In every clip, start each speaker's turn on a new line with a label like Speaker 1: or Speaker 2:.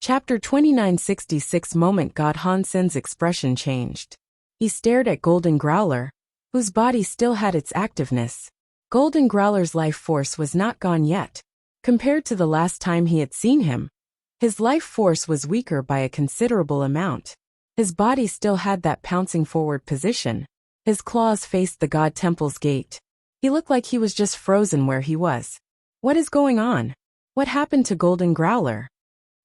Speaker 1: Chapter 2966 Moment God Hansen's expression changed. He stared at Golden Growler, whose body still had its activeness. Golden Growler's life force was not gone yet. Compared to the last time he had seen him, his life force was weaker by a considerable amount. His body still had that pouncing forward position. His claws faced the God Temple's gate. He looked like he was just frozen where he was. What is going on? What happened to Golden Growler?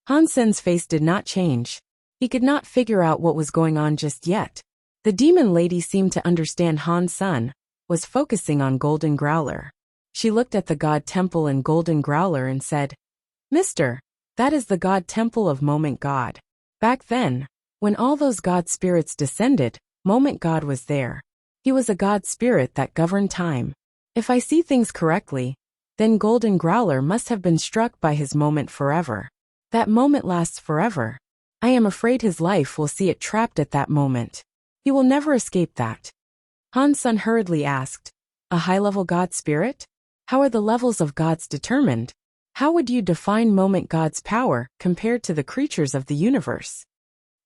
Speaker 1: Hansen's face did not change. He could not figure out what was going on just yet. The demon lady seemed to understand Hansen, was focusing on Golden Growler. She looked at the God Temple and Golden Growler and said, "Mister, that is the God Temple of Moment God." Back then, when all those God spirits descended, Moment God was there. He was a God spirit that governed time. If I see things correctly, then Golden Growler must have been struck by his moment forever. That moment lasts forever. I am afraid his life will see it trapped at that moment. He will never escape that. Hansen hurriedly asked, "A high-level God spirit? How are the levels of gods determined? How would you define Moment God's power compared to the creatures of the universe?"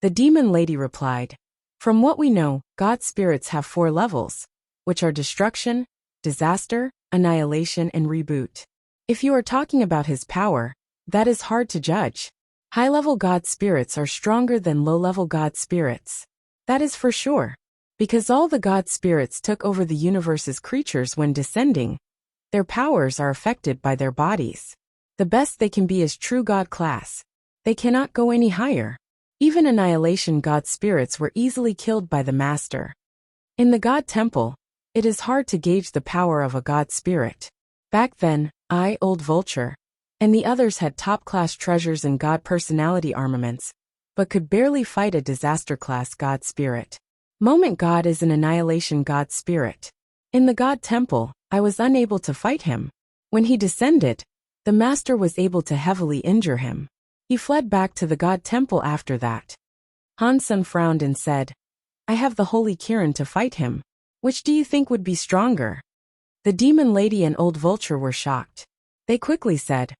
Speaker 1: The demon lady replied, "From what we know, God spirits have 4 levels, which are destruction, disaster, annihilation, and reboot. If you are talking about his power, that is hard to judge. High-level God spirits are stronger than low-level God spirits. That is for sure. Because all the God spirits took over the universe's creatures when descending, their powers are affected by their bodies. The best they can be is true God class. They cannot go any higher. Even annihilation God spirits were easily killed by the Master. In the God Temple, it is hard to gauge the power of a God spirit. Back then, I, Old Vulture, and the others had top-class treasures and God personality armaments, but could barely fight a disaster-class God spirit. Moment God is an annihilation God spirit. In the God Temple, I was unable to fight him. When he descended, the Master was able to heavily injure him. He fled back to the God Temple after that." Hansen frowned and said, "I have the Holy Kirin to fight him. Which do you think would be stronger?" The demon lady and Old Vulture were shocked. They quickly said,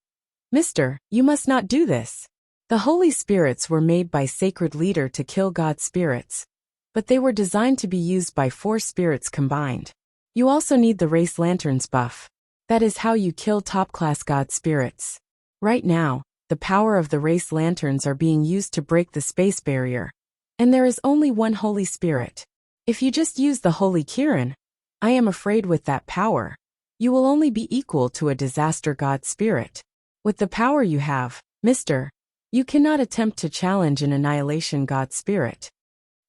Speaker 1: "Mister, you must not do this. The Holy Spirits were made by Sacred Leader to kill God spirits, but they were designed to be used by 4 spirits combined. You also need the Race Lanterns buff. That is how you kill top-class God spirits. Right now, the power of the Race Lanterns are being used to break the space barrier, and there is only one Holy Spirit. If you just use the Holy Kirin, I am afraid with that power, you will only be equal to a disaster God spirit. With the power you have, Mister, you cannot attempt to challenge an annihilation God spirit."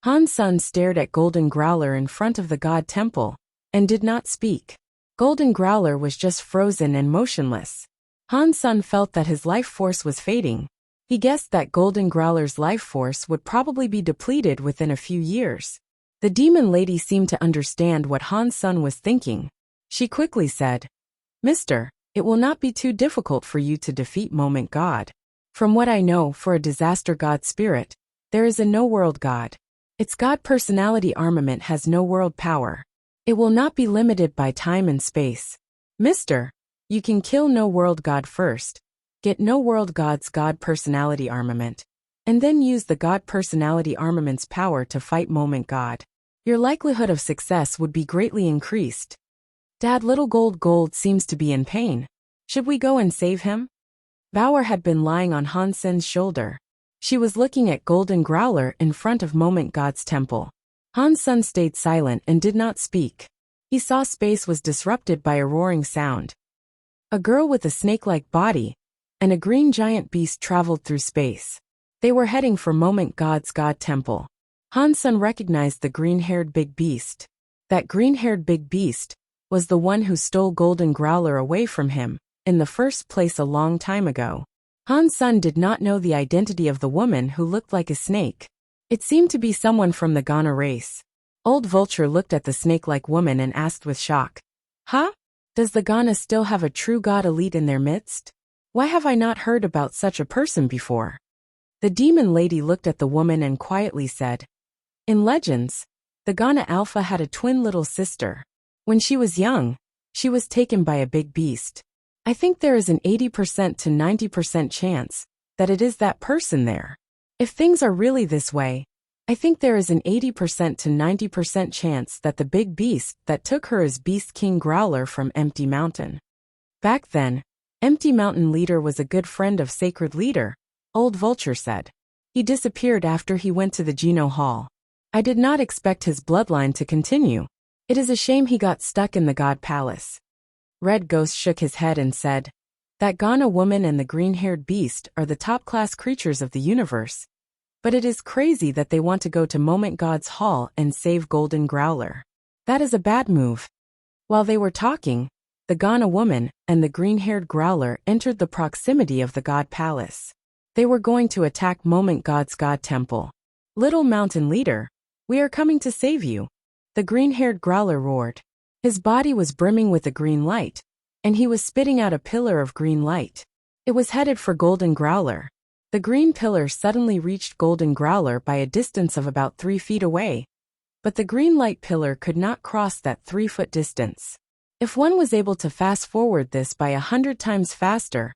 Speaker 1: Hansen stared at Golden Growler in front of the God Temple, and did not speak. Golden Growler was just frozen and motionless. Hansen felt that his life force was fading. He guessed that Golden Growler's life force would probably be depleted within a few years. The demon lady seemed to understand what Hansen was thinking. She quickly said, "Mister, it will not be too difficult for you to defeat Moment God. From what I know, for a disaster God spirit, there is a no-world God. Its God personality armament has no world power. It will not be limited by time and space. Mister, you can kill no-world God first, get no-world God's God personality armament, and then use the God personality armament's power to fight Moment God. Your likelihood of success would be greatly increased." "Dad, little Gold seems to be in pain. Should we go and save him?" Bauer had been lying on Hansen's shoulder. She was looking at Golden Growler in front of Moment God's temple. Hansen stayed silent and did not speak. He saw space was disrupted by a roaring sound. A girl with a snake-like body and a green giant beast traveled through space. They were heading for Moment God's God Temple. Hansen recognized the green-haired big beast. That green-haired big beast was the one who stole Golden Growler away from him in the first place a long time ago. Hansen did not know the identity of the woman who looked like a snake. It seemed to be someone from the Ghana race. Old Vulture looked at the snake-like woman and asked with shock, "Huh? Does the Ghana still have a true god elite in their midst? Why have I not heard about such a person before?" The demon lady looked at the woman and quietly said, "In legends, the Ghana Alpha had a twin little sister. When she was young, she was taken by a big beast. I think there is an 80% to 90% chance that it is that person there. If things are really this way, I think there is an 80% to 90% chance that the big beast that took her is Beast King Growler from Empty Mountain. Back then, Empty Mountain Leader was a good friend of Sacred Leader, Old Vulture said. He disappeared after he went to the Geno Hall. I did not expect his bloodline to continue. It is a shame he got stuck in the God Palace. Red Ghost shook his head and said, that Ghana woman and the green-haired beast are the top-class creatures of the universe. But it is crazy that they want to go to Moment God's Hall and save Golden Growler. That is a bad move. While they were talking, the Ghana woman and the green-haired Growler entered the proximity of the God Palace. They were going to attack Moment God's God Temple. Little Mountain Leader, we are coming to save you. The green-haired Growler roared. His body was brimming with a green light, and he was spitting out a pillar of green light. It was headed for Golden Growler. The green pillar suddenly reached Golden Growler by a distance of about 3 feet away. But the green light pillar could not cross that 3-foot distance. If one was able to fast-forward this by 100 times faster,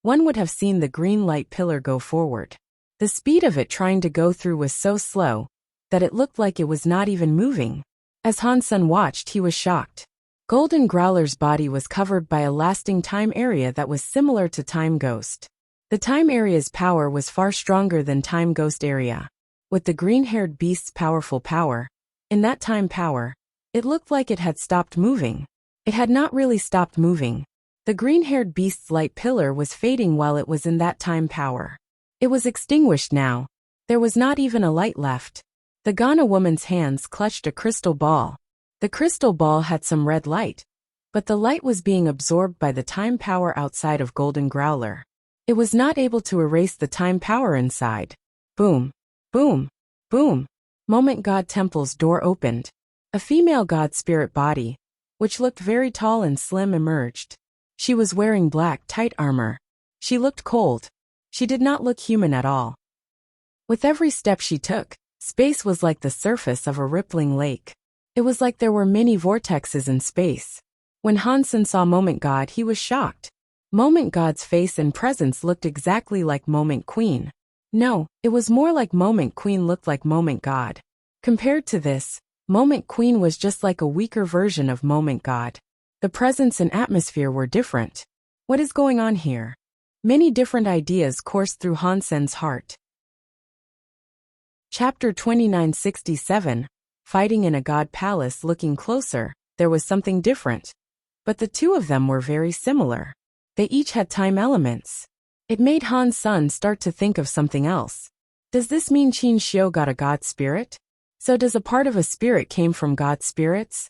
Speaker 1: one would have seen the green light pillar go forward. The speed of it trying to go through was so slow that it looked like it was not even moving. As Hansen watched, he was shocked. Golden Growler's body was covered by a lasting time area that was similar to Time Ghost. The time area's power was far stronger than Time Ghost area. With the green-haired beast's powerful power, in that time power, it looked like it had stopped moving. It had not really stopped moving. The green-haired beast's light pillar was fading while it was in that time power. It was extinguished now. There was not even a light left. The Ghana woman's hands clutched a crystal ball. The crystal ball had some red light, but the light was being absorbed by the time power outside of Golden Growler. It was not able to erase the time power inside. Boom, boom, boom. Moment God Temple's door opened. A female God spirit body, which looked very tall and slim, emerged. She was wearing black, tight armor. She looked cold. She did not look human at all. With every step she took, space was like the surface of a rippling lake. It was like there were many vortexes in space. When Hansen saw Moment God, he was shocked. Moment God's face and presence looked exactly like Moment Queen. No, it was more like Moment Queen looked like Moment God. Compared to this, Moment Queen was just like a weaker version of Moment God. The presence and atmosphere were different. What is going on here? Many different ideas coursed through Hansen's heart. Chapter 2967, Fighting in a God Palace. Looking closer, there was something different. But the two of them were very similar. They each had time elements. It made Hansen start to think of something else. Does this mean Qin Xiu got a God spirit? So does a part of a spirit came from God spirits?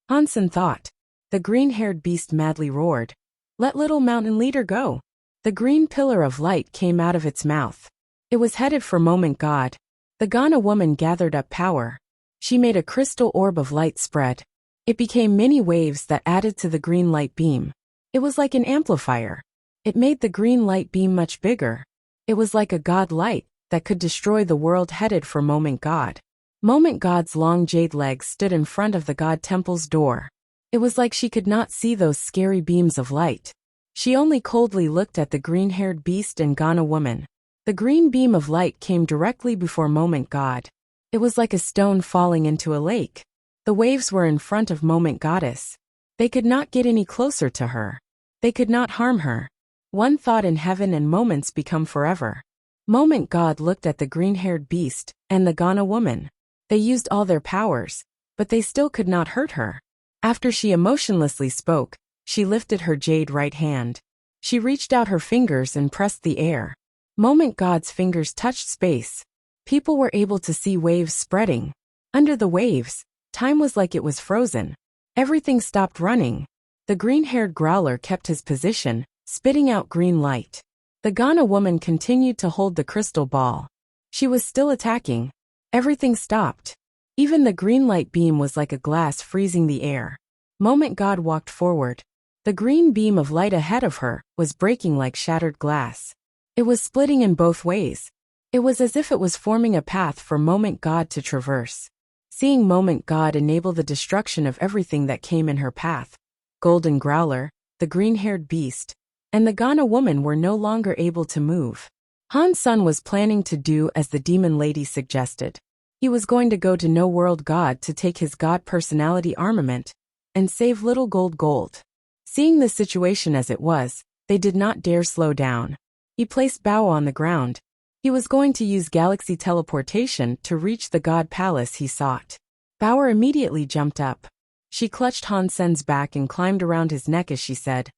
Speaker 1: Hansen thought. The green-haired beast madly roared. Let Little Mountain Leader go. The green pillar of light came out of its mouth. It was headed for Moment God. The Ghana woman gathered up power. She made a crystal orb of light spread. It became many waves that added to the green light beam. It was like an amplifier. It made the green light beam much bigger. It was like a God light that could destroy the world, headed for Moment God. Moment God's long jade legs stood in front of the God Temple's door. It was like she could not see those scary beams of light. She only coldly looked at the green-haired beast and Ghana woman. The green beam of light came directly before Moment God. It was like a stone falling into a lake. The waves were in front of Moment Goddess. They could not get any closer to her. They could not harm her. One thought in heaven and moments become forever. Moment God looked at the green-haired beast and the Ghana woman. They used all their powers, but they still could not hurt her. After she emotionlessly spoke, she lifted her jade right hand. She reached out her fingers and pressed the air. Moment God's fingers touched space. People were able to see waves spreading. Under the waves, time was like it was frozen. Everything stopped running. The green-haired Growler kept his position, spitting out green light. The Ghana woman continued to hold the crystal ball. She was still attacking. Everything stopped. Even the green light beam was like a glass freezing the air. Moment God walked forward. The green beam of light ahead of her was breaking like shattered glass. It was splitting in both ways. It was as if it was forming a path for Moment God to traverse. Seeing Moment God enable the destruction of everything that came in her path, Golden Growler, the green-haired beast, and the Ghana woman were no longer able to move. Han Sun was planning to do as the demon lady suggested. He was going to go to No World God to take his god personality armament and save little gold. Seeing the situation as it was, they did not dare slow down. He placed Bao on the ground. He was going to use galaxy teleportation to reach the god palace he sought. Bao immediately jumped up. She clutched Han Sen's back and climbed around his neck as she said,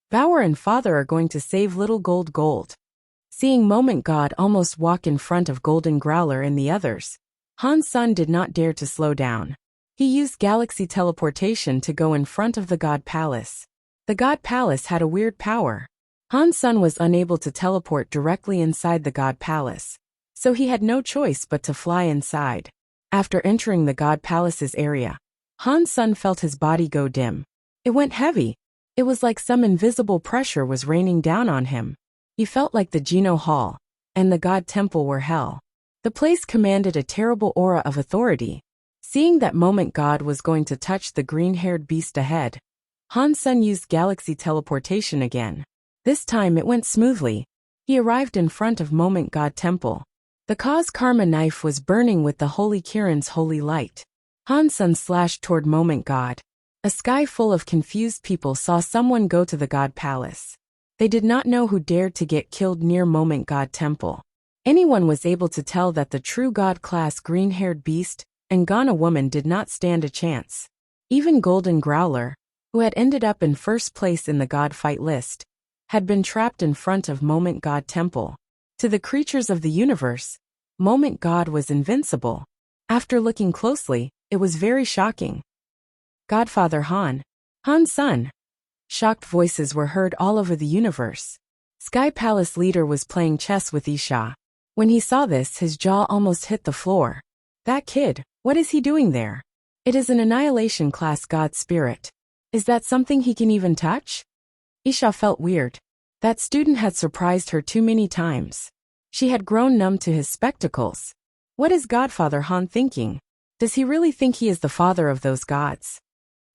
Speaker 1: "Bao and father are going to save little gold." Seeing Moment God almost walk in front of Golden Growler and the others, Han Sun did not dare to slow down. He used galaxy teleportation to go in front of the god palace. The god palace had a weird power. Han Sun was unable to teleport directly inside the god palace, so he had no choice but to fly inside. After entering the god palace's area, Han Sun felt his body go dim. It went heavy. It was like some invisible pressure was raining down on him. He felt like the Geno Hall and the god temple were hell. The place commanded a terrible aura of authority. Seeing that Moment God was going to touch the green-haired beast ahead, Han Sun used galaxy teleportation again. This time it went smoothly. He arrived in front of Moment God Temple. The Cause Karma knife was burning with the Holy Kirin's holy light. Han Sun slashed toward Moment God. A sky full of confused people saw someone go to the God Palace. They did not know who dared to get killed near Moment God Temple. Anyone was able to tell that the true God-class green-haired beast and Ghana woman did not stand a chance. Even Golden Growler, who had ended up in first place in the God fight list, had been trapped in front of Moment God Temple. To the creatures of the universe, Moment God was invincible. After looking closely, it was very shocking. Godfather Han Sun. Shocked voices were heard all over the universe. Sky Palace leader was playing chess with Isha. When he saw this, his jaw almost hit the floor. That kid, what is he doing there? It is an annihilation class god spirit. Is that something he can even touch? Isha felt weird. That student had surprised her too many times. She had grown numb to his spectacles. What is Godfather Han thinking? Does he really think he is the father of those gods?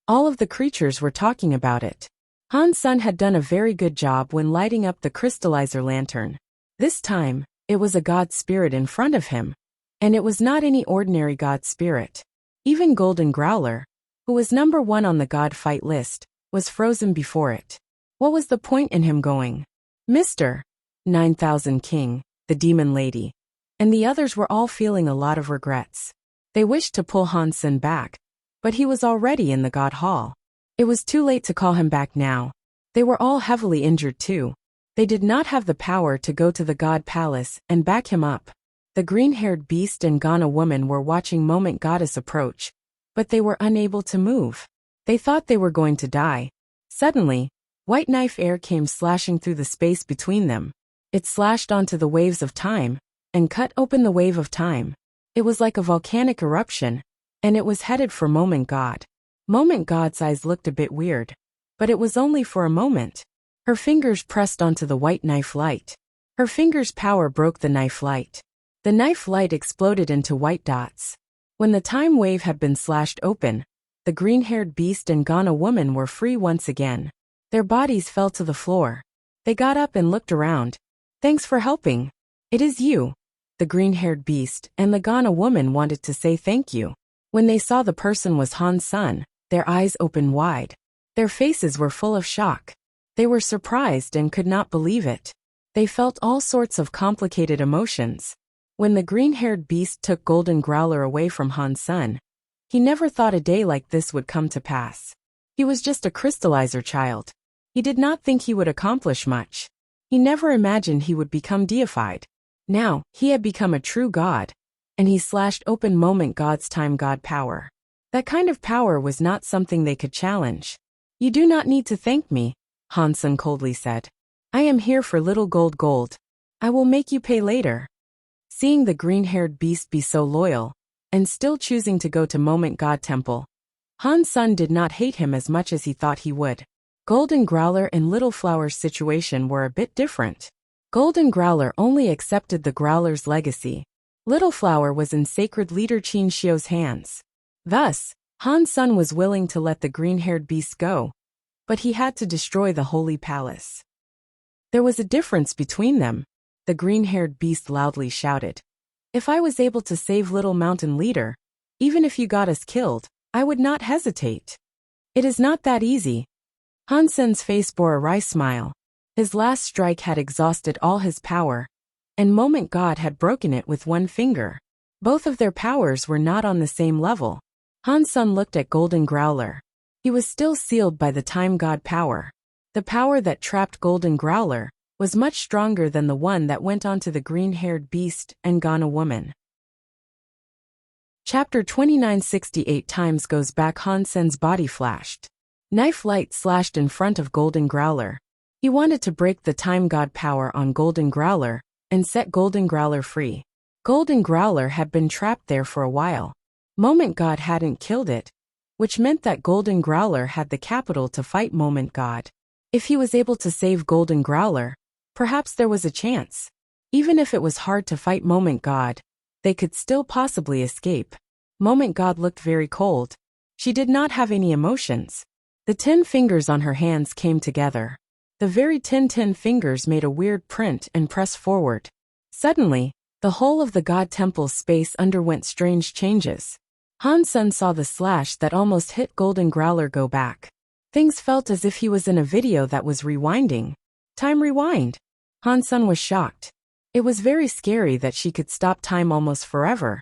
Speaker 1: All of the creatures were talking about it. Han Sun had done a very good job when lighting up the crystallizer lantern. This time, it was a god spirit in front of him. And it was not any ordinary god spirit. Even Golden Growler, who was number 1 on the god fight list, was frozen before it. What was the point in him going? Mr. 9000 King, the demon lady, and the others were all feeling a lot of regrets. They wished to pull Han Sun back, but he was already in the god hall. It was too late to call him back now. They were all heavily injured too. They did not have the power to go to the god palace and back him up. The green-haired beast and Ghana woman were watching Moment Goddess approach, but they were unable to move. They thought they were going to die. Suddenly, white knife air came slashing through the space between them. It slashed onto the waves of time and cut open the wave of time. It was like a volcanic eruption, and it was headed for Moment God. Moment God's eyes looked a bit weird, but it was only for a moment. Her fingers pressed onto the white knife light. Her fingers' power broke the knife light. The knife light exploded into white dots. When the time wave had been slashed open, the green-haired beast and Ghana woman were free once again. Their bodies fell to the floor. They got up and looked around. Thanks for helping. It is you. The green-haired beast and the Ghana woman wanted to say thank you. When they saw the person was Han Sun, their eyes opened wide. Their faces were full of shock. They were surprised and could not believe it. They felt all sorts of complicated emotions. When the green-haired beast took Golden Growler away from Han Sun, he never thought a day like this would come to pass. He was just a crystallizer child. He did not think he would accomplish much. He never imagined he would become deified. Now, he had become a true god, and he slashed open Moment God's time god power. That kind of power was not something they could challenge. You do not need to thank me, Han Sun coldly said. I am here for little gold. I will make you pay later. Seeing the green-haired beast be so loyal, and still choosing to go to Moment God Temple, Han Sun did not hate him as much as he thought he would. Golden Growler and Little Flower's situation were a bit different. Golden Growler only accepted the Growler's legacy. Little Flower was in sacred leader Qin Xiu's hands. Thus, Han Sun was willing to let the green-haired beast go, but he had to destroy the Holy Palace. There was a difference between them. the green-haired beast loudly shouted. If I was able to save little mountain leader, even if you got us killed, I would not hesitate. It is not that easy. Han Sen's face bore a wry smile. His last strike had exhausted all his power, and Moment God had broken it with one finger. Both of their powers were not on the same level. Han Sen looked at Golden Growler. He was still sealed by the Time God power. The power that trapped Golden Growler was much stronger than the one that went onto the green-haired beast and Ghana woman. Chapter 2968 times goes back. Han Sen's body flashed. Knife light slashed in front of Golden Growler. He wanted to break the Time God power on Golden Growler and set Golden Growler free. Golden Growler had been trapped there for a while. Moment God hadn't killed it, which meant that Golden Growler had the capital to fight Moment God. If he was able to save Golden Growler, perhaps there was a chance. Even if it was hard to fight Moment God, they could still possibly escape. Moment God looked very cold. She did not have any emotions. The 10 fingers on her hands came together. The very 10 fingers made a weird print and pressed forward. Suddenly, the whole of the God Temple's space underwent strange changes. Han Sen saw the slash that almost hit Golden Growler go back. Things felt as if he was in a video that was rewinding. Time rewind. Han Sen was shocked. It was very scary that she could stop time almost forever.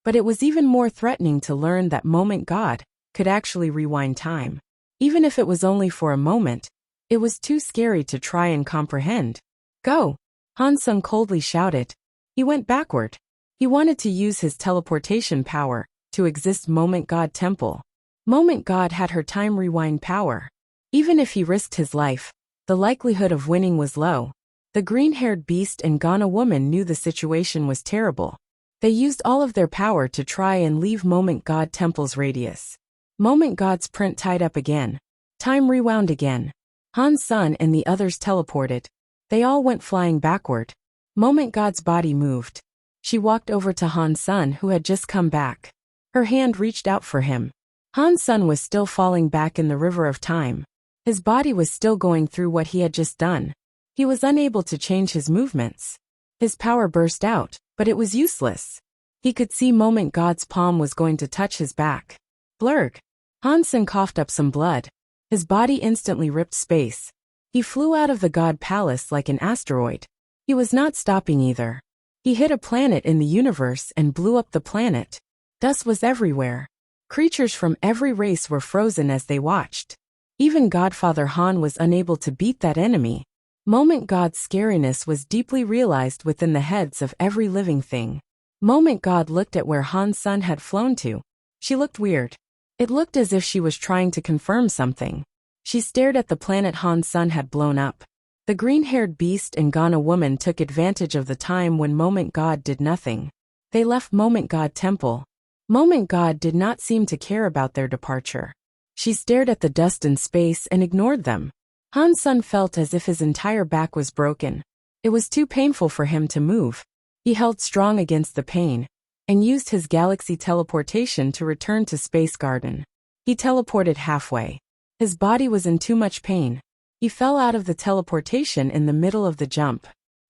Speaker 1: But it was even more threatening to learn that Moment God could actually rewind time. Even if it was only for a moment, it was too scary to try and comprehend. Go! Han Sen coldly shouted. He went backward. He wanted to use his teleportation power to exist Moment God Temple. Moment God had her time rewind power. Even if he risked his life, the likelihood of winning was low. The green-haired beast and Ghana woman knew the situation was terrible. They used all of their power to try and leave Moment God Temple's radius. Moment God's print tied up again. Time rewound again. Han Sen and the others teleported. They all went flying backward. Moment God's body moved. She walked over to Han Sen, who had just come back. Her hand reached out for him. Han Sen was still falling back in the river of time. His body was still going through what he had just done. He was unable to change his movements. His power burst out, but it was useless. He could see Moment God's palm was going to touch his back. Blurg. Han Sen coughed up some blood. His body instantly ripped space. He flew out of the God Palace like an asteroid. He was not stopping either. He hit a planet in the universe and blew up the planet. Dust was everywhere. Creatures from every race were frozen as they watched. Even Godfather Han was unable to beat that enemy. Moment God's scariness was deeply realized within the heads of every living thing. Moment God looked at where Han Sen had flown to. She looked weird. It looked as if she was trying to confirm something. She stared at the planet Han Sen had blown up. The green-haired beast and Ghana woman took advantage of the time when Moment God did nothing. They left Moment God Temple. Moment God did not seem to care about their departure. She stared at the dust in space and ignored them. Han Sen felt as if his entire back was broken. It was too painful for him to move. He held strong against the pain and used his galaxy teleportation to return to Space Garden. He teleported halfway. His body was in too much pain. He fell out of the teleportation in the middle of the jump.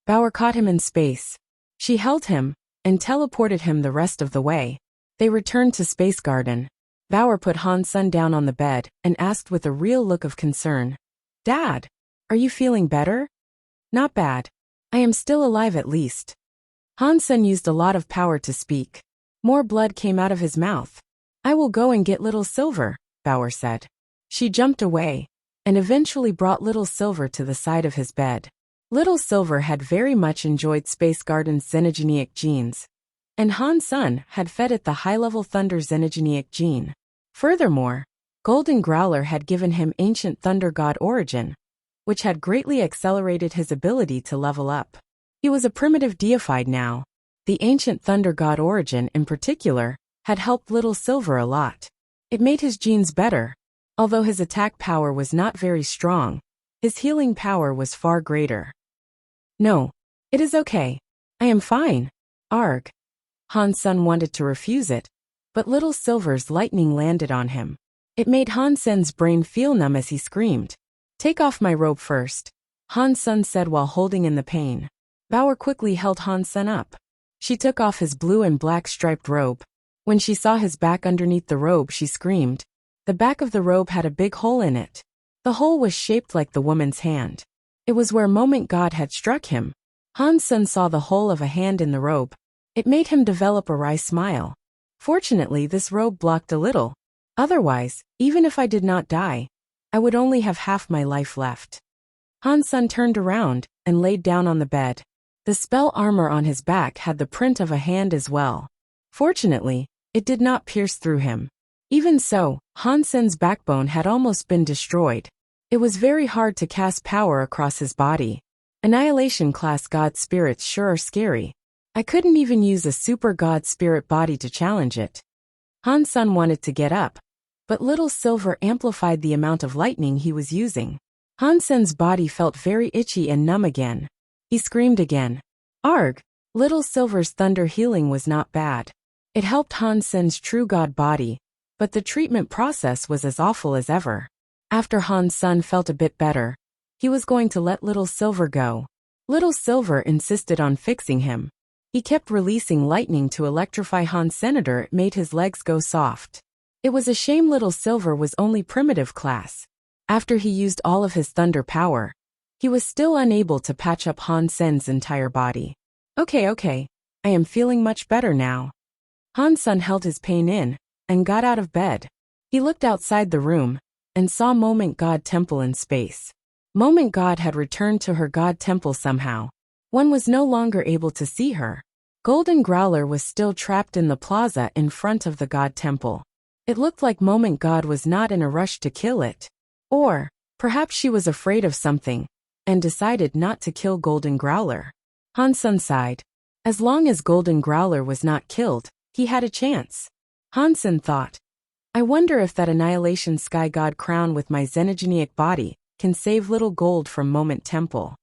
Speaker 1: Bauer caught him in space. She held him and teleported him the rest of the way. They returned to Space Garden. Bauer put Han Sen down on the bed and asked with a real look of concern, "Dad, are you feeling better?" "Not bad. I am still alive at least." Han Sen used a lot of power to speak. More blood came out of his mouth. "I will go and get Little Silver," Bauer said. She jumped away and eventually brought Little Silver to the side of his bed. Little Silver had very much enjoyed Space Garden's xenogenic genes, and Han Sen had fed it the high-level Thunder xenogenic gene. Furthermore, Golden Growler had given him ancient Thunder God origin, which had greatly accelerated his ability to level up. He was a primitive deified now. The ancient Thunder God origin in particular had helped Little Silver a lot. It made his genes better. Although his attack power was not very strong, his healing power was far greater. "No, it is okay. I am fine. Arg." Han Sen wanted to refuse it, but Little Silver's lightning landed on him. It made Han Sen's brain feel numb as he screamed. "Take off my robe first," Han Sen said while holding in the pain. Bauer quickly held Han Sen up. She took off his blue and black striped robe. When she saw his back underneath the robe, she screamed. The back of the robe had a big hole in it. The hole was shaped like the woman's hand. It was where Moment God had struck him. Han Sen saw the hole of a hand in the robe. It made him develop a wry smile. Fortunately, this robe blocked a little. Otherwise, even if I did not die, I would only have half my life left. Han Sen turned around and laid down on the bed. The spell armor on his back had the print of a hand as well. Fortunately, it did not pierce through him. Even so, Han Sen's backbone had almost been destroyed. It was very hard to cast power across his body. Annihilation class god spirits sure are scary. I couldn't even use a super god spirit body to challenge it. Han Sen wanted to get up, but little silver amplified the amount of lightning he was using. Han Sen's body felt very itchy and numb again. He screamed again. Arg! Little silver's thunder healing was not bad. It helped Han Sen's true god body, but the treatment process was as awful as ever. After Han Sen felt a bit better, he was going to let Little Silver go. Little Silver insisted on fixing him. He kept releasing lightning to electrify Han Senator. It made his legs go soft. It was a shame Little Silver was only primitive class. After he used all of his thunder power, he was still unable to patch up Han Sen's entire body. Okay, I am feeling much better now. Han Sen held his pain in and got out of bed. He looked outside the room and saw Moment God Temple in space. Moment God had returned to her God Temple somehow. One was no longer able to see her. Golden Growler was still trapped in the plaza in front of the God Temple. It looked like Moment God was not in a rush to kill it. Or, perhaps she was afraid of something and decided not to kill Golden Growler. Han Sen sighed. As long as Golden Growler was not killed, he had a chance. Han Sen thought, I wonder if that Annihilation Sky God crown with my xenogenic body can save Little Gold from Moment Temple.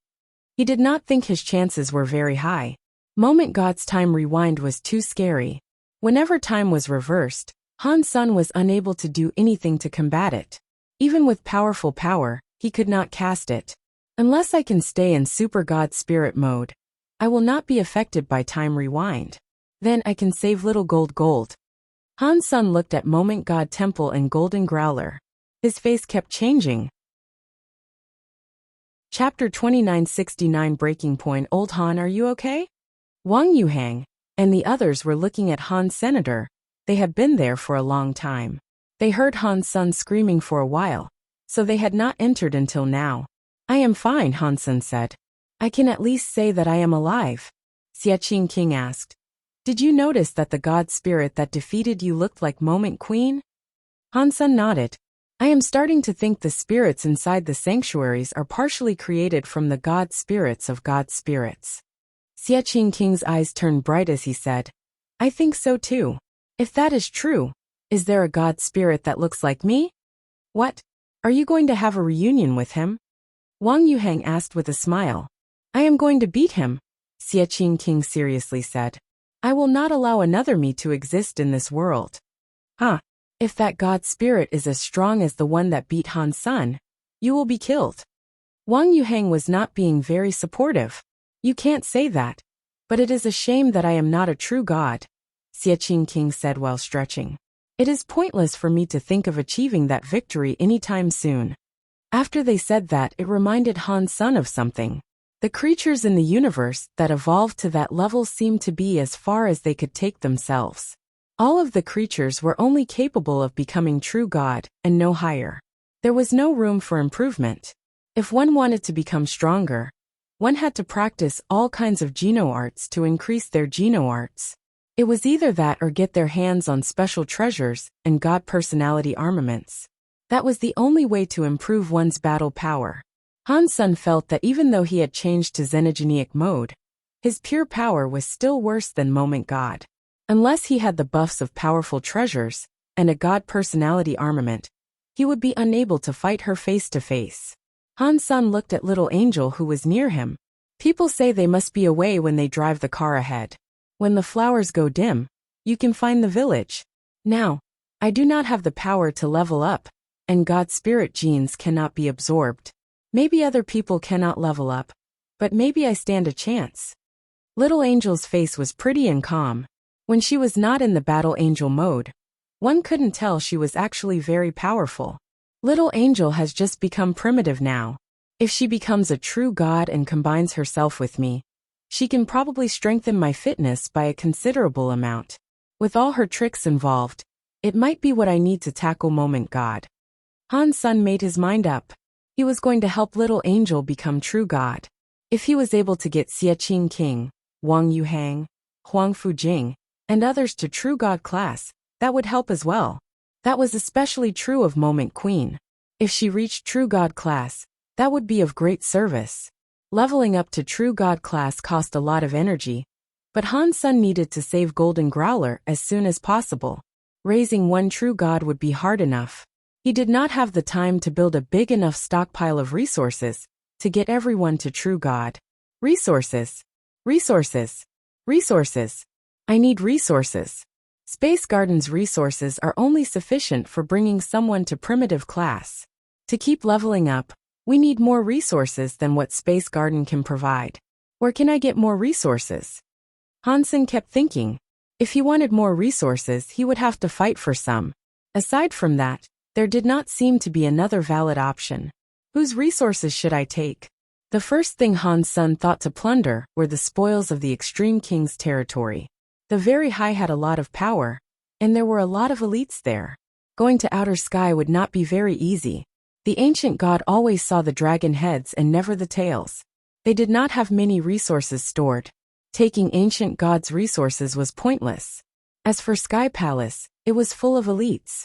Speaker 1: He did not think his chances were very high. Moment God's time rewind was too scary. Whenever time was reversed, Han Sen was unable to do anything to combat it. Even with powerful power, he could not cast it. Unless I can stay in Super God Spirit mode, I will not be affected by time rewind. Then I can save Little Gold. Han Sen looked at Moment God Temple and Golden Growler. His face kept changing. Chapter 2969 Breaking Point. Old Han, are you okay? Wang Yuhang and the others were looking at Han Senator. They had been there for a long time. They heard Han Sen screaming for a while, so they had not entered until now. I am fine, Han Sen said. I can at least say that I am alive. Xia King asked. Did you notice that the god spirit that defeated you looked like Moment Queen? Han Sen nodded. I am starting to think the spirits inside the sanctuaries are partially created from the god spirits of god spirits. Xia King's eyes turned bright as he said, I think so too. If that is true, is there a god spirit that looks like me? What? Are you going to have a reunion with him? Wang Yuhang asked with a smile. I am going to beat him, Xia King seriously said. I will not allow another me to exist in this world. If that god spirit is as strong as the one that beat Han Sen, you will be killed. Wang Yuhang was not being very supportive. You can't say that. But it is a shame that I am not a true god, Xia King said while stretching. It is pointless for me to think of achieving that victory anytime soon. After they said that, it reminded Han Sen of something. The creatures in the universe that evolved to that level seemed to be as far as they could take themselves. All of the creatures were only capable of becoming true god, and no higher. There was no room for improvement. If one wanted to become stronger, one had to practice all kinds of geno-arts to increase their geno-arts. It was either that or get their hands on special treasures and god personality armaments. That was the only way to improve one's battle power. Han Sen felt that even though he had changed to xenogenic mode, his pure power was still worse than Moment God. Unless he had the buffs of powerful treasures and a god personality armament, he would be unable to fight her face to face. Han Sen looked at Little Angel who was near him. People say they must be away when they drive the car ahead. When the flowers go dim, you can find the village. Now, I do not have the power to level up, and god spirit genes cannot be absorbed. Maybe other people cannot level up, but maybe I stand a chance. Little Angel's face was pretty and calm. When she was not in the battle angel mode, one couldn't tell she was actually very powerful. Little Angel has just become primitive now. If she becomes a true god and combines herself with me, she can probably strengthen my fitness by a considerable amount. With all her tricks involved, it might be what I need to tackle Moment God. Han Sun made his mind up. He was going to help Little Angel become true god. If he was able to get Xie Qing King, Wang Yuhang, Huang Fujing, and others to true god class, that would help as well. That was especially true of Moment Queen. If she reached true god class, that would be of great service. Leveling up to true god class cost a lot of energy, but Han Sun needed to save Golden Growler as soon as possible. Raising one true god would be hard enough. He did not have the time to build a big enough stockpile of resources to get everyone to true god. Resources. Resources. Resources. I need resources. Space Garden's resources are only sufficient for bringing someone to primitive class. To keep leveling up, we need more resources than what Space Garden can provide. Where can I get more resources? Han Sun kept thinking. If he wanted more resources, he would have to fight for some. Aside from that, there did not seem to be another valid option. Whose resources should I take? The first thing Han Sun thought to plunder were the spoils of the Extreme King's territory. The Very High had a lot of power, and there were a lot of elites there. Going to Outer Sky would not be very easy. The ancient god always saw the dragon heads and never the tails. They did not have many resources stored. Taking ancient god's resources was pointless. As for Sky Palace, it was full of elites.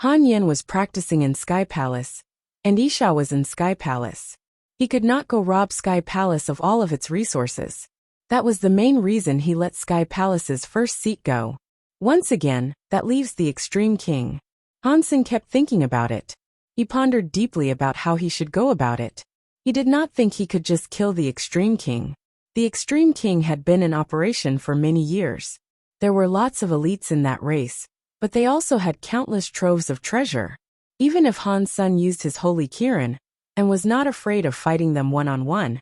Speaker 1: Han Yen was practicing in Sky Palace, and Isha was in Sky Palace. He could not go rob Sky Palace of all of its resources. That was the main reason he let Sky Palace's first seat go. Once again, that leaves the Extreme King. Han Sun kept thinking about it. He pondered deeply about how he should go about it. He did not think he could just kill the Extreme King. The Extreme King had been in operation for many years. There were lots of elites in that race, but they also had countless troves of treasure. Even if Han Sun used his Holy Kirin, and was not afraid of fighting them one-on-one,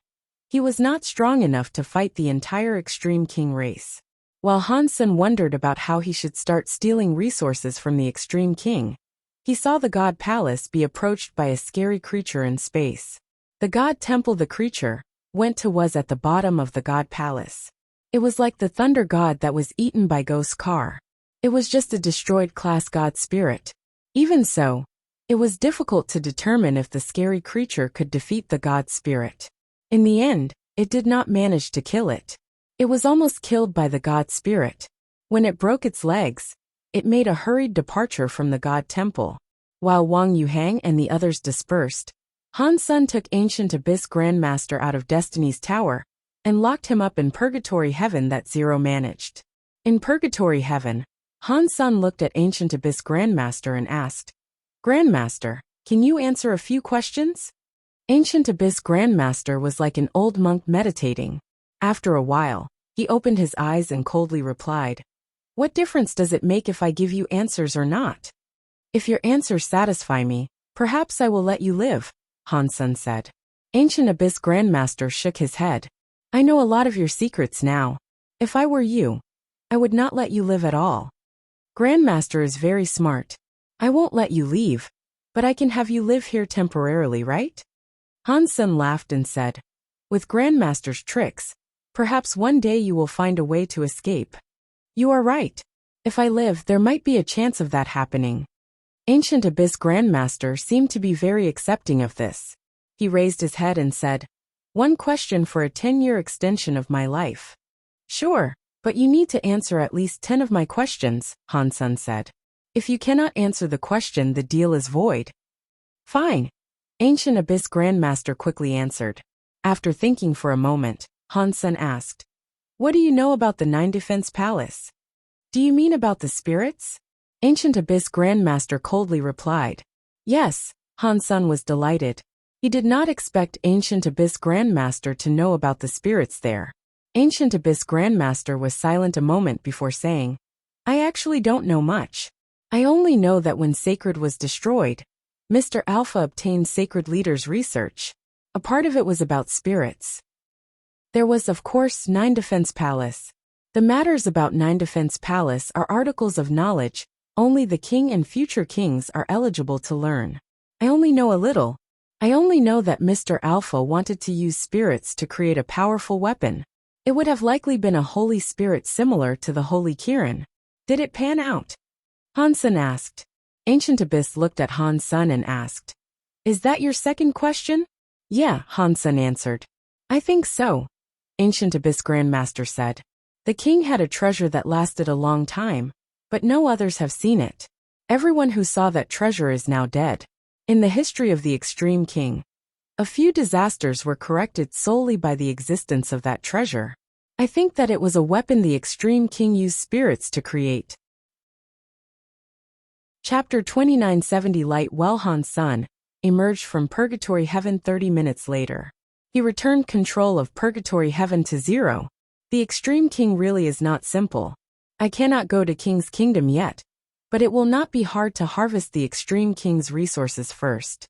Speaker 1: he was not strong enough to fight the entire Extreme King race. While Han Sun wondered about how he should start stealing resources from the Extreme King, he saw the God Palace be approached by a scary creature in space. The God Temple the creature was at the bottom of the God Palace. It was like the Thunder God that was eaten by Ghost Car. It was just a destroyed class God spirit. Even so, it was difficult to determine if the scary creature could defeat the God spirit. In the end, it did not manage to kill it. It was almost killed by the God spirit. When it broke its legs, it made a hurried departure from the God Temple. While Wang Yuhang and the others dispersed, Han Sun took Ancient Abyss Grandmaster out of Destiny's Tower and locked him up in Purgatory Heaven that Zero managed. In Purgatory Heaven, Han Sun looked at Ancient Abyss Grandmaster and asked, "Grandmaster, can you answer a few questions?" Ancient Abyss Grandmaster was like an old monk meditating. After a while, he opened his eyes and coldly replied, "What difference does it make if I give you answers or not? If your answers satisfy me, perhaps I will let you live," Han Sun said. Ancient Abyss Grandmaster shook his head. "I know a lot of your secrets now. If I were you, I would not let you live at all. Grandmaster is very smart. I won't let you leave, but I can have you live here temporarily, right?" Han Sun laughed and said, "With Grandmaster's tricks, perhaps one day you will find a way to escape." "You are right. If I live, there might be a chance of that happening." Ancient Abyss Grandmaster seemed to be very accepting of this. He raised his head and said, "One question for a 10-year extension of my life." "Sure, but you need to answer at least 10 of my questions," Han Sun said. "If you cannot answer the question, the deal is void." "Fine," Ancient Abyss Grandmaster quickly answered. After thinking for a moment, Han Sun asked, "What do you know about the Nine Defense Palace?" "Do you mean about the spirits?" Ancient Abyss Grandmaster coldly replied. "Yes," Han Sun was delighted. He did not expect Ancient Abyss Grandmaster to know about the spirits there. Ancient Abyss Grandmaster was silent a moment before saying, "I actually don't know much. I only know that when Sacred was destroyed, Mr. Alpha obtained Sacred Leader's research. A part of it was about spirits. There was, of course, Nine Defense Palace. The matters about Nine Defense Palace are articles of knowledge. Only the king and future kings are eligible to learn. I only know a little. I only know that Mr. Alpha wanted to use spirits to create a powerful weapon. It would have likely been a holy spirit similar to the Holy Kirin. Did it pan out? Hansen asked. Ancient Abyss looked at Hansen and asked, "Is that your second question?" "Yeah," Hansen answered. "I think so," Ancient Abyss Grandmaster said. "The king had a treasure that lasted a long time, but no others have seen it. Everyone who saw that treasure is now dead. In the history of the Extreme King, a few disasters were corrected solely by the existence of that treasure. I think that it was a weapon the Extreme King used spirits to create." Chapter 2970 Light Well. Hansen emerged from Purgatory Heaven 30 minutes later. He returned control of Purgatory Heaven to zero. The Extreme King really is not simple. I cannot go to King's Kingdom yet, but it will not be hard to harvest the Extreme King's resources first.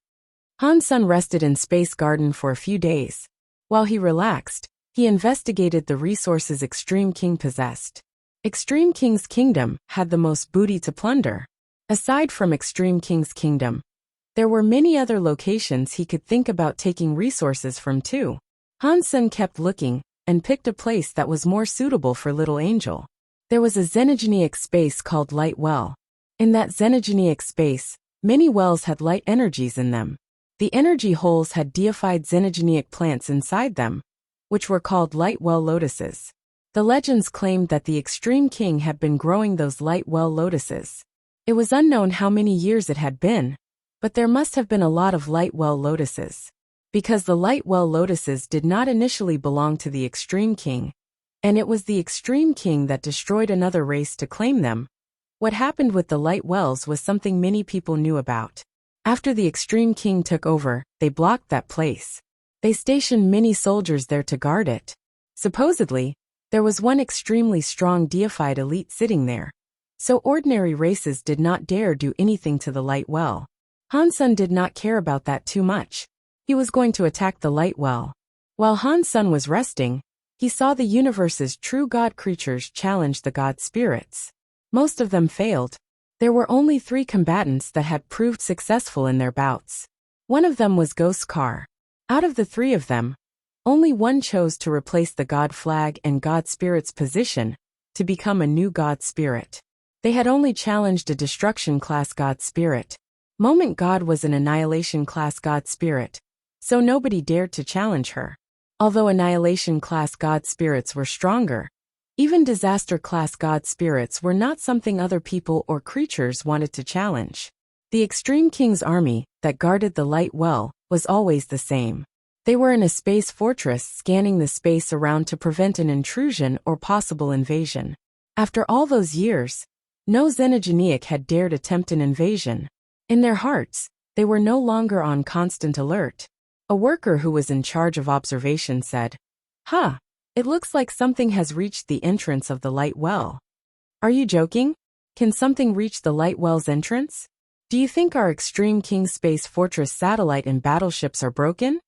Speaker 1: Hansen rested in Space Garden for a few days. While he relaxed, he investigated the resources Extreme King possessed. Extreme King's kingdom had the most booty to plunder. Aside from Extreme King's kingdom, there were many other locations he could think about taking resources from too. Hansen kept looking and picked a place that was more suitable for Little Angel. There was a xenogenic space called Light Well. In that xenogenic space, many wells had light energies in them. The energy holes had deified xenogenic plants inside them, which were called Light Well lotuses. The legends claimed that the Extreme King had been growing those Light Well lotuses. It was unknown how many years it had been, but there must have been a lot of Light Well lotuses. Because the Light Well lotuses did not initially belong to the Extreme King, and it was the Extreme King that destroyed another race to claim them. What happened with the Light Wells was something many people knew about. After the Extreme King took over, they blocked that place. They stationed many soldiers there to guard it. Supposedly, there was one extremely strong deified elite sitting there. So ordinary races did not dare do anything to the Light Well. Hansen did not care about that too much. He was going to attack the Light Well. While Hansen was resting, he saw the universe's true god creatures challenge the god spirits. Most of them failed. There were only 3 combatants that had proved successful in their bouts. One of them was Ghost Car. Out of the 3 of them, only one chose to replace the god flag and god spirit's position to become a new god spirit. They had only challenged a destruction class god spirit. Moment God was an annihilation class god spirit, so nobody dared to challenge her. Although annihilation class god spirits were stronger, even disaster class god spirits were not something other people or creatures wanted to challenge. The Extreme King's army, that guarded the Light Well, was always the same. They were in a space fortress scanning the space around to prevent an intrusion or possible invasion. After all those years, no xenogenic had dared attempt an invasion. In their hearts, they were no longer on constant alert. A worker who was in charge of observation said, "Huh. It looks like something has reached the entrance of the Light Well." "Are you joking? Can something reach the Light Well's entrance? Do you think our Extreme King Space Fortress satellite and battleships are broken?"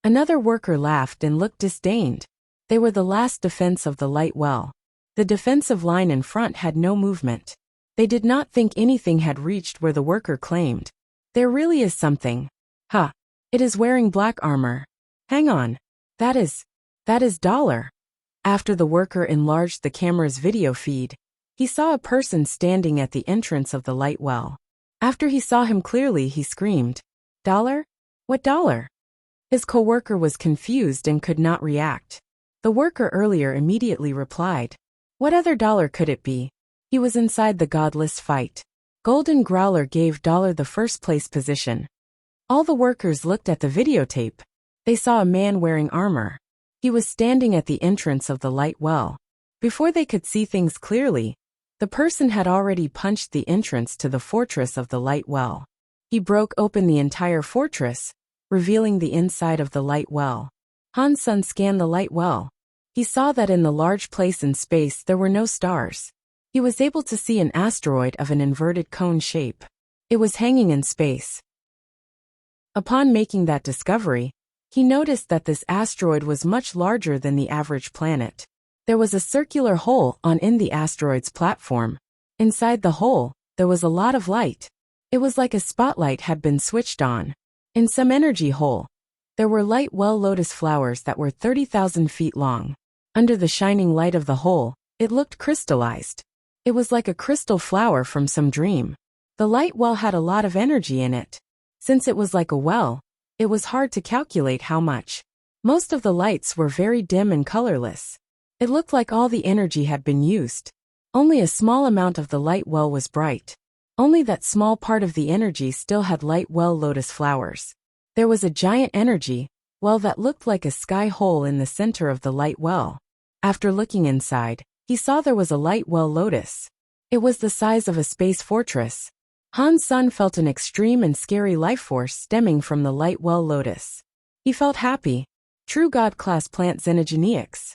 Speaker 1: Another worker laughed and looked disdained. They were the last defense of the Light Well. The defensive line in front had no movement. They did not think anything had reached where the worker claimed. "There really is something. Huh. It is wearing black armor. Hang on. That is Dollar." After the worker enlarged the camera's video feed, he saw a person standing at the entrance of the Light Well. After he saw him clearly, he screamed, "Dollar? What Dollar?" His co-worker was confused and could not react. The worker earlier immediately replied, "What other Dollar could it be? He was inside the godless fight." Golden Growler gave Dollar the first place position. All the workers looked at the videotape. They saw a man wearing armor. He was standing at the entrance of the Light Well. Before they could see things clearly, the person had already punched the entrance to the fortress of the Light Well. He broke open the entire fortress, revealing the inside of the Light Well. Hansen scanned the Light Well. He saw that in the large place in space there were no stars. He was able to see an asteroid of an inverted cone shape. It was hanging in space. Upon making that discovery, He noticed that this asteroid was much larger than the average planet. There was a circular hole in the asteroid's platform. Inside the hole, there was a lot of light. It was like a spotlight had been switched on. In some energy hole, there were light lotus flowers that were 30,000 feet long. Under the shining light of the hole, it looked crystallized. It was like a crystal flower from some dream. The light well had a lot of energy in it. Since it was like a well, it was hard to calculate how much. Most of the lights were very dim and colorless. It looked like all the energy had been used. Only a small amount of the light well was bright. Only that small part of the energy still had light lotus flowers. There was a giant energy well that looked like a sky hole in the center of the light well. After looking inside, he saw there was a light lotus. It was the size of a space fortress. Han's son felt an extreme and scary life force stemming from the light lotus. He felt happy. True God-class plant xenogeneics.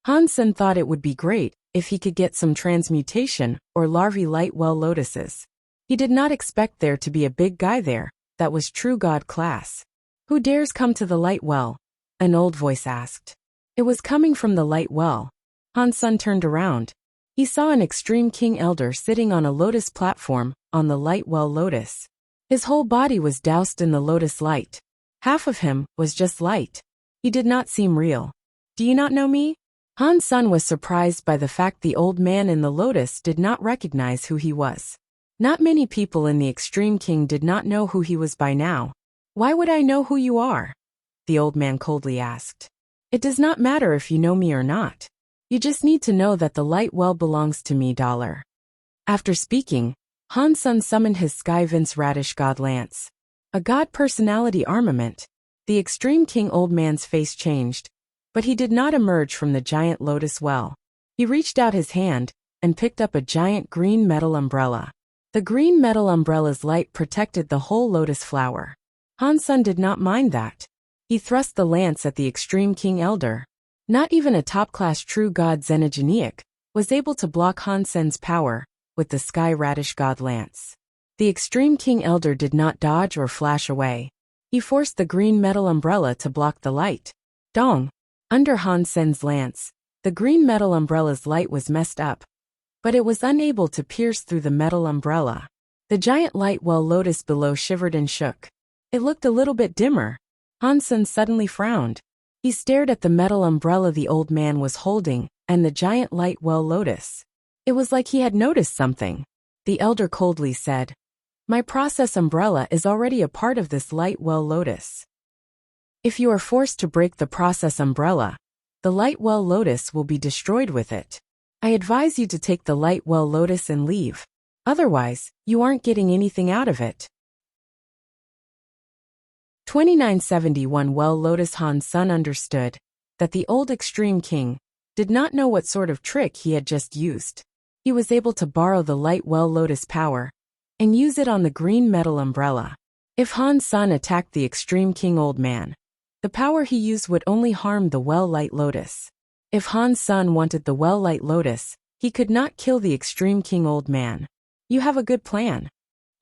Speaker 1: Han's son thought it would be great if he could get some transmutation or larvae light lotuses. He did not expect there to be a big guy there that was true God-class. Who dares come to the light well? An old voice asked. It was coming from the light well. Han's son turned around. He saw an extreme king elder sitting on a lotus platform on the light lotus. His whole body was doused in the lotus light. Half of him was just light. He did not seem real. Do you not know me? Han's son was surprised by the fact the old man in the lotus did not recognize who he was. Not many people in the extreme king did not know who he was by now. Why would I know who you are? The old man coldly asked. It does not matter if you know me or not. You just need to know that the light well belongs to me. After speaking, Han's son summoned his Sky Vince Radish God Lance. A god personality armament. The extreme king old man's face changed, but he did not emerge from the giant lotus well. He reached out his hand and picked up a giant green metal umbrella. The green metal umbrella's light protected the whole lotus flower. Han's son did not mind that. He thrust the lance at the extreme king elder. Not even a top-class true god xenogeneic was able to block Han's son's power with the Sky Radish God Lance. The extreme king elder did not dodge or flash away. He forced the green metal umbrella to block the light. Dong! Under Han's son's lance, the green metal umbrella's light was messed up, but it was unable to pierce through the metal umbrella. The giant light lotus below shivered and shook. It looked a little bit dimmer. Han's son suddenly frowned. He stared at the metal umbrella the old man was holding and the giant light lotus. It was like he had noticed something. The elder coldly said, "My process umbrella is already a part of this light lotus. If you are forced to break the process umbrella, the light lotus will be destroyed with it. I advise you to take the light lotus and leave. Otherwise, you aren't getting anything out of it." 2971 Lotus Han's son understood that the old extreme king did not know what sort of trick he had just used. He was able to borrow the light lotus power and use it on the green metal umbrella. If Han's son attacked the extreme king old man, the power he used would only harm the light lotus. If Han's son wanted the light lotus, he could not kill the extreme king old man. You have a good plan.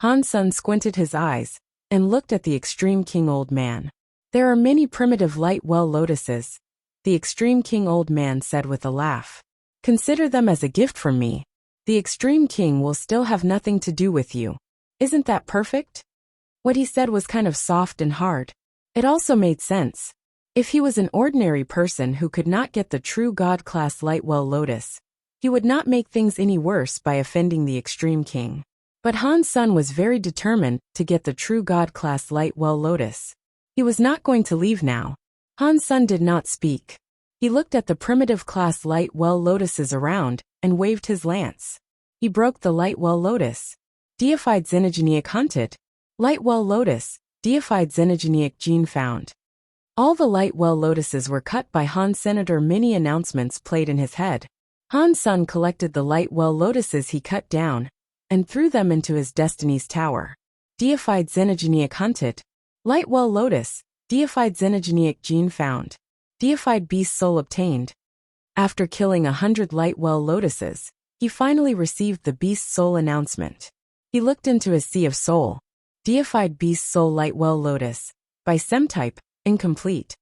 Speaker 1: Han's son squinted his eyes and looked at the extreme king old man. There are many primitive light lotuses, the extreme king old man said with a laugh. Consider them as a gift from me. The extreme king will still have nothing to do with you. Isn't that perfect? What he said was kind of soft and hard. It also made sense. If he was an ordinary person who could not get the true God-class light lotus, he would not make things any worse by offending the extreme king. But Han's son was very determined to get the true God-class light lotus. He was not going to leave now. Han's son did not speak. He looked at the primitive class light lotuses around and waved his lance. He broke the light lotus. Deified xenogeneic hunted. Light lotus, deified xenogeneic gene found. All the light lotuses were cut by Han's senator. Many announcements played in his head. Han's son collected the light lotuses he cut down and threw them into his destiny's tower. Deified xenogeneic hunted. Light lotus, deified xenogeneic gene found. Deified beast soul obtained. After killing 100 light lotuses, he finally received the beast soul announcement. He looked into his sea of soul. Deified beast soul light lotus, by SEM type, incomplete.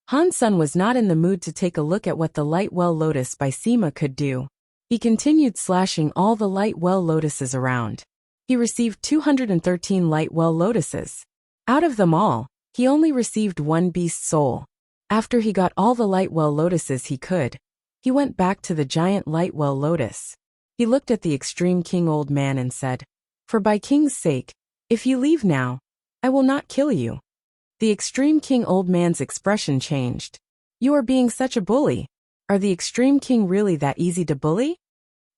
Speaker 1: Han Sen was not in the mood to take a look at what the light well lotus by Sima could do. He continued slashing all the light well lotuses around. He received 213 light well lotuses. Out of them all, he only received one beast soul. After he got all the light well lotuses he could, he went back to the giant light well lotus. He looked at the extreme king old man and said, "For by king's sake, if you leave now, I will not kill you." The extreme king old man's expression changed. "You are being such a bully. Are the extreme king really that easy to bully?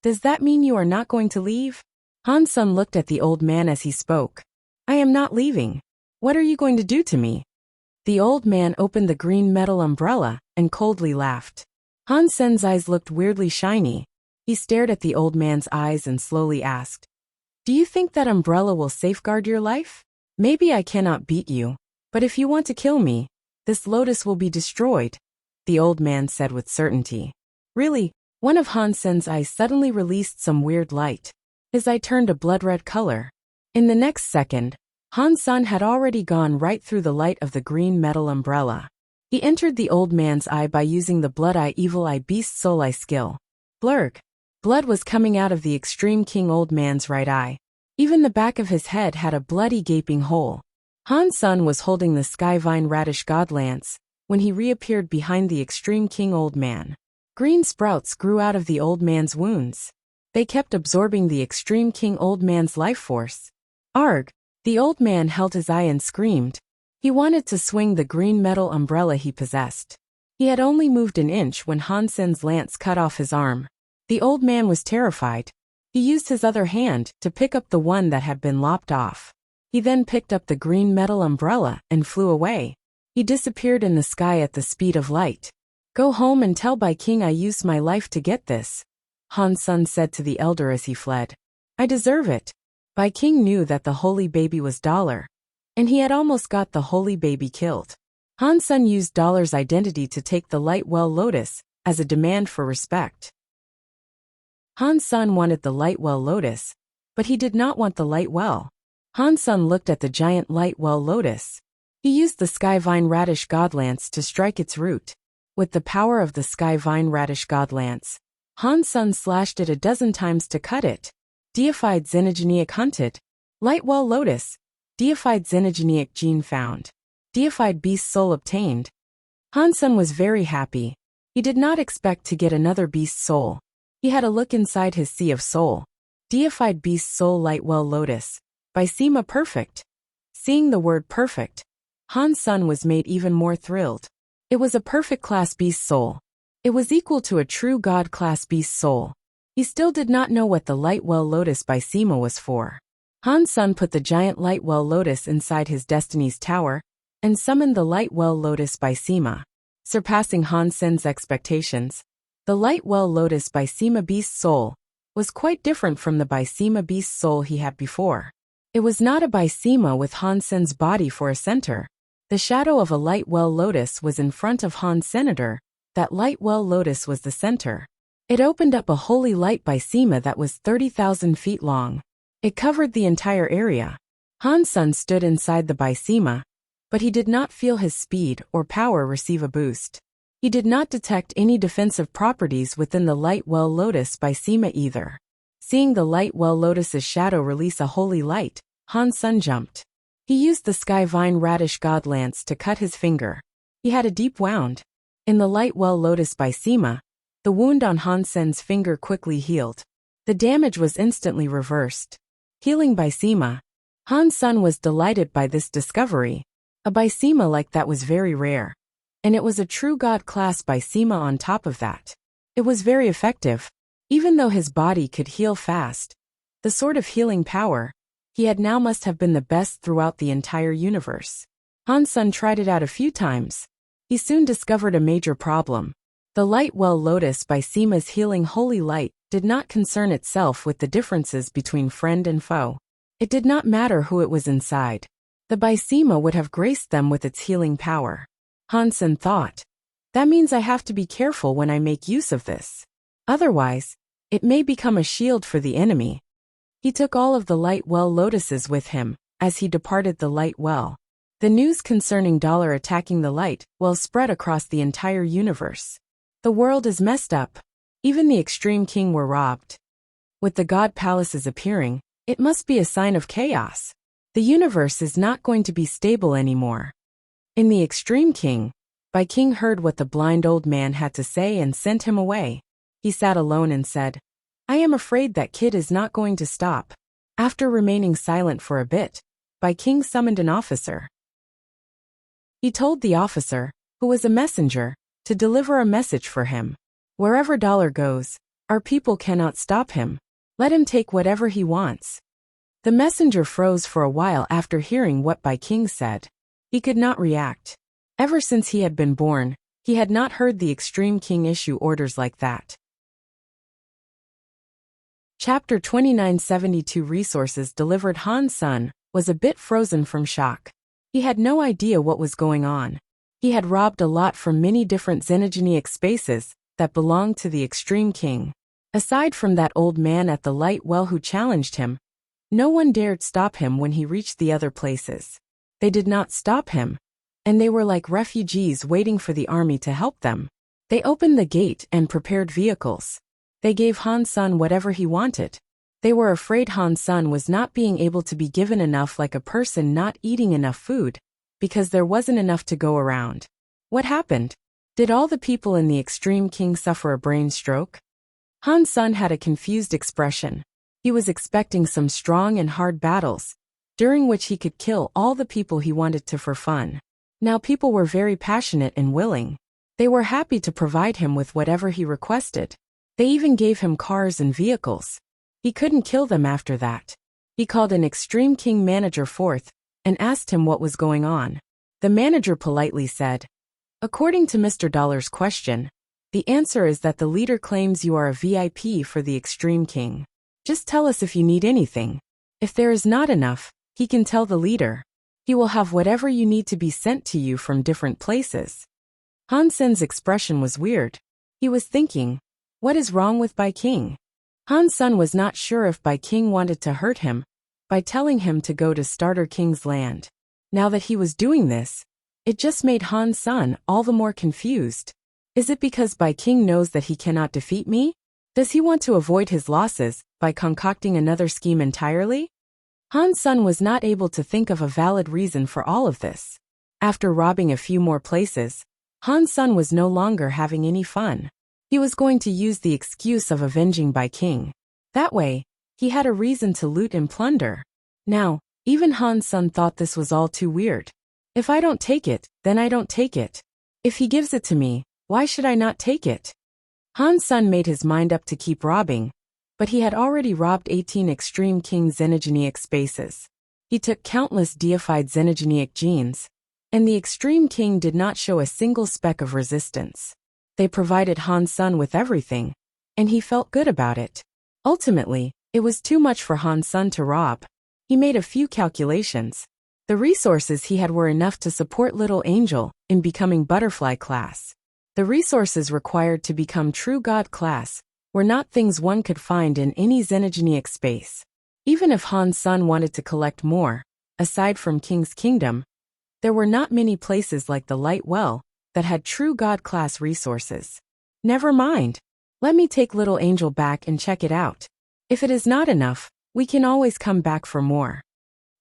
Speaker 1: Does that mean you are not going to leave?" Han Sen looked at the old man as he spoke. "I am not leaving. What are you going to do to me?" The old man opened the green metal umbrella and coldly laughed. Han Sen's eyes looked weirdly shiny. He stared at the old man's eyes and slowly asked, "Do you think that umbrella will safeguard your life? Maybe I cannot beat you, but if you want to kill me, this lotus will be destroyed," the old man said with certainty. Really, one of Han Sen's eyes suddenly released some weird light. His eye turned a blood-red color. In the next second, Han Sen had already gone right through the light of the green metal umbrella. He entered the old man's eye by using the Blood Eye Evil Eye Beast Soul Eye skill. Blurg. Blood was coming out of the extreme king old man's right eye. Even the back of his head had a bloody gaping hole. Han Sen was holding the Skyvine Radish God Lance when he reappeared behind the extreme king old man. Green sprouts grew out of the old man's wounds. They kept absorbing the extreme king old man's life force. Arg! The old man held his eye and screamed. He wanted to swing the green metal umbrella he possessed. He had only moved an inch when Han Sen's lance cut off his arm. The old man was terrified. He used his other hand to pick up the one that had been lopped off. He then picked up the green metal umbrella and flew away. He disappeared in the sky at the speed of light. "Go home and tell Bai King I used my life to get this," Han Sen said to the elder as he fled. "I deserve it." Bai King knew that the holy baby was Dollar, and he had almost got the holy baby killed. Han Sen used Dollar's identity to take the light well lotus as a demand for respect. Han Sen wanted the light well lotus, but he did not want the light well. Han Sen looked at the giant light well lotus. He used the Skyvine Radish God Lance to strike its root. With the power of the Skyvine Radish God Lance, Han Sen slashed it a dozen times to cut it. Deified Xenogeniac hunted. Light well lotus. Deified Xenogeniac gene found. Deified beast soul obtained. Han Sen was very happy. He did not expect to get another beast soul. He had a look inside his sea of soul. Deified beast soul light well lotus. By Sima perfect. Seeing the word perfect, Han Sen was made even more thrilled. It was a perfect class beast soul. It was equal to a true god class beast soul. He still did not know what the light well lotus by Sima was for. Han Sen put the giant light well lotus inside his destiny's tower and summoned the light well lotus by Sima. Surpassing Han Sen's expectations, the light well lotus by Sima beast soul was quite different from the by Sima beast soul he had before. It was not a by Sima with Han Sen's body for a center. The shadow of a light well lotus was in front of Han Senator. That light well lotus was the center. It opened up a holy light by Sima that was 30,000 feet long. It covered the entire area. Han Sen stood inside the by Sima, but he did not feel his speed or power receive a boost. He did not detect any defensive properties within the light well lotus by Sima either. Seeing the light well lotus's shadow release a holy light, Han Sen jumped. He used the Skyvine Radish God Lance to cut his finger. He had a deep wound. In the light well lotus by Sima, the wound on Han Sen's finger quickly healed. The damage was instantly reversed. Healing by Sima. Han Sen was delighted by this discovery. A by Sima like that was very rare. And it was a true god class by Sima on top of that. It was very effective. Even though his body could heal fast, the sort of healing power he had now must have been the best throughout the entire universe. Han Sen tried it out a few times. He soon discovered a major problem. The light well lotus by Sima's healing holy light did not concern itself with the differences between friend and foe. It did not matter who it was inside. The by Sima would have graced them with its healing power. Han Sen thought, that means I have to be careful when I make use of this. Otherwise, it may become a shield for the enemy. He took all of the light well lotuses with him as he departed the light well. The news concerning Dollar attacking the light well spread across the entire universe. The world is messed up. Even the Extreme King were robbed. With the god palaces appearing, it must be a sign of chaos. The universe is not going to be stable anymore. In the Extreme King, King heard what the blind old man had to say and sent him away. He sat alone and said, "I am afraid that kid is not going to stop." After remaining silent for a bit, King summoned an officer. He told the officer, who was a messenger, to deliver a message for him. Wherever Dollar goes, our people cannot stop him. Let him take whatever he wants. The messenger froze for a while after hearing what King said. He could not react. Ever since he had been born, he had not heard the Extreme King issue orders like that. Chapter 2972 Resources delivered. Han's son was a bit frozen from shock. He had no idea what was going on. He had robbed a lot from many different xenogenic spaces that belonged to the Extreme King. Aside from that old man at the light well who challenged him, no one dared stop him when he reached the other places. They did not stop him, and they were like refugees waiting for the army to help them. They opened the gate and prepared vehicles. They gave Han's son whatever he wanted. They were afraid Han's son was not being able to be given enough, like a person not eating enough food, because there wasn't enough to go around. What happened? Did all the people in the Extreme King suffer a brain stroke? Han's son had a confused expression. He was expecting some strong and hard battles, during which he could kill all the people he wanted to for fun. Now people were very passionate and willing. They were happy to provide him with whatever he requested. They even gave him cars and vehicles. He couldn't kill them after that. He called an Extreme King manager forth and asked him what was going on. The manager politely said, "According to Mr. Dollar's question, the answer is that the leader claims you are a VIP for the Extreme King. Just tell us if you need anything. If there is not enough, he can tell the leader. He will have whatever you need to be sent to you from different places." Hansen's expression was weird. He was thinking, what is wrong with King? Han's son was not sure if King wanted to hurt him by telling him to go to Starter King's land. Now that he was doing this, it just made Han's son all the more confused. Is it because King knows that he cannot defeat me? Does he want to avoid his losses by concocting another scheme entirely? Han's son was not able to think of a valid reason for all of this. After robbing a few more places, Han's son was no longer having any fun. He was going to use the excuse of avenging King. That way, he had a reason to loot and plunder. Now, even Han's son thought this was all too weird. If I don't take it, then I don't take it. If he gives it to me, why should I not take it? Han's son made his mind up to keep robbing, but he had already robbed 18 Extreme King xenogenic spaces. He took countless deified xenogenic genes, and the Extreme King did not show a single speck of resistance. They provided Han's son with everything, and he felt good about it. Ultimately, it was too much for Han's son to rob. He made a few calculations. The resources he had were enough to support Little Angel in becoming Butterfly class. The resources required to become True God class were not things one could find in any xenogenic space. Even if Han's son wanted to collect more, aside from King's Kingdom, there were not many places like the Light Well that had True God class resources. Never mind. Let me take Little Angel back and check it out. If it is not enough, we can always come back for more.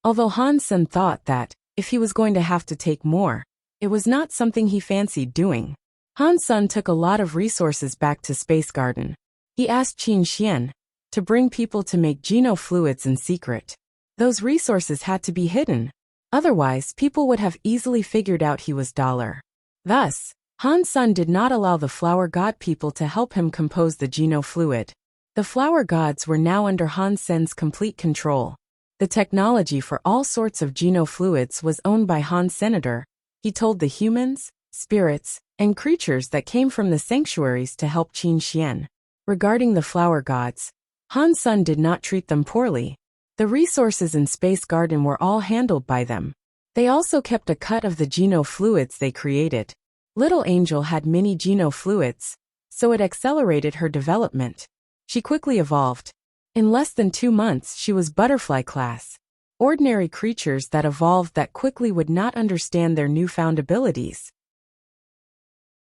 Speaker 1: Although Han's son thought that, if he was going to have to take more, it was not something he fancied doing. Han's son took a lot of resources back to Space Garden. He asked Qin Xian to bring people to make genofluids in secret. Those resources had to be hidden. Otherwise, people would have easily figured out he was Dollar. Thus, Han's son did not allow the flower god people to help him compose the genofluid. The flower gods were now under Han's son's complete control. The technology for all sorts of genofluids was owned by Han's senator. He told the humans, spirits, and creatures that came from the sanctuaries to help Qin Xian. Regarding the flower gods, Han's son did not treat them poorly. The resources in Space Garden were all handled by them. They also kept a cut of the genofluids they created. Little Angel had many genofluids, so it accelerated her development. She quickly evolved. In less than 2 months she was Butterfly class. ordinary creatures that evolved that quickly would not understand their newfound abilities.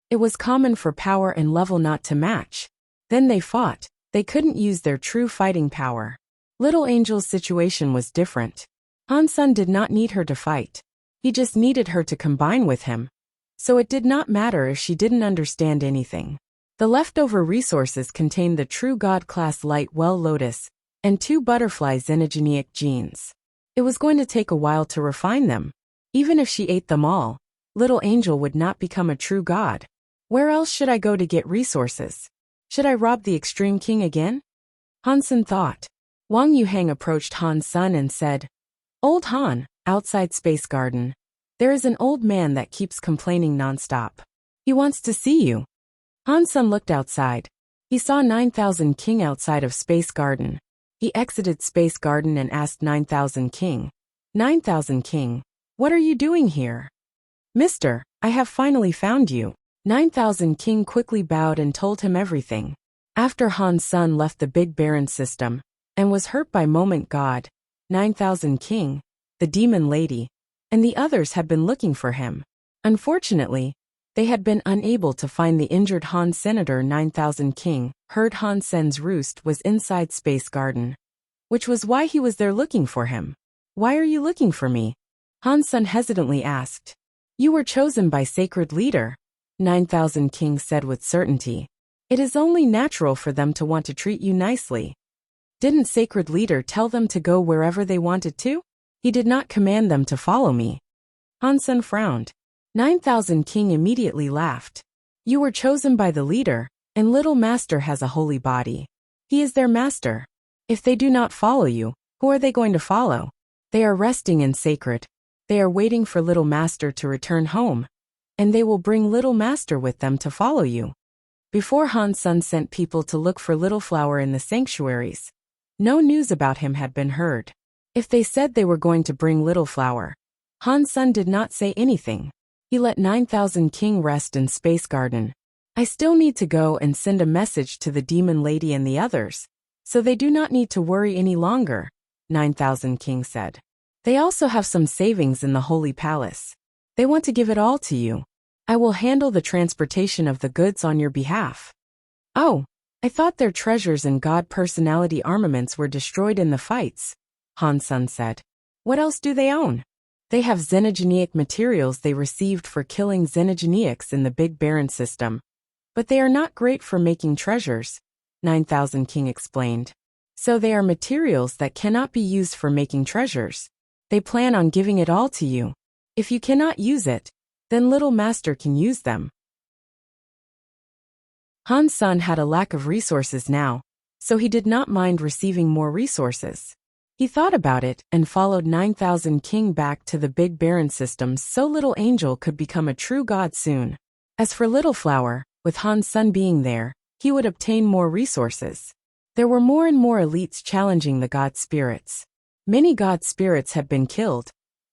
Speaker 1: It was common for power and level not to match. Then they fought. They couldn't use their true fighting power. Little Angel's situation was different. Han Sen did not need her to fight. He just needed her to combine with him. So it did not matter if she didn't understand anything. The leftover resources contained the true God-class light well lotus and 2 butterfly xenogenic genes. It was going to take a while to refine them. Even if she ate them all, Little Angel would not become a true god. Where else should I go to get resources? Should I rob the Extreme King again? Han Sen thought. Wang Yuhang approached Han Sen and said, Old Han, outside Space Garden. There is an old man that keeps complaining nonstop. He wants to see you. Han Sen looked outside. He saw 9000 King outside of Space Garden. He exited Space Garden and asked 9000 King. 9000 King, what are you doing here? Mister, I have finally found you. 9000 King quickly bowed and told him everything. After Han Sen left the Big Baron system and was hurt by Moment God, 9000 King, the Demon Lady, and the others had been looking for him. Unfortunately, they had been unable to find the injured Han Senator. 9000 King heard Han Sen's roost was inside Space Garden, which was why he was there looking for him. Why are you looking for me? Han Sen hesitantly asked. You were chosen by Sacred Leader, 9000 King said with certainty. It is only natural for them to want to treat you nicely. Didn't Sacred Leader tell them to go wherever they wanted to? He did not command them to follow me. Han Sen frowned. 9000 King immediately laughed. You were chosen by the leader, and Little Master has a holy body. He is their master. If they do not follow you, who are they going to follow? They are resting in sacred. They are waiting for Little Master to return home, and they will bring Little Master with them to follow you. Before Han Sen sent people to look for Little Flower in the sanctuaries, no news about him had been heard. If they said they were going to bring Little Flower, Han Sen did not say anything. He let 9000 King rest in Space Garden. I still need to go and send a message to the Demon Lady and the others, so they do not need to worry any longer, 9000 King said. They also have some savings in the Holy Palace. They want to give it all to you. I will handle the transportation of the goods on your behalf. Oh, I thought their treasures and God personality armaments were destroyed in the fights, Han Sen said. What else do they own? They have xenogenic materials they received for killing xenogenics in the Big Baron system. But they are not great for making treasures, 9000 King explained. So they are materials that cannot be used for making treasures. They plan on giving it all to you. If you cannot use it, then Little Master can use them. Han Sen had a lack of resources now, so he did not mind receiving more resources. He thought about it and followed 9000 King back to the Big Baron system so Little Angel could become a true god soon. As for Little Flower, with Han Sen being there, he would obtain more resources. There were more and more elites challenging the god spirits. Many god spirits had been killed,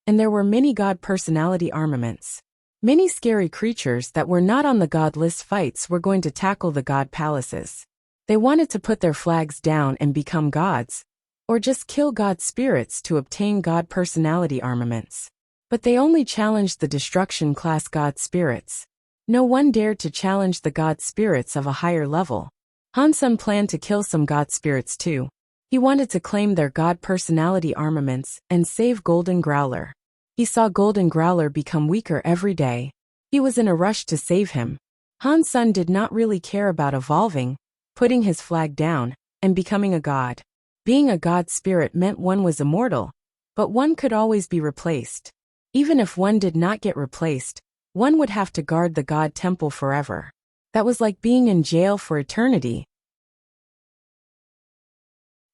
Speaker 1: and there were many god personality armaments. Many scary creatures that were not on the god list fights were going to tackle the god palaces. They wanted to put their flags down and become gods, or just kill god spirits to obtain god personality armaments. But they only challenged the destruction class god spirits. No one dared to challenge the god spirits of a higher level. Han Sen planned to kill some god spirits too. He wanted to claim their god personality armaments and save Golden Growler. He saw Golden Growler become weaker every day. He was in a rush to save him. Han Sen did not really care about evolving, putting his flag down, and becoming a god. Being a god spirit meant one was immortal, but one could always be replaced. Even if one did not get replaced, one would have to guard the god temple forever. That was like being in jail for eternity.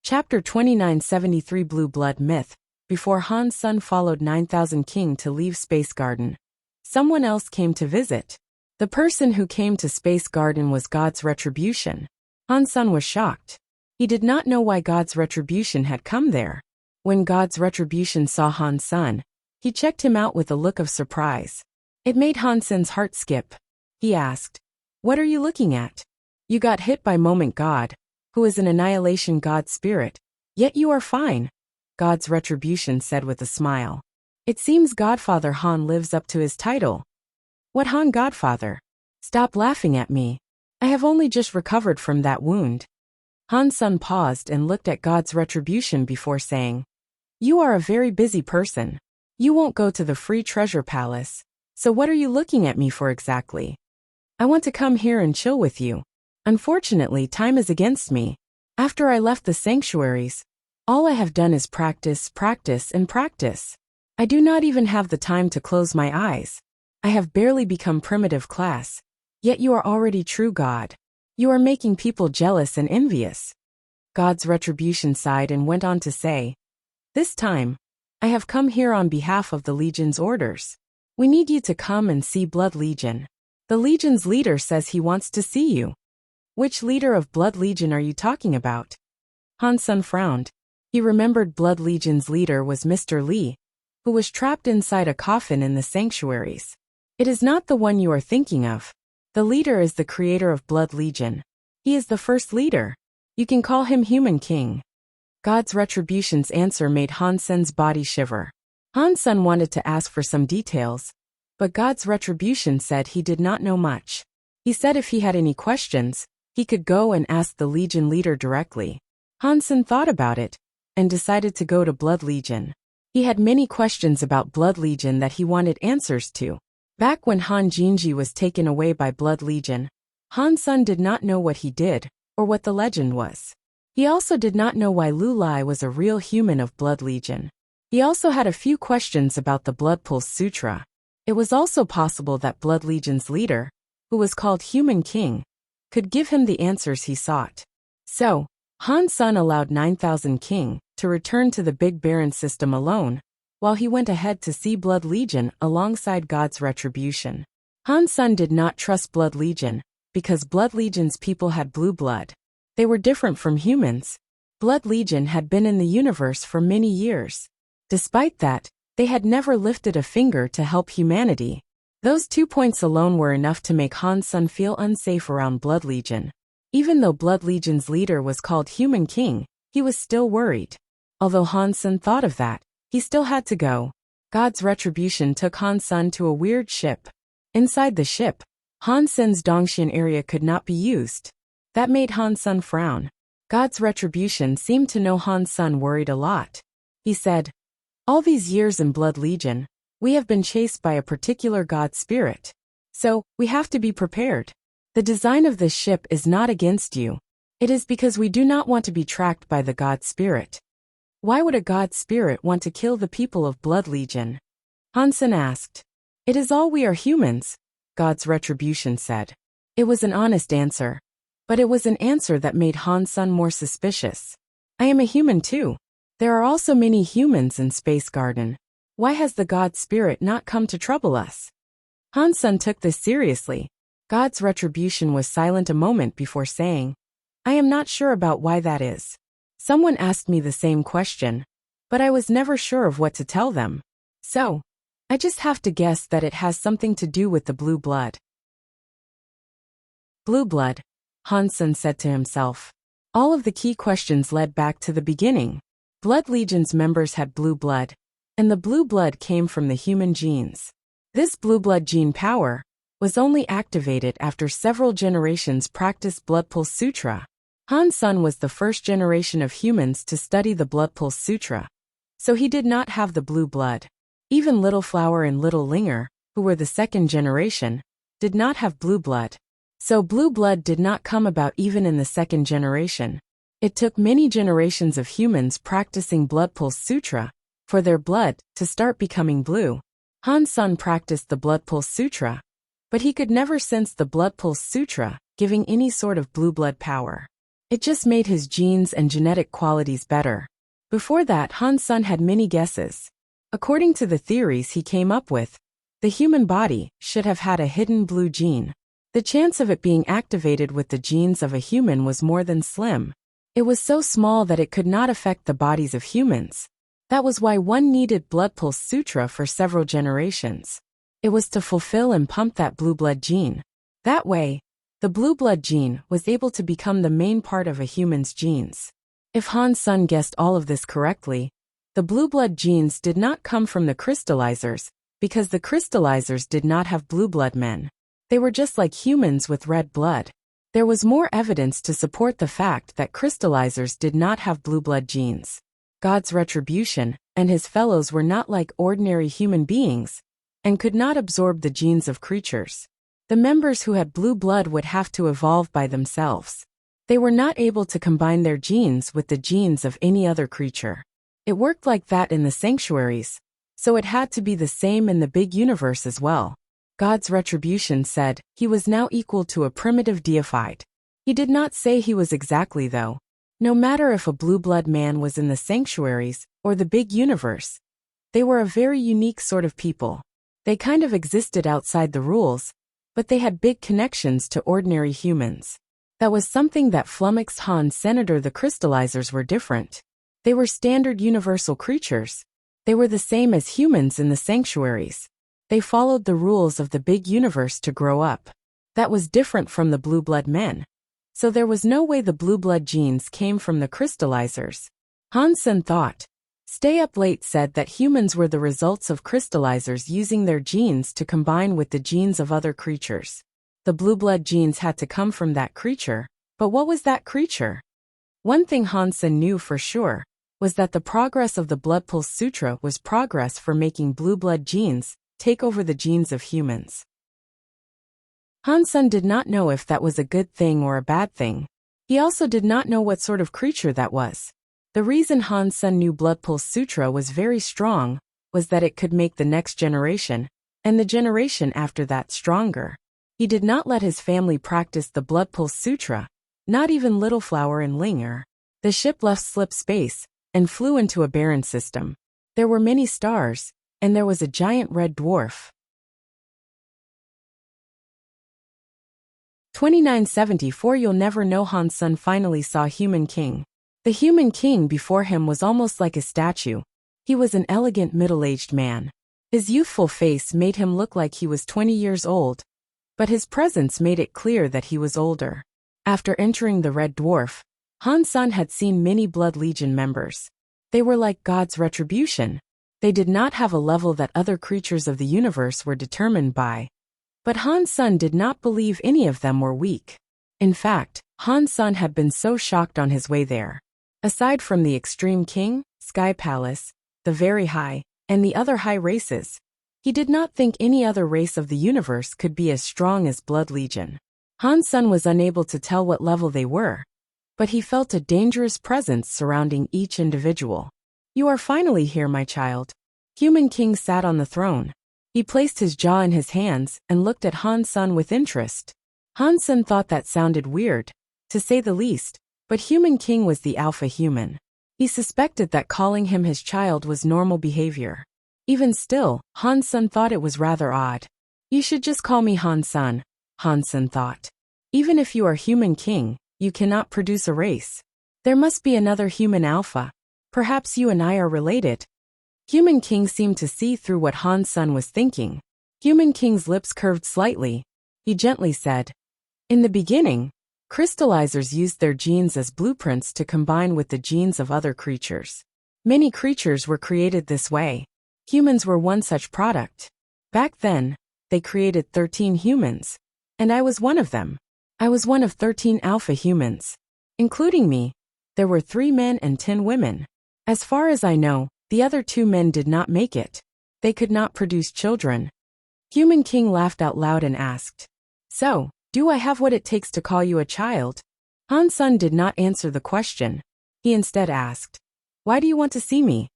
Speaker 1: Chapter 2973 Blue Blood Myth. Before Han Sen followed 9000 King to leave Space Garden, someone else came to visit. The person who came to Space Garden was God's Retribution. Han Sen was shocked. He did not know why God's Retribution had come there. When God's Retribution saw Han Sen, he checked him out with a look of surprise. It made Han Sen's heart skip. He asked, "What are you looking at? You got hit by Moment God, who is an annihilation god spirit, yet you are fine. God's Retribution said with a smile. It seems Godfather Han lives up to his title. What Han Godfather? Stop laughing at me. I have only just recovered from that wound. Han Sun paused and looked at God's Retribution before saying, You are a very busy person. You won't go to the free treasure palace, so what are you looking at me for exactly? I want to come here and chill with you. Unfortunately, time is against me. After I left the sanctuaries, all I have done is practice, practice, and practice. I do not even have the time to close my eyes. I have barely become primitive class, yet you are already true God. You are making people jealous and envious. God's Retribution sighed and went on to say, This time, I have come here on behalf of the Legion's orders. We need you to come and see Blood Legion. The Legion's leader says he wants to see you. Which leader of Blood Legion are you talking about? Han Sun frowned. He remembered Blood Legion's leader was Mr. Li, who was trapped inside a coffin in the sanctuaries. It is not the one you are thinking of. The leader is the creator of Blood Legion. He is the first leader. You can call him Human King. God's Retribution's answer made Han Sun's body shiver. Han Sun wanted to ask for some details, but God's Retribution said he did not know much. He said if he had any questions, he could go and ask the Legion leader directly. Han Sun thought about it and decided to go to Blood Legion. He had many questions about Blood Legion that he wanted answers to. Back when Han Jinji was taken away by Blood Legion, Han Sun did not know what he did or what the legend was. He also did not know why Lu Lai was a real human of Blood Legion. He also had a few questions about the Blood Pulse Sutra. It was also possible that Blood Legion's leader, who was called Human King, could give him the answers he sought. So, Han Sun allowed 9,000 King to return to the Big Baron system alone, while he went ahead to see Blood Legion alongside God's Retribution. Han Sun did not trust Blood Legion, because Blood Legion's people had blue blood. They were different from humans. Blood Legion had been in the universe for many years. Despite that, they had never lifted a finger to help humanity. Those 2 points alone were enough to make Han Sun feel unsafe around Blood Legion. Even though Blood Legion's leader was called Human King, he was still worried. Although Han Sun thought of that, he still had to go. God's Retribution took Han Sun to a weird ship. Inside the ship, Han Sun's Dongxian area could not be used. That made Han Sun frown. God's Retribution seemed to know Han Sun worried a lot. He said, All these years in Blood Legion, we have been chased by a particular god spirit. So, we have to be prepared. The design of this ship is not against you. It is because we do not want to be tracked by the god spirit. Why would a god spirit want to kill the people of Blood Legion? Han Sun asked. It is all we are humans, God's Retribution said. It was an honest answer. But it was an answer that made Han Sun more suspicious. I am a human too. There are also many humans in Space Garden. Why has the god spirit not come to trouble us? Han Sun took this seriously. God's Retribution was silent a moment before saying, I am not sure about why that is. Someone asked me the same question, but I was never sure of what to tell them. So, I just have to guess that it has something to do with the blue blood. Blue blood, Han Sun said to himself. All of the key questions led back to the beginning. Blood Legion's members had blue blood, and the blue blood came from the human genes. This blue blood gene power was only activated after several generations practiced Blood Pulse Sutra. Han Sun was the first generation of humans to study the Blood Pulse Sutra, so he did not have the blue blood. Even Little Flower and Little Linger, who were the second generation, did not have blue blood. So blue blood did not come about even in the second generation. It took many generations of humans practicing Blood Pulse Sutra for their blood to start becoming blue. Han Sun practiced the Blood Pulse Sutra, but he could never sense the Blood Pulse Sutra giving any sort of blue blood power. It just made his genes and genetic qualities better. Before that, Han Sun had many guesses. According to the theories he came up with, the human body should have had a hidden blue gene. The chance of it being activated with the genes of a human was more than slim. It was so small that it could not affect the bodies of humans. That was why one needed Blood Pulse Sutra for several generations. It was to fulfill and pump that blue blood gene. That way, the blue blood gene was able to become the main part of a human's genes. If Han Sun guessed all of this correctly, The blue blood genes did not come from the crystallizers, because the crystallizers did not have blue blood men. They were just like humans with red blood. There was more evidence to support the fact that crystallizers did not have blue blood genes. God's retribution and his fellows were not like ordinary human beings, and could not absorb the genes of creatures. The members who had blue blood would have to evolve by themselves. They were not able to combine their genes with the genes of any other creature. It worked like that in the sanctuaries, so it had to be the same in the big universe as well. God's retribution said he was now equal to a primitive deified. He did not say he was exactly though. No matter if a blue blood man was in the sanctuaries or the big universe, they were a very unique sort of people. They kind of existed outside the rules, but they had big connections to ordinary humans. That was something that flummoxed Han Senator. The crystallizers were different. They were standard universal creatures. They were the same as humans in the sanctuaries. They followed the rules of the big universe to grow up. That was different from the blue blood men. So there was no way the blue blood genes came from the crystallizers. Han Sen thought. Stay Up Late said that humans were the results of crystallizers using their genes to combine with the genes of other creatures. The blue blood genes had to come from that creature, but what was that creature? One thing Han Sen knew for sure was that the progress of the Blood Pulse Sutra was progress for making blue blood genes take over the genes of humans. Han Sen did not know if that was a good thing or a bad thing. He also did not know what sort of creature that was. The reason Han Sen knew Blood Pulse Sutra was very strong was that it could make the next generation, and the generation after that stronger. He did not let his family practice the Blood Pulse Sutra, not even Little Flower and Linger. The ship left slip space and flew into a barren system. There were many stars, and there was a giant red dwarf. 2974 You'll never know. Han Sen finally saw Human King. The Human King before him was almost like a statue. He was an elegant middle-aged man. His youthful face made him look like he was 20 years old, but his presence made it clear that he was older. After entering the Red Dwarf, Han Sen had seen many Blood Legion members. They were like God's retribution. They did not have a level that other creatures of the universe were determined by. But Han Sen did not believe any of them were weak. In fact, Han Sen had been so shocked on his way there. Aside from the Extreme King, Sky Palace, the Very High, and the other high races, he did not think any other race of the universe could be as strong as Blood Legion. Han Sen was unable to tell what level they were, but he felt a dangerous presence surrounding each individual. You are finally here, my child. Human King sat on the throne. He placed his jaw in his hands and looked at Han Sen with interest. Han Sen thought that sounded weird, to say the least, but Human King was the alpha human. He suspected that calling him his child was normal behavior. Even still, Han Sen thought it was rather odd. You should just call me Han Sen, Han Sen thought. Even if you are Human King, you cannot produce a race. There must be another human alpha. Perhaps you and I are related. Human King seemed to see through what Han Sen was thinking. Human King's lips curved slightly. He gently said, in the beginning, crystallizers used their genes as blueprints to combine with the genes of other creatures. Many creatures were created this way. Humans were one such product. Back then, they created 13 humans. And I was one of them. I was one of 13 alpha humans. Including me, there were 3 men and 10 women. As far as I know, the other 2 men did not make it. They could not produce children. Human King laughed out loud and asked, so, do I have what it takes to call you a child? Han Sen did not answer the question. He instead asked, why do you want to see me?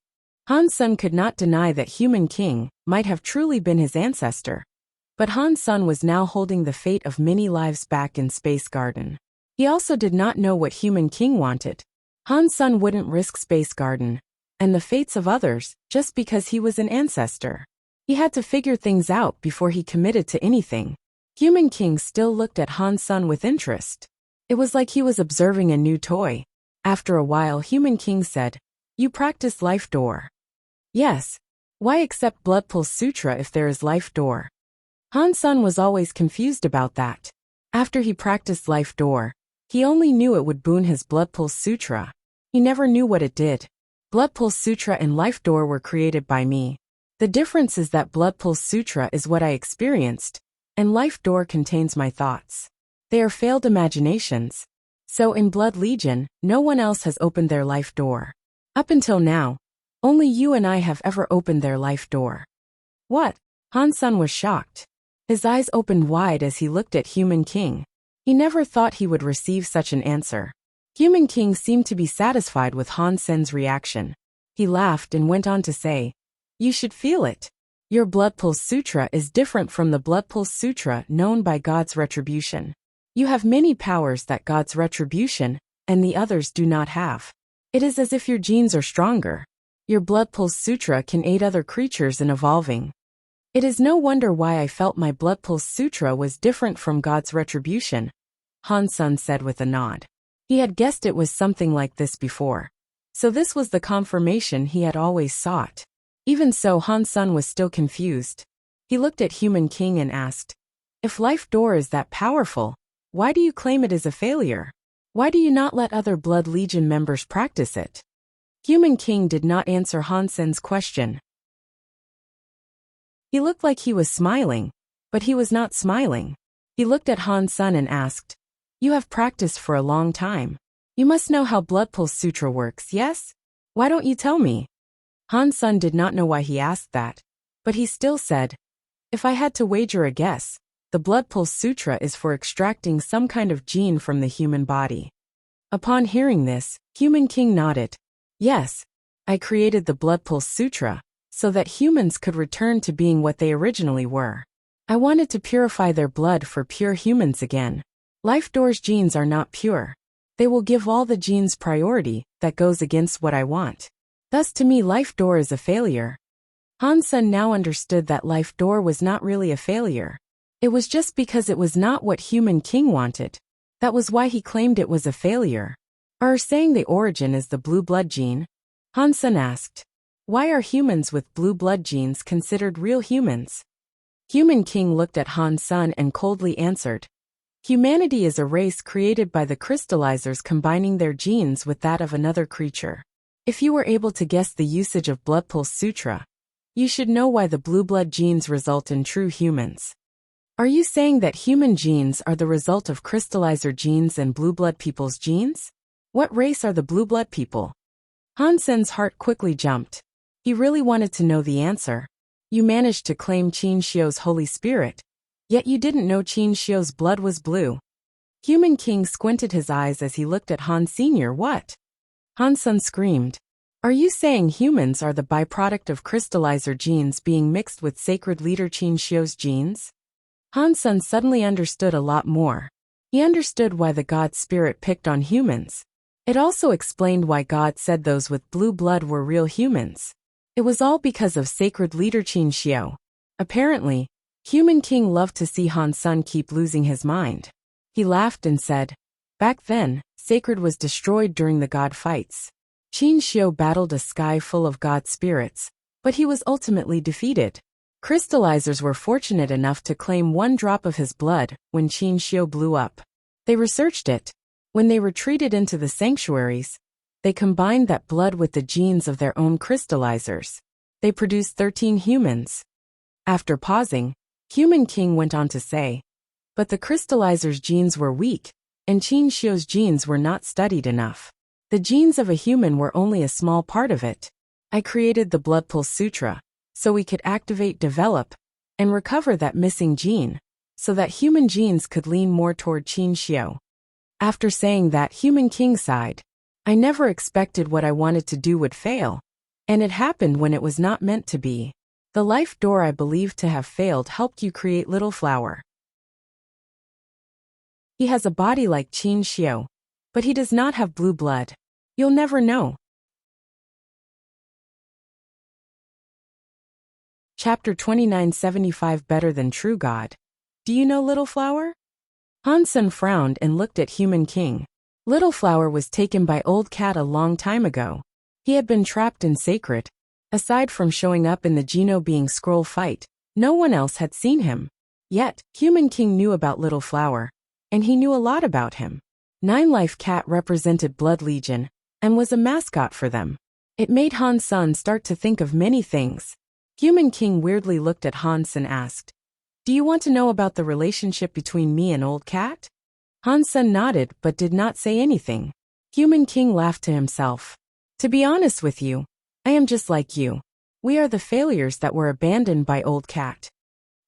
Speaker 1: Han Sen could not deny that Human King might have truly been his ancestor. But Han Sen was now holding the fate of many lives back in Space Garden. He also did not know what Human King wanted. Han Sen wouldn't risk Space Garden and the fates of others just because he was an ancestor. He had to figure things out before he committed to anything. Human King still looked at Han Sen with interest. It was like he was observing a new toy. After a while, Human King said, you practice Life Door. Yes. Why accept Blood Pulse Sutra if there is Life Door? Han Sen was always confused about that. After he practiced Life Door, he only knew it would boon his Blood Pulse Sutra. He never knew what it did. Blood Pulse Sutra and Life Door were created by me. The difference is that Blood Pulse Sutra is what I experienced, and Life Door contains my thoughts. They are failed imaginations. So in Blood Legion, no one else has opened their life door. Up until now, only you and I have ever opened their life door. What? Han Sen was shocked. His eyes opened wide as he looked at Human King. He never thought he would receive such an answer. Human King seemed to be satisfied with Han Sen's reaction. He laughed and went on to say, "You should feel it. Your Blood Pulse Sutra is different from the Blood Pulse Sutra known by God's Retribution. You have many powers that God's Retribution and the others do not have. It is as if your genes are stronger. Your Blood Pulse Sutra can aid other creatures in evolving. It is no wonder why I felt my Blood Pulse Sutra was different from God's Retribution," Han Sen said with a nod. He had guessed it was something like this before. So this was the confirmation he had always sought. Even so, Han Sen was still confused. He looked at Human King and asked, "If Life Door is that powerful, why do you claim it is a failure? Why do you not let other Blood Legion members practice it?" Human King did not answer Han Sen's question. He looked like he was smiling, but he was not smiling. He looked at Han Sen and asked, "You have practiced for a long time. You must know how Blood Pulse Sutra works, yes? Why don't you tell me?" Han Sen did not know why he asked that, but he still said, "If I had to wager a guess, the Blood Pulse Sutra is for extracting some kind of gene from the human body." Upon hearing this, Human King nodded. "Yes, I created the Blood Pulse Sutra so that humans could return to being what they originally were. I wanted to purify their blood for pure humans again. Life Door's genes are not pure. They will give all the genes priority that goes against what I want. Thus to me Life Door is a failure." Han Sen now understood that Life Door was not really a failure. It was just because it was not what Human King wanted. That was why he claimed it was a failure. "Are saying the origin is the blue blood gene?" Han Sen asked. "Why are humans with blue blood genes considered real humans?" Human King looked at Han Sen and coldly answered, "Humanity is a race created by the crystallizers combining their genes with that of another creature. If you were able to guess the usage of Blood Pulse Sutra, you should know why the blue blood genes result in true humans. Are you saying that human genes are the result of crystallizer genes and blue blood people's genes? What race are the blue blood people?" Han Sen's heart quickly jumped. He really wanted to know the answer. "You managed to claim Qin Shio's Holy Spirit, yet you didn't know Qin Shio's blood was blue." Human King squinted his eyes as he looked at Han Sr. "What?" Han Sen screamed, "Are you saying humans are the byproduct of crystallizer genes being mixed with sacred leader Qin Shio's genes?" Han Sen suddenly understood a lot more. He understood why the God Spirit picked on humans. It also explained why God said those with blue blood were real humans. It was all because of sacred leader Qin Shio. Apparently, Human King loved to see Han Sen keep losing his mind. He laughed and said, "Back then, Sacred was destroyed during the God fights. Qin Shio battled a sky full of God spirits, but he was ultimately defeated. Crystallizers were fortunate enough to claim one drop of his blood when Qin Shio blew up. They researched it. When they retreated into the sanctuaries, they combined that blood with the genes of their own crystallizers. They produced 13 humans." After pausing, Human King went on to say, "But the crystallizers' genes were weak, and Qin Shio's genes were not studied enough. The genes of a human were only a small part of it. I created the Blood Pulse Sutra, so we could activate, develop, and recover that missing gene, so that human genes could lean more toward Qin Shio." After saying that, Human King sighed. "I never expected what I wanted to do would fail, and it happened when it was not meant to be. The life door I believed to have failed helped you create Little Flower. He has a body like Qin Shio, but he does not have blue blood. You'll never know." Chapter 2975 Better Than True God. "Do you know Little Flower?" Han Sen frowned and looked at Human King. Little Flower was taken by Old Cat a long time ago. He had been trapped in Sacred. Aside from showing up in the Geno Being Scroll fight, no one else had seen him. Yet, Human King knew about Little Flower, and he knew a lot about him. Nine Life Cat represented Blood Legion, and was a mascot for them. It made Han Sen start to think of many things. Human King weirdly looked at Han Sen and asked, "Do you want to know about the relationship between me and Old Cat?" Han Sen nodded but did not say anything. Human King laughed to himself. "To be honest with you, I am just like you. We are the failures that were abandoned by Old Cat."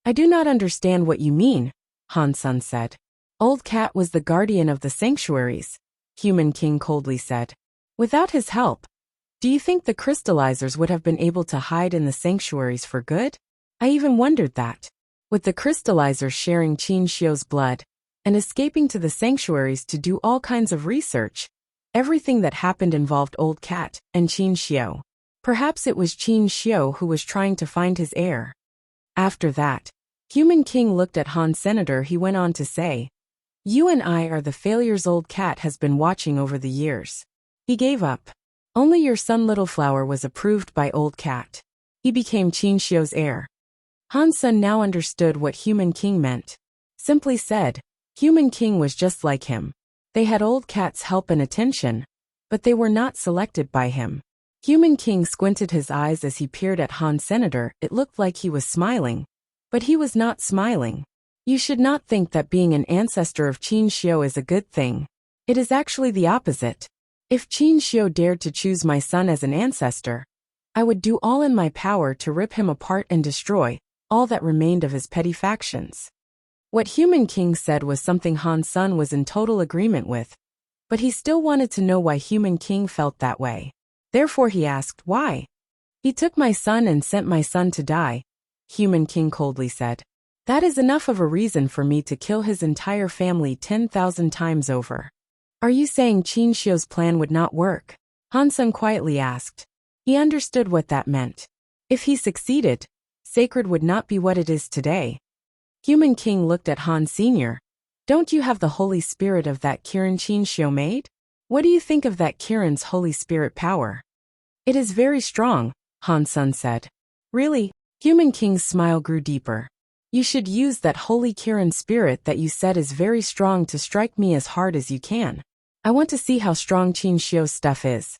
Speaker 1: "I do not understand what you mean," Han Sen said. "Old Cat was the guardian of the sanctuaries," Human King coldly said. "Without his help, do you think the crystallizers would have been able to hide in the sanctuaries for good? I even wondered that. With the crystallizers sharing Qin Xiu's blood and escaping to the sanctuaries to do all kinds of research, everything that happened involved Old Cat and Qin Xiu. Perhaps it was Qin Xiu who was trying to find his heir." After that, Human King looked at Han Senator. He went on to say, "You and I are the failures Old Cat has been watching over the years. He gave up. Only your son Little Flower was approved by Old Cat. He became Qin Xiu's heir." Han Sen now understood what Human King meant. Simply said, Human King was just like him. They had Old Cat's help and attention, but they were not selected by him. Human King squinted his eyes as he peered at Han Senator. It looked like he was smiling, but he was not smiling. You should not think that being an ancestor of Qin Xiu is a good thing. It is actually the opposite. If Qin Xiu dared to choose my son as an ancestor, I would do all in my power to rip him apart and destroy all that remained of his petty factions. What Human King said was something Han Sen was in total agreement with, but he still wanted to know why Human King felt that way. Therefore he asked, "Why?" "He took my son and sent my son to die," Human King coldly said. "That is enough of a reason for me to kill his entire family 10,000 times over." "Are you saying Qin Xiu's plan would not work?" Han Sen quietly asked. He understood what that meant. If he succeeded, Sacred would not be what it is today. Human King looked at Han Sr. "Don't you have the Holy Spirit of that Kirin Qin Xiu made? What do you think of that Kirin's Holy Spirit power?" "It is very strong," Han Sen said. "Really?" Human King's smile grew deeper. "You should use that Holy Kirin spirit that you said is very strong to strike me as hard as you can. I want to see how strong Qin Xiu's stuff is."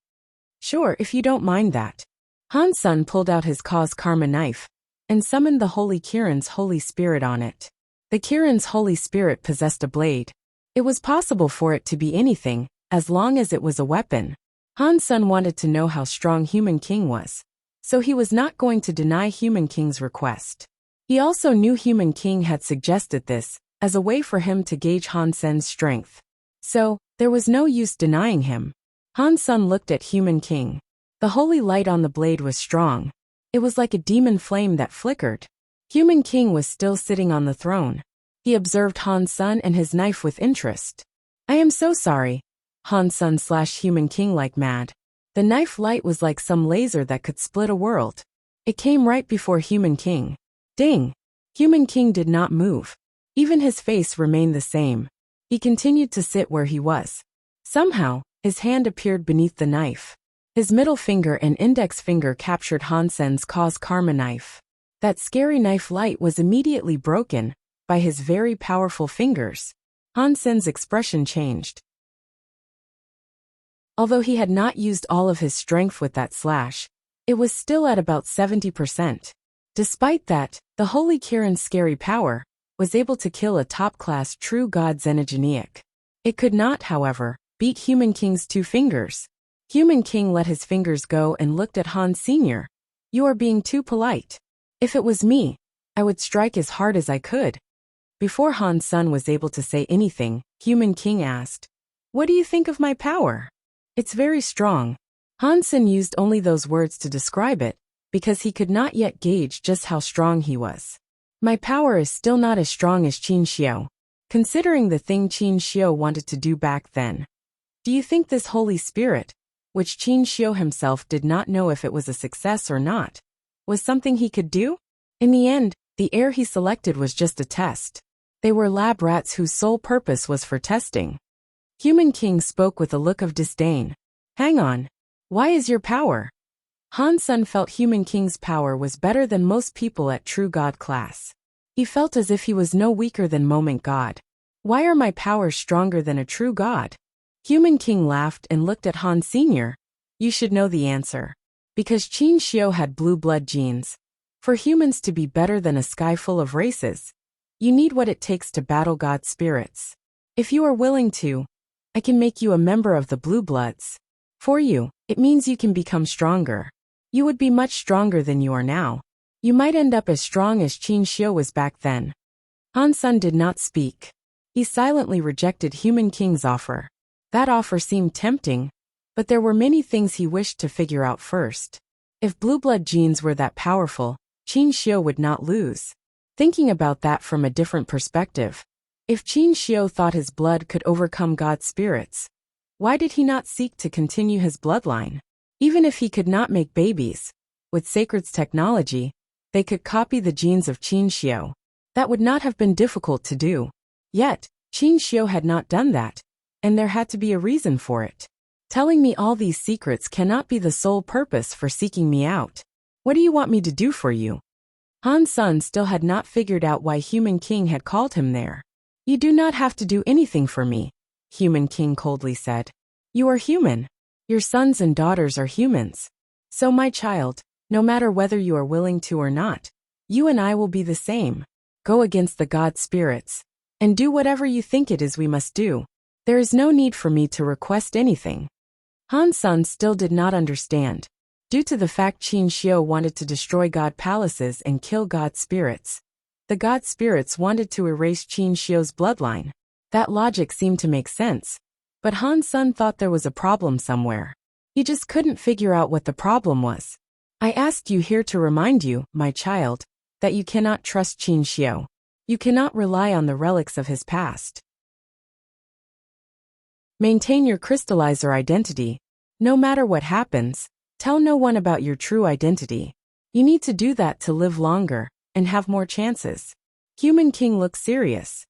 Speaker 1: "Sure, if you don't mind that." Han Sen pulled out his cause karma knife and summoned the Holy Kirin's Holy Spirit on it. The Kirin's Holy Spirit possessed a blade. It was possible for it to be anything, as long as it was a weapon. Han Sen wanted to know how strong Human King was, so he was not going to deny Human King's request. He also knew Human King had suggested this as a way for him to gauge Han Sen's strength. So, there was no use denying him. Han Sen looked at Human King. The holy light on the blade was strong. It was like a demon flame that flickered. Human King was still sitting on the throne. He observed Han Sen and his knife with interest. "I am so sorry." Han Sen slashed Human King like mad. The knife light was like some laser that could split a world. It came right before Human King. Ding! Human King did not move. Even his face remained the same. He continued to sit where he was. Somehow, his hand appeared beneath the knife. His middle finger and index finger captured Han Sen's cause karma knife. That scary knife light was immediately broken by his very powerful fingers. Han Sen's expression changed. Although he had not used all of his strength with that slash, it was still at about 70%. Despite that, the Holy Kirin's scary power was able to kill a top-class true god Xenogeniac. It could not, however, beat Human King's 2 fingers. Human King let his fingers go and looked at Han Sr. "You are being too polite. If it was me, I would strike as hard as I could." Before Han Sen was able to say anything, Human King asked, "What do you think of my power?" "It's very strong." Han Sen used only those words to describe it, because he could not yet gauge just how strong he was. "My power is still not as strong as Qin Xiu, considering the thing Qin Xiu wanted to do back then. Do you think this Holy Spirit, which Qin Xiu himself did not know if it was a success or not, was something he could do? In the end, the heir he selected was just a test. They were lab rats whose sole purpose was for testing." Human King spoke with a look of disdain. "Hang on. Why is your power?" Han Sen felt Human King's power was better than most people at True God class. He felt as if he was no weaker than Moment God. "Why are my powers stronger than a true god?" Human King laughed and looked at Han Sr. "You should know the answer." Because Qin Xiu had blue blood genes. For humans to be better than a sky full of races, you need what it takes to battle God spirits. If you are willing to, I can make you a member of the Blue Bloods. For you, it means you can become stronger. You would be much stronger than you are now. You might end up as strong as Qin Xiu was back then. Han Sun did not speak. He silently rejected Human King's offer. That offer seemed tempting, but there were many things he wished to figure out first. If blue blood genes were that powerful, Qin Xiu would not lose. Thinking about that from a different perspective, if Qin Xiu thought his blood could overcome God's spirits, why did he not seek to continue his bloodline? Even if he could not make babies, with Sacred's technology, they could copy the genes of Qin Xiu. That would not have been difficult to do. Yet, Qin Xiu had not done that, and there had to be a reason for it. Telling me all these secrets cannot be the sole purpose for seeking me out. What do you want me to do for you? Han Sun still had not figured out why Human King had called him there. You do not have to do anything for me, Human King coldly said. You are human. Your sons and daughters are humans. So my child, no matter whether you are willing to or not, you and I will be the same. Go against the God spirits, and do whatever you think it is we must do. There is no need for me to request anything. Han Sun still did not understand. Due to the fact Qin Xiu wanted to destroy God palaces and kill God spirits, the God spirits wanted to erase Qin Xiu's bloodline. That logic seemed to make sense, but Han Sun thought there was a problem somewhere. He just couldn't figure out what the problem was. I asked you here to remind you, my child, that you cannot trust Qin Xiu. You cannot rely on the relics of his past. Maintain your crystallizer identity. No matter what happens, tell no one about your true identity. You need to do that to live longer and have more chances. Human King looked serious.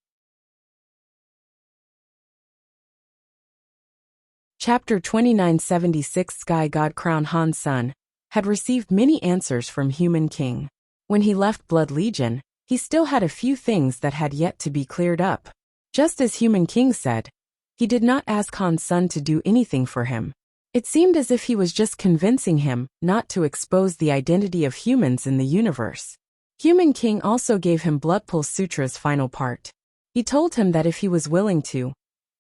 Speaker 1: Chapter 2976 Sky God Crown Han Sun had received many answers from Human King. When he left Blood Legion, he still had a few things that had yet to be cleared up. Just as Human King said, he did not ask Han Sun to do anything for him. It seemed as if he was just convincing him not to expose the identity of humans in the universe. Human King also gave him Blood Pulse Sutra's final part. He told him that if he was willing to,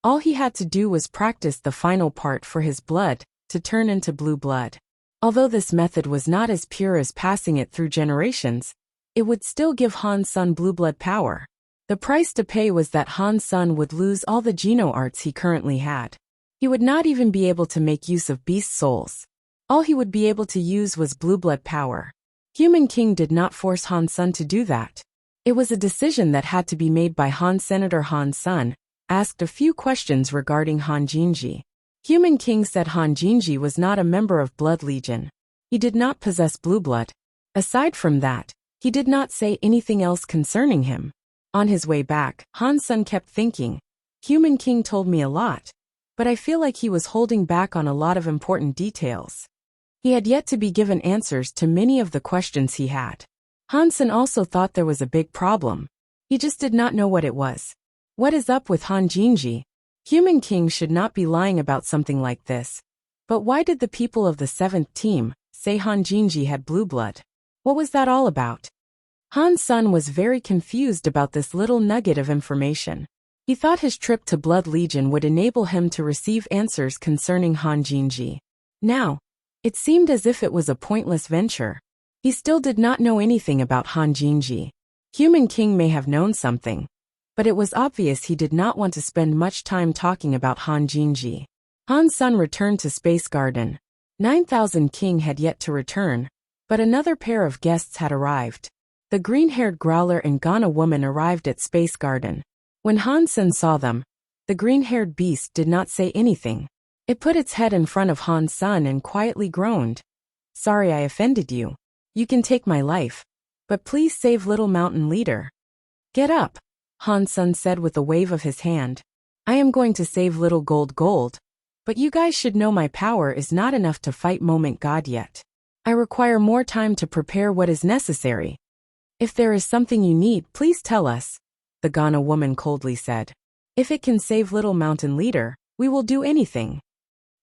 Speaker 1: all he had to do was practice the final part for his blood to turn into blue blood. Although this method was not as pure as passing it through generations, it would still give Han Sun blue blood power. The price to pay was that Han Sun would lose all the Geno arts he currently had. He would not even be able to make use of beast souls. All he would be able to use was blue blood power. Human King did not force Han Sun to do that. It was a decision that had to be made by Han. Senator Han Sun asked a few questions regarding Han Jinji. Human King said Han Jinji was not a member of Blood Legion. He did not possess blue blood. Aside from that, he did not say anything else concerning him. On his way back, Han Sun kept thinking, Human King told me a lot, but I feel like he was holding back on a lot of important details. He had yet to be given answers to many of the questions he had. Han Sun also thought there was a big problem. He just did not know what it was. What is up with Han Jinji? Human King should not be lying about something like this. But why did the people of the 7th team say Han Jinji had blue blood? What was that all about? Han Sun was very confused about this little nugget of information. He thought his trip to Blood Legion would enable him to receive answers concerning Han Jinji. Now, it seemed as if it was a pointless venture. He still did not know anything about Han Jinji. Human King may have known something, but it was obvious he did not want to spend much time talking about Han Jinji. Han Sun returned to Space Garden. 9000 King had yet to return, but another pair of guests had arrived. The green-haired Growler and Ghana woman arrived at Space Garden. When Han Sun saw them, the green-haired beast did not say anything. It put its head in front of Han Sun and quietly groaned. Sorry I offended you. You can take my life, but please save Little Mountain Leader. Get up, Han Sun said with a wave of his hand. I am going to save Little Gold, but you guys should know my power is not enough to fight Moment God yet. I require more time to prepare what is necessary. If there is something you need, please tell us, the Ghana woman coldly said. If it can save Little Mountain Leader, we will do anything.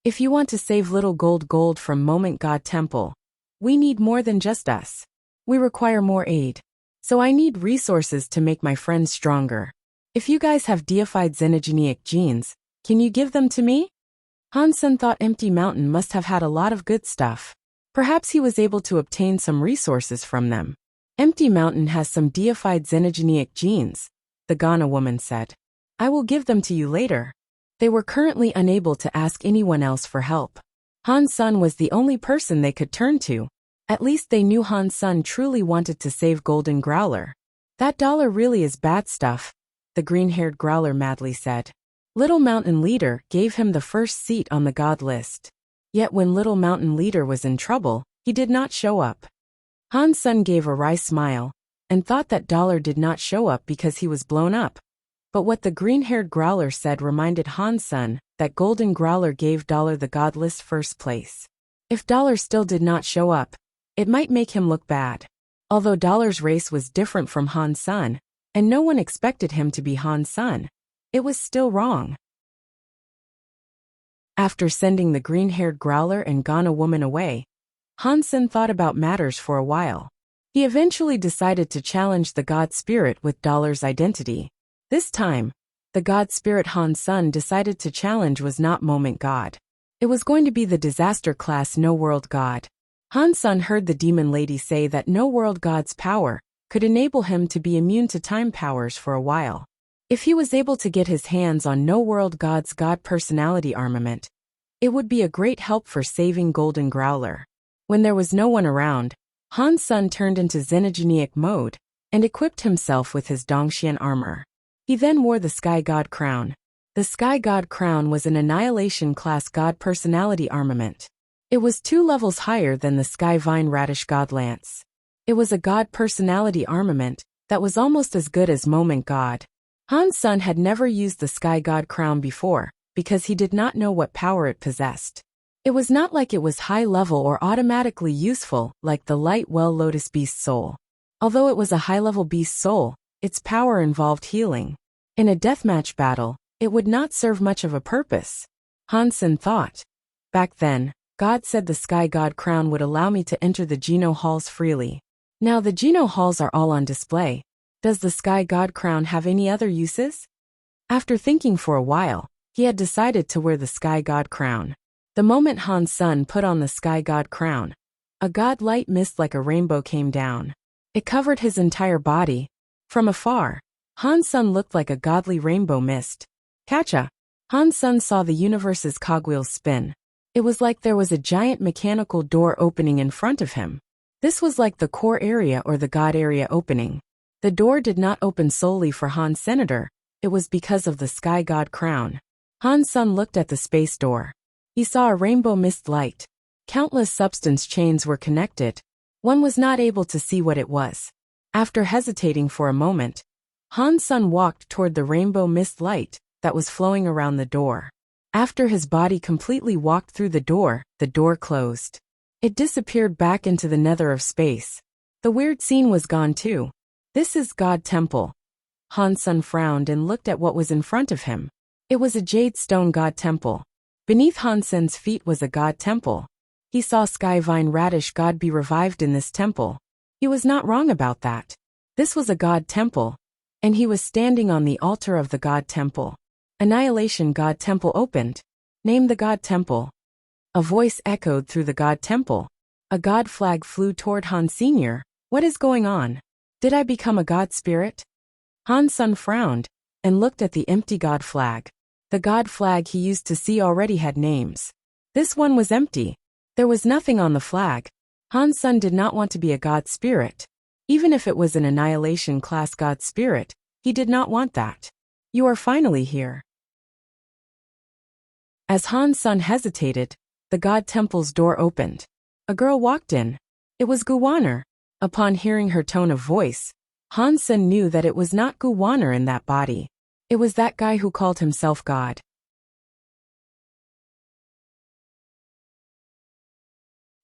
Speaker 1: If you want to save Little Gold from Moment God Temple, We need more than just us. We require more aid. So I need resources to make my friends stronger. If you guys have deified xenogeneic genes, can you give them to me? Han Sen thought Empty Mountain must have had a lot of good stuff. Perhaps he was able to obtain some resources from them. Empty Mountain has some deified xenogeneic genes, the Ghana woman said. I will give them to you later. They were currently unable to ask anyone else for help. Han Sen was the only person they could turn to. At least they knew Han Sen truly wanted to save Golden Growler. That dollar really is bad stuff, the green-haired Growler madly said. Little Mountain Leader gave him the first seat on the god list. Yet when Little Mountain Leader was in trouble, he did not show up. Han Sen gave a wry smile, and thought that dollar did not show up because he was blown up. But what the green-haired Growler said reminded Han Sen that Golden Growler gave dollar the god list first place. If dollar still did not show up, it might make him look bad. Although dollar's race was different from Han Sen, and no one expected him to be Han Sen, it was still wrong. After sending the green-haired Growler and Ghana woman away, Han Sen thought about matters for a while. He eventually decided to challenge the god spirit with dollar's identity. This time, the god spirit Han Sen decided to challenge was not Moment God. It was going to be the disaster class No World God. Han Sen heard the demon lady say that No World God's power could enable him to be immune to time powers for a while. If he was able to get his hands on No World God's God personality armament, it would be a great help for saving Golden Growler. When there was no one around, Han Sen turned into xenogeneic mode and equipped himself with his Dongxian armor. He then wore the Sky God crown. The Sky God crown was an Annihilation class God personality armament. It was 2 levels higher than the Sky Vine Radish God lance. It was a God personality armament that was almost as good as Moment God. Han Sen had never used the Sky God crown before, because he did not know what power it possessed. It was not like it was high level or automatically useful like the Light Well Lotus Beast Soul. Although it was a high-level beast soul, its power involved healing. In a deathmatch battle, it would not serve much of a purpose, Han Sen thought. Back then, God said the Sky God crown would allow me to enter the Geno halls freely. Now the Geno halls are all on display. Does the Sky God crown have any other uses? After thinking for a while, he had decided to wear the Sky God crown. The moment Han Sen put on the Sky God crown, a god light mist like a rainbow came down. It covered his entire body. From afar, Han Sen looked like a godly rainbow mist. Catcha! Han Sen saw the universe's cogwheels spin. It was like there was a giant mechanical door opening in front of him. This was like the core area or the god area opening. The door did not open solely for Han Senator, it was because of the Sky God crown. Han Sen looked at the space door. He saw a rainbow mist light. Countless substance chains were connected. One was not able to see what it was. After hesitating for a moment, Han Sen walked toward the rainbow mist light that was flowing around the door. After his body completely walked through the door closed. It disappeared back into the nether of space. The weird scene was gone too. This is God Temple. Han Sen frowned and looked at what was in front of him. It was a jade stone God Temple. Beneath Han Sen's feet was a God Temple. He saw Sky Vine Radish God be revived in this temple. He was not wrong about that. This was a God Temple, and he was standing on the altar of the God Temple. Annihilation God Temple opened. Name the God Temple. A voice echoed through the God Temple. A God flag flew toward Han Sr. What is going on? Did I become a God spirit? Han Sen frowned and looked at the empty God flag. The God flag he used to see already had names. This one was empty. There was nothing on the flag. Han Sen did not want to be a God spirit. Even if it was an Annihilation class God spirit, he did not want that. You are finally here. As Han Sen hesitated, the God Temple's door opened. A girl walked in. It was Guwaner. Upon hearing her tone of voice, Han Sen knew that it was not Guwaner in that body. It was that guy who called himself God.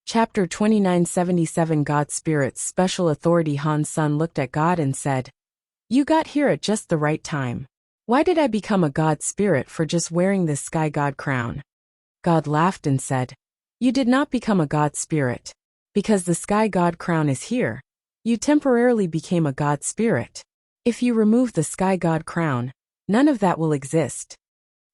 Speaker 1: Chapter 2977 God Spirits Special Authority. Han Sen looked at God and said, You got here at just the right time. Why did I become a God spirit for just wearing this Sky God crown? God laughed and said, You did not become a God spirit. Because the sky god crown is here, you temporarily became a god spirit. If you remove the sky god crown, none of that will exist.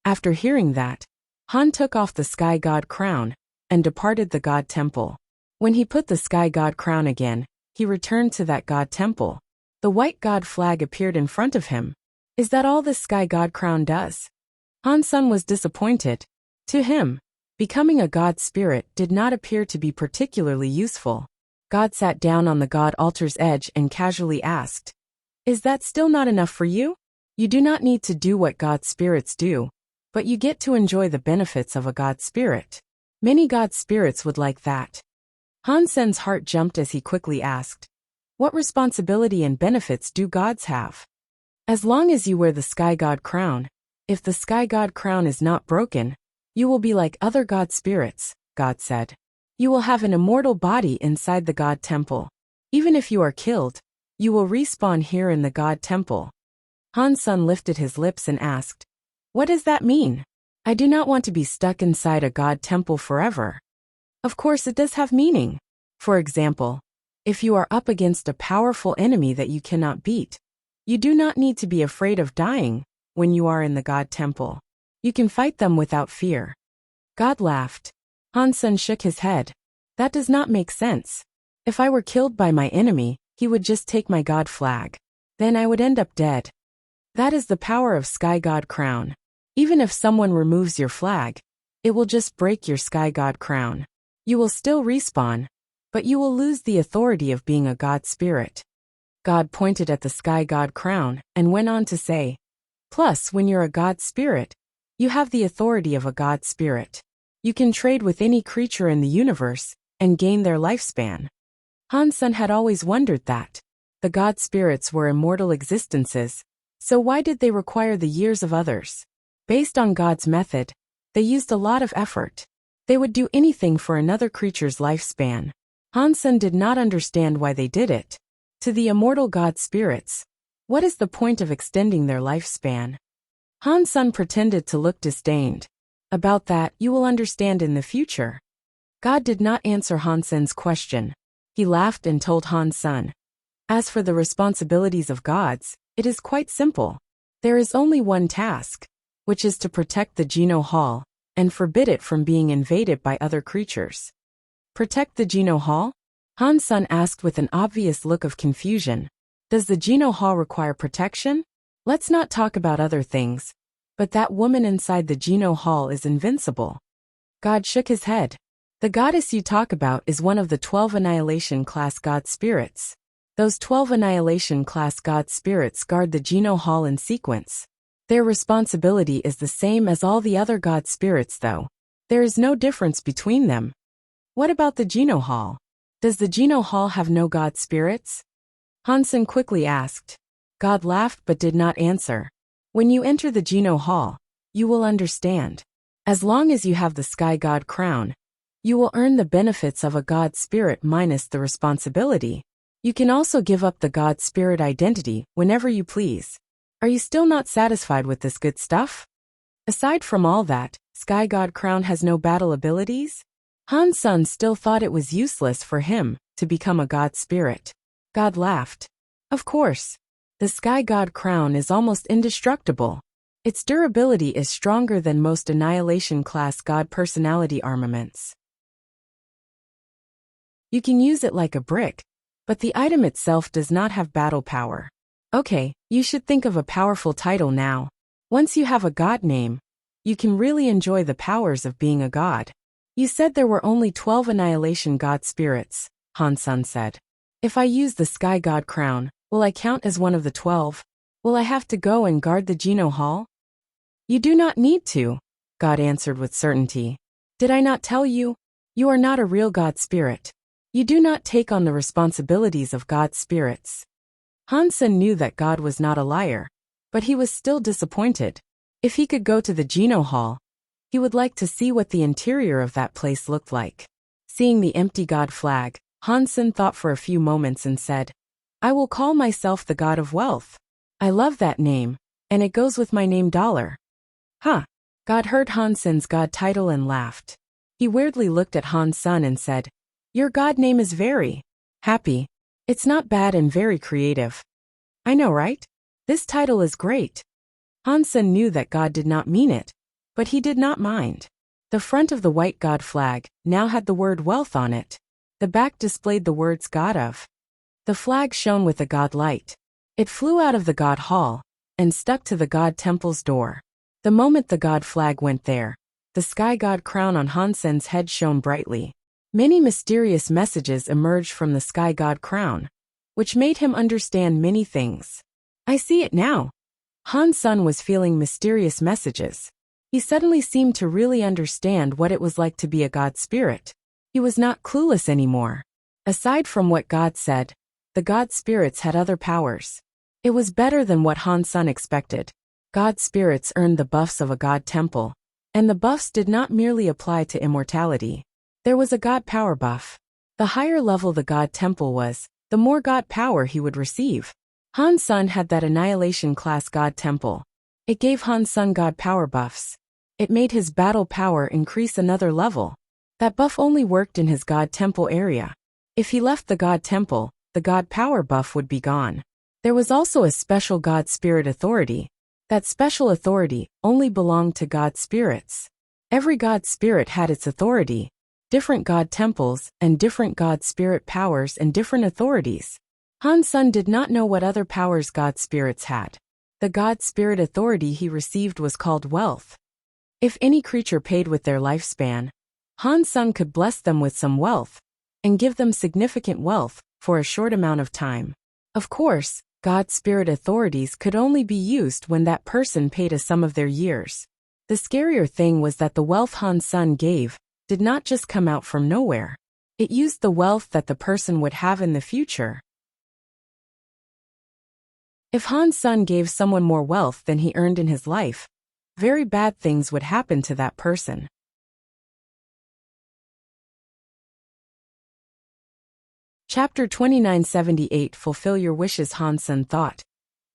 Speaker 1: After hearing that, Han took off the sky god crown and departed the god temple. When he put the sky god crown again, he returned to that god temple. The white god flag appeared in front of him. Is that all the sky god crown does? Han Sen was disappointed. To him, becoming a god spirit did not appear to be particularly useful. God sat down on the god altar's edge and casually asked, "Is that still not enough for you? You do not need to do what god spirits do, but you get to enjoy the benefits of a god spirit. Many god spirits would like that." Han Sen's heart jumped as he quickly asked, "What responsibility and benefits do gods have?" "As long as you wear the sky god crown, if the sky god crown is not broken, you will be like other god spirits," God said. "You will have an immortal body inside the god temple. Even if you are killed, you will respawn here in the god temple." Han Sen lifted his lips and asked, "What does that mean? I do not want to be stuck inside a god temple forever." Of course it does have meaning. For example, if you are up against a powerful enemy that you cannot beat, you do not need to be afraid of dying when you are in the god temple. You can fight them without fear. God laughed. Han Sen shook his head. "That does not make sense. If I were killed by my enemy, he would just take my god flag. Then I would end up dead. That is the power of sky god crown. Even if someone removes your flag, it will just break your sky god crown. You will still respawn, but you will lose the authority of being a god spirit." God pointed at the sky god crown and went on to say, "Plus, when you're a god spirit, you have the authority of a god spirit. You can trade with any creature in the universe and gain their lifespan." Han Sen had always wondered that. The god spirits were immortal existences, so why did they require the years of others? Based on God's method, they used a lot of effort. They would do anything for another creature's lifespan. Han Sen did not understand why they did it. To the immortal god spirits, what is the point of extending their lifespan? Han Sen pretended to look disdained. About that, you will understand in the future. God did not answer Han Sen's question. He laughed and told Han Sen, "As for the responsibilities of gods, it is quite simple. There is only one task, which is to protect the Geno Hall and forbid it from being invaded by other creatures." "Protect the Geno Hall?" Han Sen asked with an obvious look of confusion. "Does the Geno Hall require protection? Let's not talk about other things. But that woman inside the Geno Hall is invincible." God shook his head. "The goddess you talk about is one of the 12 Annihilation class god spirits. Those 12 Annihilation class god spirits guard the Geno Hall in sequence. Their responsibility is the same as all the other god spirits though. There is no difference between them." "What about the Geno Hall? Does the Geno Hall have no god spirits?" Han Sen quickly asked. God laughed but did not answer. "When you enter the Geno Hall, you will understand. As long as you have the sky god crown, you will earn the benefits of a god spirit minus the responsibility. You can also give up the god spirit identity whenever you please. Are you still not satisfied with this good stuff? Aside from all that, sky god crown has no battle abilities?" Han Sen still thought it was useless for him to become a god spirit. God laughed. "Of course. The sky god crown is almost indestructible. Its durability is stronger than most annihilation class god personality armaments. You can use it like a brick, but the item itself does not have battle power. Okay, you should think of a powerful title now. Once you have a god name, you can really enjoy the powers of being a god." "You said there were only 12 annihilation god spirits," Han Sen said. "If I use the sky god crown, will I count as one of the 12? Will I have to go and guard the Geno Hall?" "You do not need to," God answered with certainty. "Did I not tell you? You are not a real god spirit. You do not take on the responsibilities of god spirits." Han Sen knew that God was not a liar, but he was still disappointed. If he could go to the Geno Hall, he would like to see what the interior of that place looked like. Seeing the empty god flag, Han Sen thought for a few moments and said, "I will call myself the god of wealth. I love that name, and it goes with my name $. Huh. God heard Han Sen's god title and laughed. He weirdly looked at Han Sen and said, Your god name is very happy. It's not bad and very creative. I know, right? This title is great. Han Sen knew that God did not mean it, but he did not mind. The front of the white god flag now had the word wealth on it. The back displayed the words God of. The flag shone with a god light. It flew out of the god hall and stuck to the god temple's door. The moment the god flag went there, the sky god crown on Han Sen's head shone brightly. Many mysterious messages emerged from the sky god crown, which made him understand many things. I see it now. Han Sen was feeling mysterious messages. He suddenly seemed to really understand what it was like to be a god spirit. He was not clueless anymore. Aside from what God said, the god spirits had other powers. It was better than what Han Sen expected. God spirits earned the buffs of a god temple, and the buffs did not merely apply to immortality. There was a god power buff. The higher level the god temple was, the more god power he would receive. Han Sen had that annihilation class god temple. It gave Han Sen god power buffs. It made his battle power increase another level. That buff only worked in his god temple area. If he left the god temple, the god power buff would be gone. There was also a special god spirit authority. That special authority only belonged to god spirits. Every god spirit had its authority, different god temples, and different god spirit powers and different authorities. Han Sen did not know what other powers god spirits had. The god spirit authority he received was called wealth. If any creature paid with their lifespan, Han Sen could bless them with some wealth and give them significant wealth for a short amount of time. Of course, god spirit authorities could only be used when that person paid a sum of their years. The scarier thing was that the wealth Han Sen gave did not just come out from nowhere. It used the wealth that the person would have in the future. If Han Sen gave someone more wealth than he earned in his life, very bad things would happen to that person. Chapter 2978 Fulfill Your Wishes. Han Sen thought.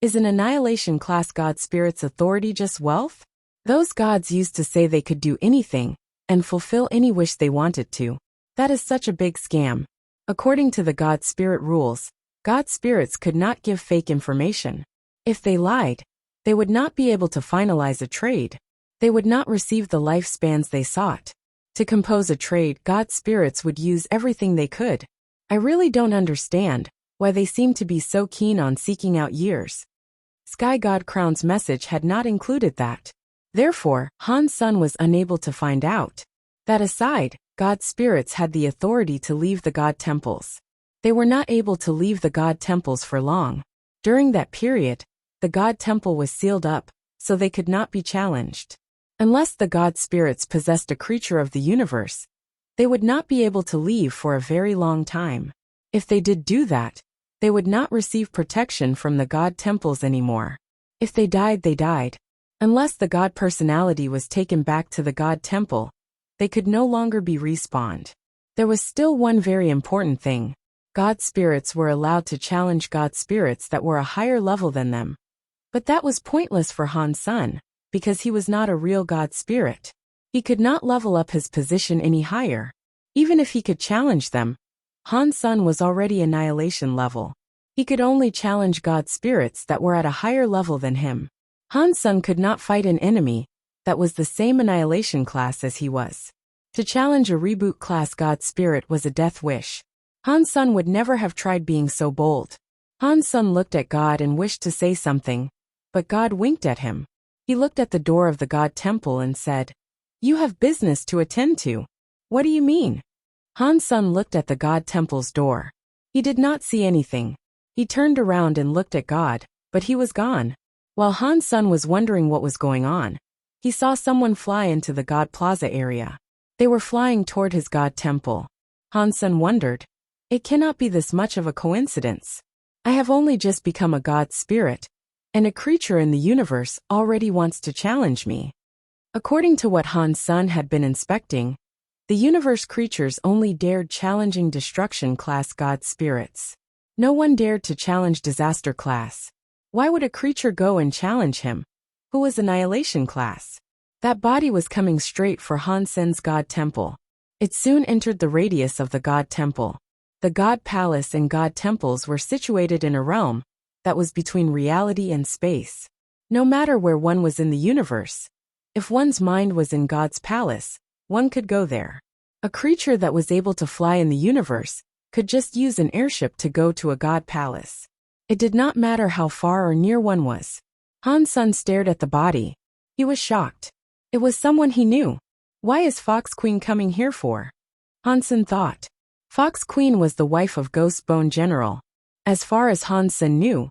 Speaker 1: Is an annihilation class god spirit's authority just wealth? Those gods used to say they could do anything and fulfill any wish they wanted to. That is such a big scam. According to the god spirit rules, god spirits could not give fake information. If they lied, they would not be able to finalize a trade. They would not receive the lifespans they sought. To compose a trade, god spirits would use everything they could. I really don't understand why they seem to be so keen on seeking out years. Sky God Crown's message had not included that. Therefore, Han Sen was unable to find out. That aside, god spirits had the authority to leave the god temples. They were not able to leave the god temples for long. During that period, the god temple was sealed up, so they could not be challenged. Unless the god spirits possessed a creature of the universe, they would not be able to leave for a very long time. If they did do that, they would not receive protection from the god temples anymore. If they died, they died. Unless the god personality was taken back to the god temple, they could no longer be respawned. There was still one very important thing. God spirits were allowed to challenge god spirits that were a higher level than them. But that was pointless for Han Sen, because he was not a real god spirit. He could not level up his position any higher. Even if he could challenge them, Han Sen was already annihilation level. He could only challenge god spirits that were at a higher level than him. Han Sen could not fight an enemy that was the same annihilation class as he was. To challenge a reboot class god spirit was a death wish. Han Sen would never have tried being so bold. Han Sen looked at God and wished to say something, but God winked at him. He looked at the door of the god temple and said, "You have business to attend to." "What do you mean?" Han Sen looked at the god temple's door. He did not see anything. He turned around and looked at God, but he was gone. While Han Sen was wondering what was going on, he saw someone fly into the god plaza area. They were flying toward his god temple. Han Sen wondered, "It cannot be this much of a coincidence. I have only just become a god spirit, and a creature in the universe already wants to challenge me." According to what Han Sen had been inspecting, the universe creatures only dared challenging destruction class god spirits. No one dared to challenge disaster class. Why would a creature go and challenge him, who was annihilation class? That body was coming straight for Han Sen's god temple. It soon entered the radius of the God Temple. The God Palace and God Temples were situated in a realm that was between reality and space. No matter where one was in the universe, if one's mind was in God's palace, one could go there. A creature that was able to fly in the universe could just use an airship to go to a God Palace. It did not matter how far or near one was. Han Sen stared at the body. He was shocked. It was someone he knew. Why is Fox Queen coming here for? Han Sen thought. Fox Queen was the wife of Ghost Bone General. As far as Han Sen knew,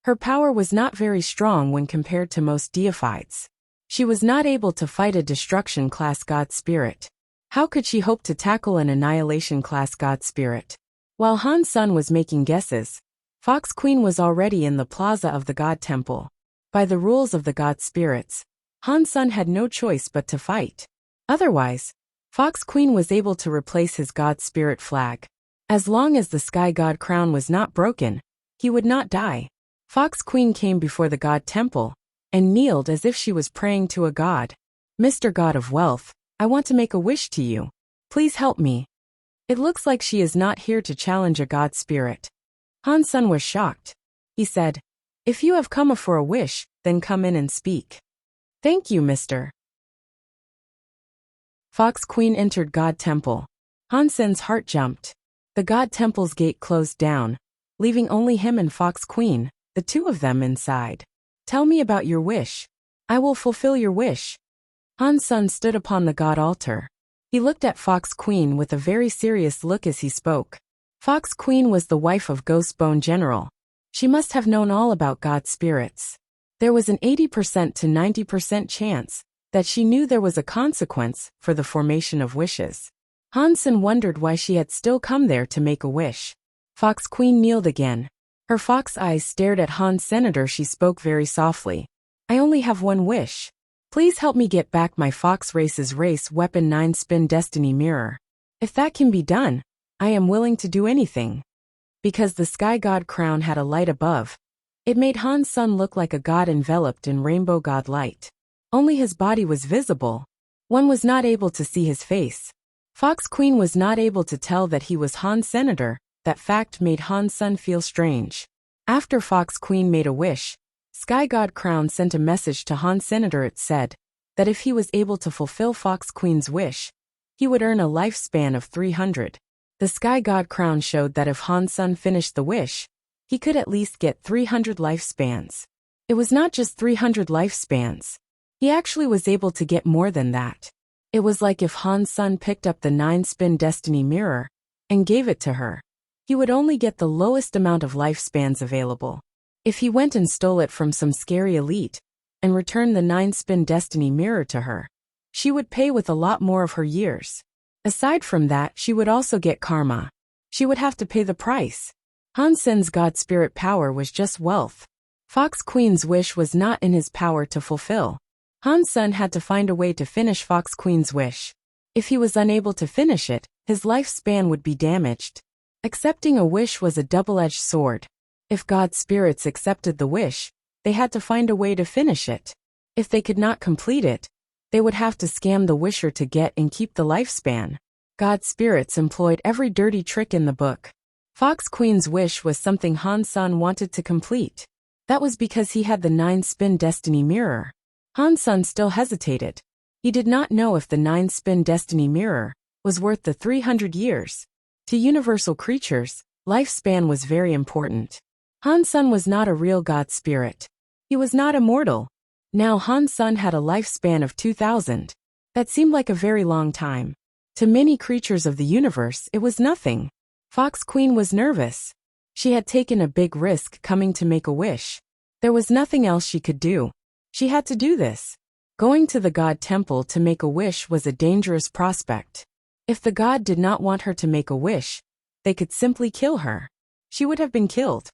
Speaker 1: her power was not very strong when compared to most deifieds. She was not able to fight a destruction-class god spirit. How could she hope to tackle an annihilation-class god spirit? While Han Sen was making guesses, Fox Queen was already in the plaza of the God Temple. By the rules of the god spirits, Han Sen had no choice but to fight. Otherwise, Fox Queen was able to replace his god spirit flag. As long as the sky god crown was not broken, he would not die. Fox Queen came before the God Temple and kneeled as if she was praying to a god. Mr. God of Wealth, I want to make a wish to you. Please help me. It looks like she is not here to challenge a god spirit. Han Sen was shocked. He said, If you have come for a wish, then come in and speak. Thank you, Mr. Fox Queen entered God Temple. Han Sen's heart jumped. The God Temple's gate closed down, leaving only him and Fox Queen, the two of them inside. Tell me about your wish. I will fulfill your wish. Han Sen stood upon the God altar. He looked at Fox Queen with a very serious look as he spoke. Fox Queen was the wife of Ghost Bone General. She must have known all about God spirits. There was an 80% to 90% chance that she knew there was a consequence for the formation of wishes. Han Sen wondered why she had still come there to make a wish. Fox Queen kneeled again. Her fox eyes stared at Han Senator. She spoke very softly. I only have one wish. Please help me get back my Fox Race's race weapon 9-spin destiny mirror. If that can be done, I am willing to do anything. Because the sky god crown had a light above, it made Han Sen look like a god enveloped in rainbow god light. Only his body was visible. One was not able to see his face. Fox Queen was not able to tell that he was Han Senator. That fact made Han Sen feel strange. After Fox Queen made a wish, Sky God Crown sent a message to Han Senator. It said that if he was able to fulfill Fox Queen's wish, he would earn a lifespan of 300. The Sky God Crown showed that if Han Sen finished the wish, he could at least get 300 lifespans. It was not just 300 lifespans. He actually was able to get more than that. It was like if Han Sen picked up the 9-spin destiny mirror and gave it to her, he would only get the lowest amount of lifespans available. If he went and stole it from some scary elite and returned the 9-spin destiny mirror to her, she would pay with a lot more of her years. Aside from that, she would also get karma. She would have to pay the price. Han Sen's god spirit power was just wealth. Fox Queen's wish was not in his power to fulfill. Han Sen had to find a way to finish Fox Queen's wish. If he was unable to finish it, his lifespan would be damaged. Accepting a wish was a double-edged sword. If God spirits accepted the wish, they had to find a way to finish it. If they could not complete it, they would have to scam the wisher to get and keep the lifespan. God spirits employed every dirty trick in the book. Fox Queen's wish was something Han Sen wanted to complete. That was because he had the 9-spin destiny mirror. Han Sen still hesitated. He did not know if the 9-spin destiny mirror was worth the 300 years. To universal creatures, lifespan was very important. Han Sen was not a real god spirit. He was not immortal. Now Han Sen had a lifespan of 2000. That seemed like a very long time. To many creatures of the universe, it was nothing. Fox Queen was nervous. She had taken a big risk coming to make a wish. There was nothing else she could do. She had to do this. Going to the God Temple to make a wish was a dangerous prospect. If the god did not want her to make a wish, they could simply kill her. She would have been killed.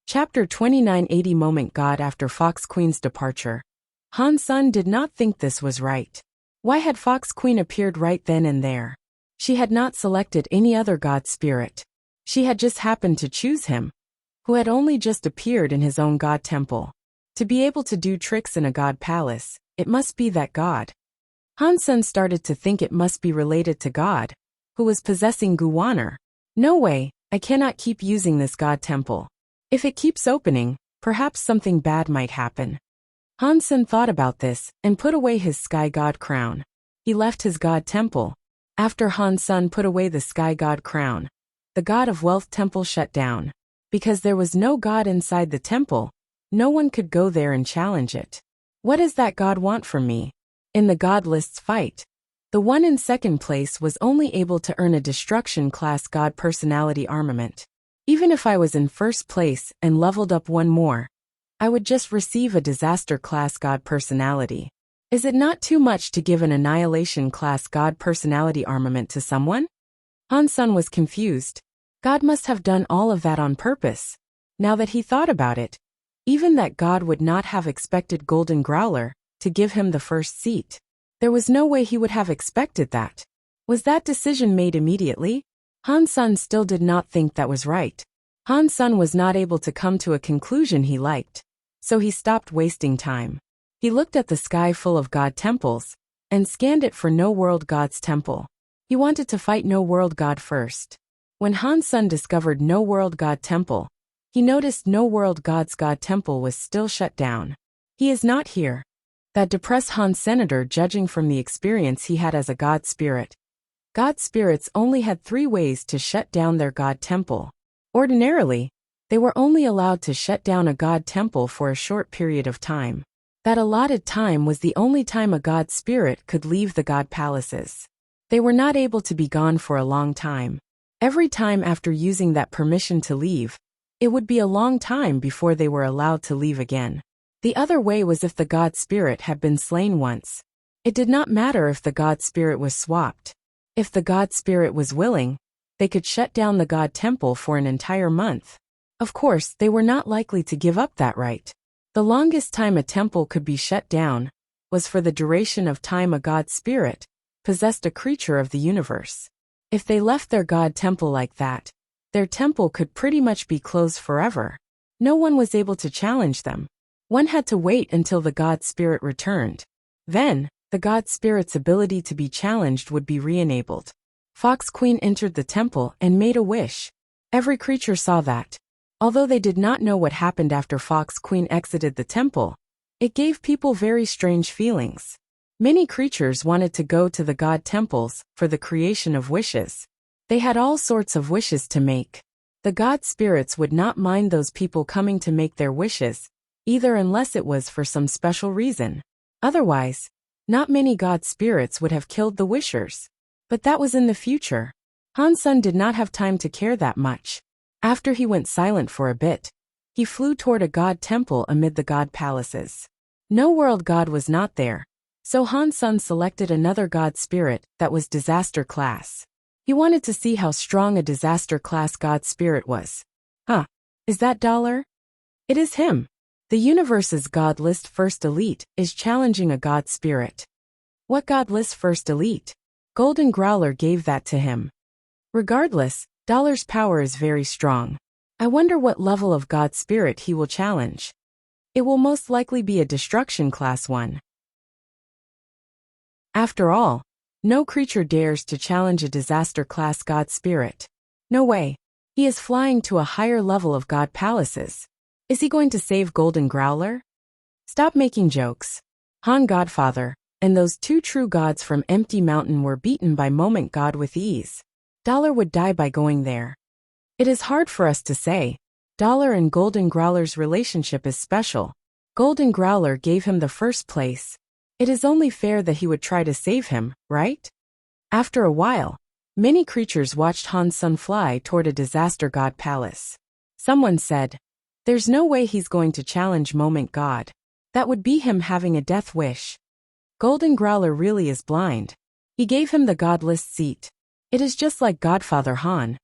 Speaker 1: Chapter 2980 Moment God After Fox Queen's departure. Han Sun did not think this was right. Why had Fox Queen appeared right then and there? She had not selected any other god spirit. She had just happened to choose him, who had only just appeared in his own god temple. To be able to do tricks in a god palace, it must be that god. Han Sun started to think it must be related to God, who was possessing Guwaner. No way, I cannot keep using this god temple. If it keeps opening, perhaps something bad might happen. Han Sun thought about this and put away his sky god crown. He left his god temple. After Han Sun put away the sky god crown, the god of wealth temple shut down. Because there was no god inside the temple, no one could go there and challenge it. What does that god want from me? In the god list's fight, the one in second place was only able to earn a destruction class god personality armament. Even if I was in first place and leveled up one more, I would just receive a disaster class god personality. Is it not too much to give an annihilation class god personality armament to someone? Han Sun was confused. God must have done all of that on purpose. Now that he thought about it, even that God would not have expected Golden Growler to give him the first seat. There was no way he would have expected that. Was that decision made immediately? Han Sun still did not think that was right. Han Sun was not able to come to a conclusion he liked, so he stopped wasting time. He looked at the sky full of god temples and scanned it for no world god's temple. He wanted to fight no world god first. When Han Sun discovered no world god temple, he noticed no world god's god temple was still shut down. He is not here. That depressed Han Senator, judging from the experience he had as a god spirit. God spirits only had 3 ways to shut down their god temple. Ordinarily, they were only allowed to shut down a god temple for a short period of time. That allotted time was the only time a god spirit could leave the god palaces. They were not able to be gone for a long time. Every time after using that permission to leave, it would be a long time before they were allowed to leave again. The other way was if the god spirit had been slain once. It did not matter if the god spirit was swapped. If the god spirit was willing, they could shut down the god temple for an entire month. Of course, they were not likely to give up that right. The longest time a temple could be shut down was for the duration of time a god spirit possessed a creature of the universe. If they left their god temple like that, their temple could pretty much be closed forever. No one was able to challenge them. One had to wait until the god spirit returned. Then, the god spirit's ability to be challenged would be re-enabled. Fox Queen entered the temple and made a wish. Every creature saw that. Although they did not know what happened after Fox Queen exited the temple, it gave people very strange feelings. Many creatures wanted to go to the god temples for the creation of wishes. They had all sorts of wishes to make. The god spirits would not mind those people coming to make their wishes, either unless it was for some special reason. Otherwise, not many god spirits would have killed the wishers. But that was in the future. Han Sun did not have time to care that much. After he went silent for a bit, he flew toward a god temple amid the god palaces. No world god was not there, so Han Sun selected another god spirit that was disaster class. He wanted to see how strong a disaster class god spirit was. Huh? Is that Dollar? It is him. The universe's god list first elite is challenging a god spirit. What god list first elite? Golden Growler gave that to him. Regardless, Dollar's power is very strong. I wonder what level of god spirit he will challenge. It will most likely be a destruction class one. After all, no creature dares to challenge a disaster class god spirit. No way. He is flying to a higher level of god palaces. Is he going to save Golden Growler? Stop making jokes. Han Godfather and those 2 true gods from Empty Mountain were beaten by Moment God with ease. Dollar would die by going there. It is hard for us to say. Dollar and Golden Growler's relationship is special. Golden Growler gave him the first place. It is only fair that he would try to save him, right? After a while, many creatures watched Han Sun fly toward a disaster god palace. Someone said, "There's no way he's going to challenge Moment God. That would be him having a death wish." Golden Growler really is blind. He gave him the godless seat. It is just like Godfather Han.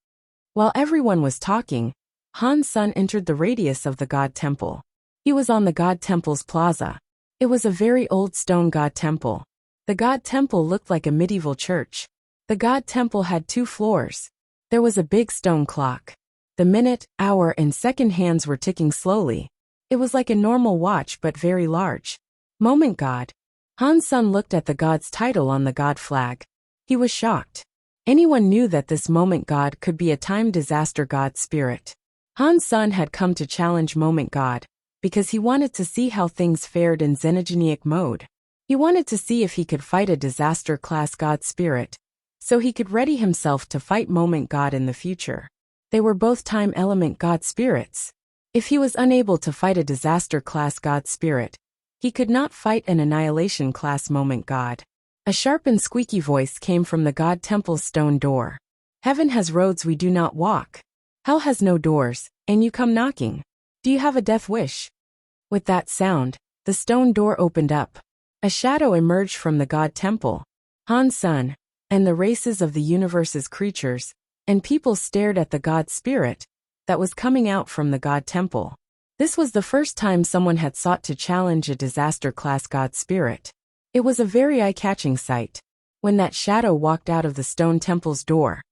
Speaker 1: While everyone was talking, Han Sun entered the radius of the God Temple. He was on the God Temple's plaza. It was a very old stone God Temple. The God Temple looked like a medieval church. The God Temple had 2 floors. There was a big stone clock. The minute, hour, and second hands were ticking slowly. It was like a normal watch but very large. Moment God. Han Sun looked at the God's title on the God flag. He was shocked. Anyone knew that this Moment God could be a time disaster God spirit. Han Sun had come to challenge Moment God because he wanted to see how things fared in xenogenic mode. He wanted to see if he could fight a disaster-class God spirit, so he could ready himself to fight Moment God in the future. They were both time element God spirits. If he was unable to fight a disaster-class God spirit, he could not fight an annihilation-class Moment God. A sharp and squeaky voice came from the God Temple's stone door. Heaven has roads we do not walk. Hell has no doors, and you come knocking. Do you have a death wish? With that sound, the stone door opened up. A shadow emerged from the God Temple. Han Sun, and the races of the universe's creatures, and people stared at the God Spirit that was coming out from the God Temple. This was the first time someone had sought to challenge a disaster-class God Spirit. It was a very eye-catching sight. When that shadow walked out of the stone temple's door,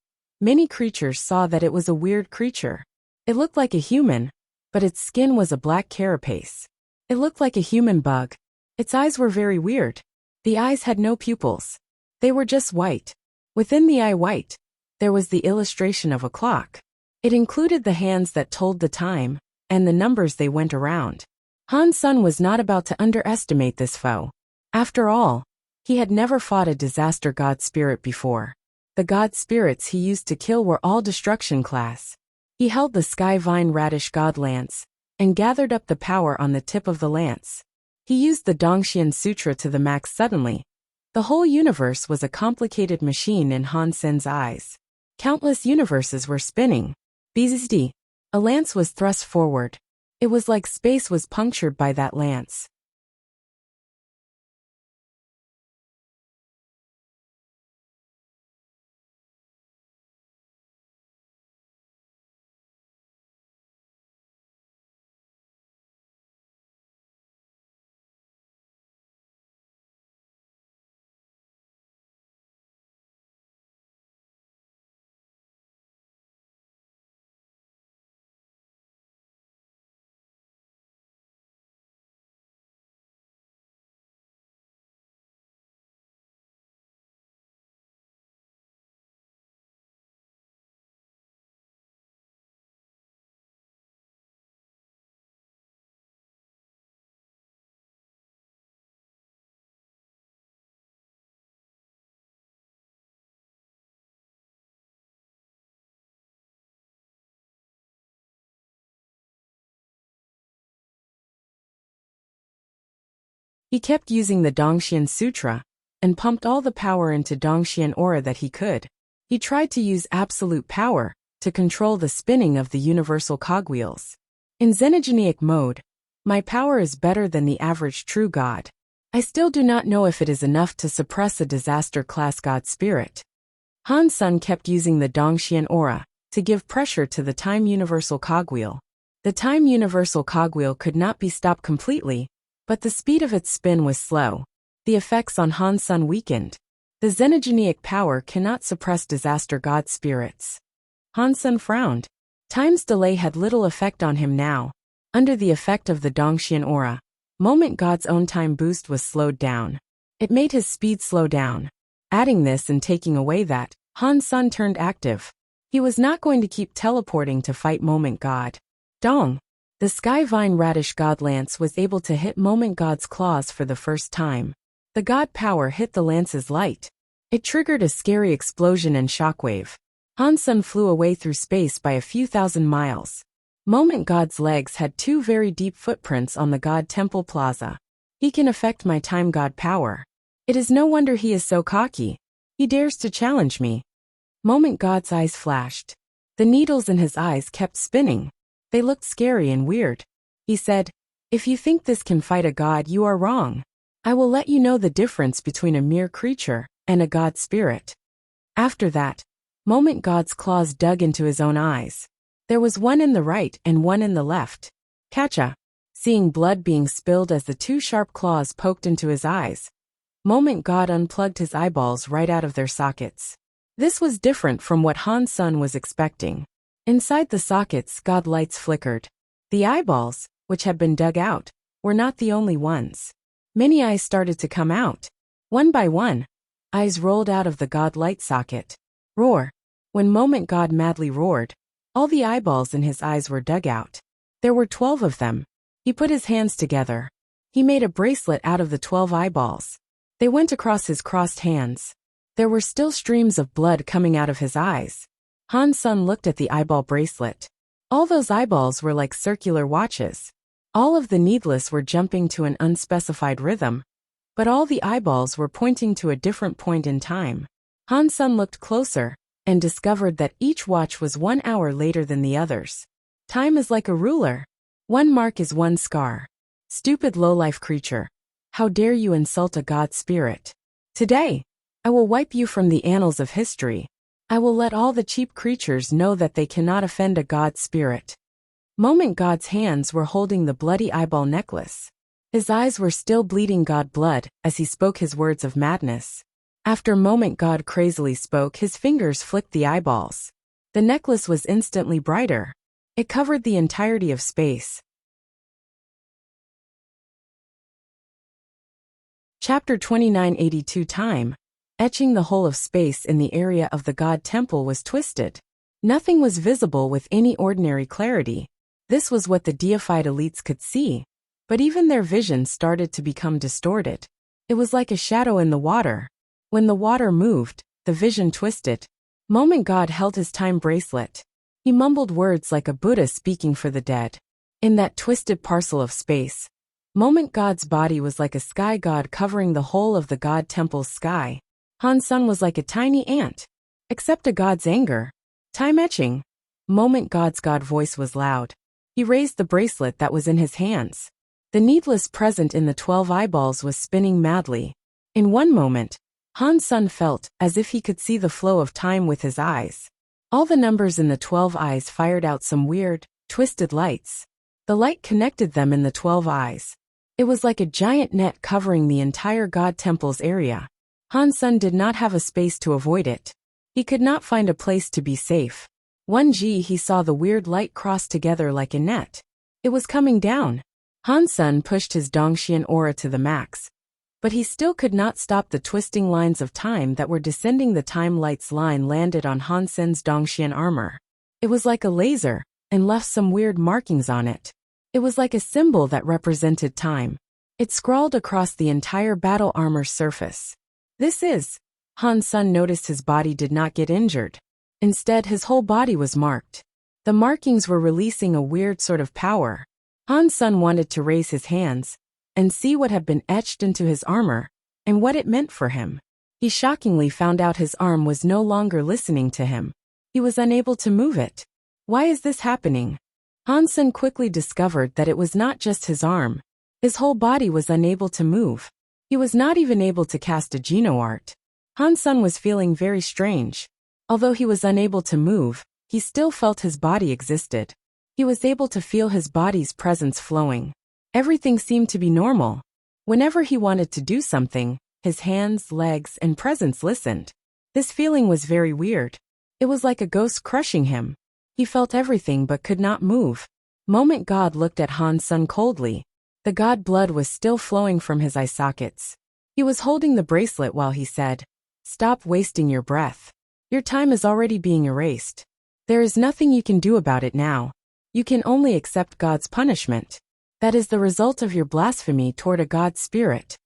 Speaker 1: many creatures saw that it was a weird creature. It looked like a human, but its skin was a black carapace. It looked like a human bug. Its eyes were very weird. The eyes had no pupils. They were just white. Within the eye white, there was the illustration of a clock. It included the hands that told the time, and the numbers they went around. Han Sun was not about to underestimate this foe. After all, he had never fought a disaster God spirit before. The God spirits he used to kill were all destruction class. He held the sky vine radish God lance, and gathered up the power on the tip of the lance. He used the Dongxian Sutra to the max suddenly. The whole universe was a complicated machine in Han Sen's eyes. Countless universes were spinning. BZD. A lance was thrust forward. It was like space was punctured by that lance. He kept using the Dongxian Sutra, and pumped all the power into Dongxian aura that he could. He tried to use absolute power to control the spinning of the universal cogwheels. In xenogenic mode, my power is better than the average true God. I still do not know if it is enough to suppress a disaster-class God spirit. Han Sun kept using the Dongxian aura to give pressure to the time universal cogwheel. The time universal cogwheel could not be stopped completely, but the speed of its spin was slow. The effects on Han Sun weakened. The xenogenic power cannot suppress disaster God spirits. Han Sun frowned. Time's delay had little effect on him now. Under the effect of the Dongxian aura, Moment God's own time boost was slowed down. It made his speed slow down. Adding this and taking away that, Han Sun turned active. He was not going to keep teleporting to fight Moment God. Dong! The Sky Vine Radish God Lance was able to hit Moment God's claws for the first time. The God power hit the lance's light. It triggered a scary explosion and shockwave. Han Sun flew away through space by a few thousand miles. Moment God's legs had 2 very deep footprints on the God Temple Plaza. He can affect my time God power. It is no wonder he is so cocky. He dares to challenge me. Moment God's eyes flashed. The needles in his eyes kept spinning. They looked scary and weird. He said, "If you think this can fight a god, you are wrong. I will let you know the difference between a mere creature and a god spirit." After that, Moment God's claws dug into his own eyes. There was one in the right and one in the left. Catcha! Seeing blood being spilled as the two sharp claws poked into his eyes, Moment God unplugged his eyeballs right out of their sockets. This was different from what Han Sun was expecting. Inside the sockets, God lights flickered. The eyeballs, which had been dug out, were not the only ones. Many eyes started to come out. One by one, eyes rolled out of the God light socket. Roar! When Moment God madly roared, all the eyeballs in his eyes were dug out. There were 12 of them. He put his hands together. He made a bracelet out of the 12 eyeballs. They went across his crossed hands. There were still streams of blood coming out of his eyes. Han Sun looked at the eyeball bracelet. All those eyeballs were like circular watches. All of the needless were jumping to an unspecified rhythm, but all the eyeballs were pointing to a different point in time. Han Sun looked closer and discovered that each watch was 1 hour later than the others. Time is like a ruler. One mark is one scar. Stupid low-life creature. How dare you insult a god spirit? Today, I will wipe you from the annals of history. I will let all the cheap creatures know that they cannot offend a god spirit. Moment God's hands were holding the bloody eyeball necklace. His eyes were still bleeding god blood as he spoke his words of madness. After Moment God crazily spoke, his fingers flicked the eyeballs. The necklace was instantly brighter. It covered the entirety of space. Chapter 2982 Time. Etching the whole of space in the area of the God Temple was twisted. Nothing was visible with any ordinary clarity. This was what the deified elites could see, but even their vision started to become distorted. It was like a shadow in the water. When the water moved, the vision twisted. Moment God held his time bracelet. He mumbled words like a Buddha speaking for the dead. In that twisted parcel of space, Moment God's body was like a sky god covering the whole of the God Temple's sky. Han Sun was like a tiny ant. Except a god's anger. Time etching. Moment God's god voice was loud. He raised the bracelet that was in his hands. The needless present in the 12 eyeballs was spinning madly. In one moment, Han Sun felt as if he could see the flow of time with his eyes. All the numbers in the 12 eyes fired out some weird, twisted lights. The light connected them in the 12 eyes. It was like a giant net covering the entire God Temple's area. Han Sun did not have a space to avoid it. He could not find a place to be safe. 1G he saw the weird light cross together like a net. It was coming down. Han Sun pushed his Dongxian aura to the max. But he still could not stop the twisting lines of time that were descending. The time light's line landed on Han Sun's Dongxian armor. It was like a laser, and left some weird markings on it. It was like a symbol that represented time. It scrawled across the entire battle armor's surface. This is. Han Sun noticed his body did not get injured. Instead, his whole body was marked. The markings were releasing a weird sort of power. Han Sun wanted to raise his hands and see what had been etched into his armor and what it meant for him. He shockingly found out his arm was no longer listening to him. He was unable to move it. Why is this happening? Han Sun quickly discovered that it was not just his arm. His whole body was unable to move. He was not even able to cast a Geno art. Han Sun was feeling very strange. Although he was unable to move, he still felt his body existed. He was able to feel his body's presence flowing. Everything seemed to be normal. Whenever he wanted to do something, his hands, legs, and presence listened. This feeling was very weird. It was like a ghost crushing him. He felt everything but could not move. Moment God looked at Han Sun coldly. The god blood was still flowing from his eye sockets. He was holding the bracelet while he said, "Stop wasting your breath. Your time is already being erased. There is nothing you can do about it now. You can only accept God's punishment. That is the result of your blasphemy toward a god spirit."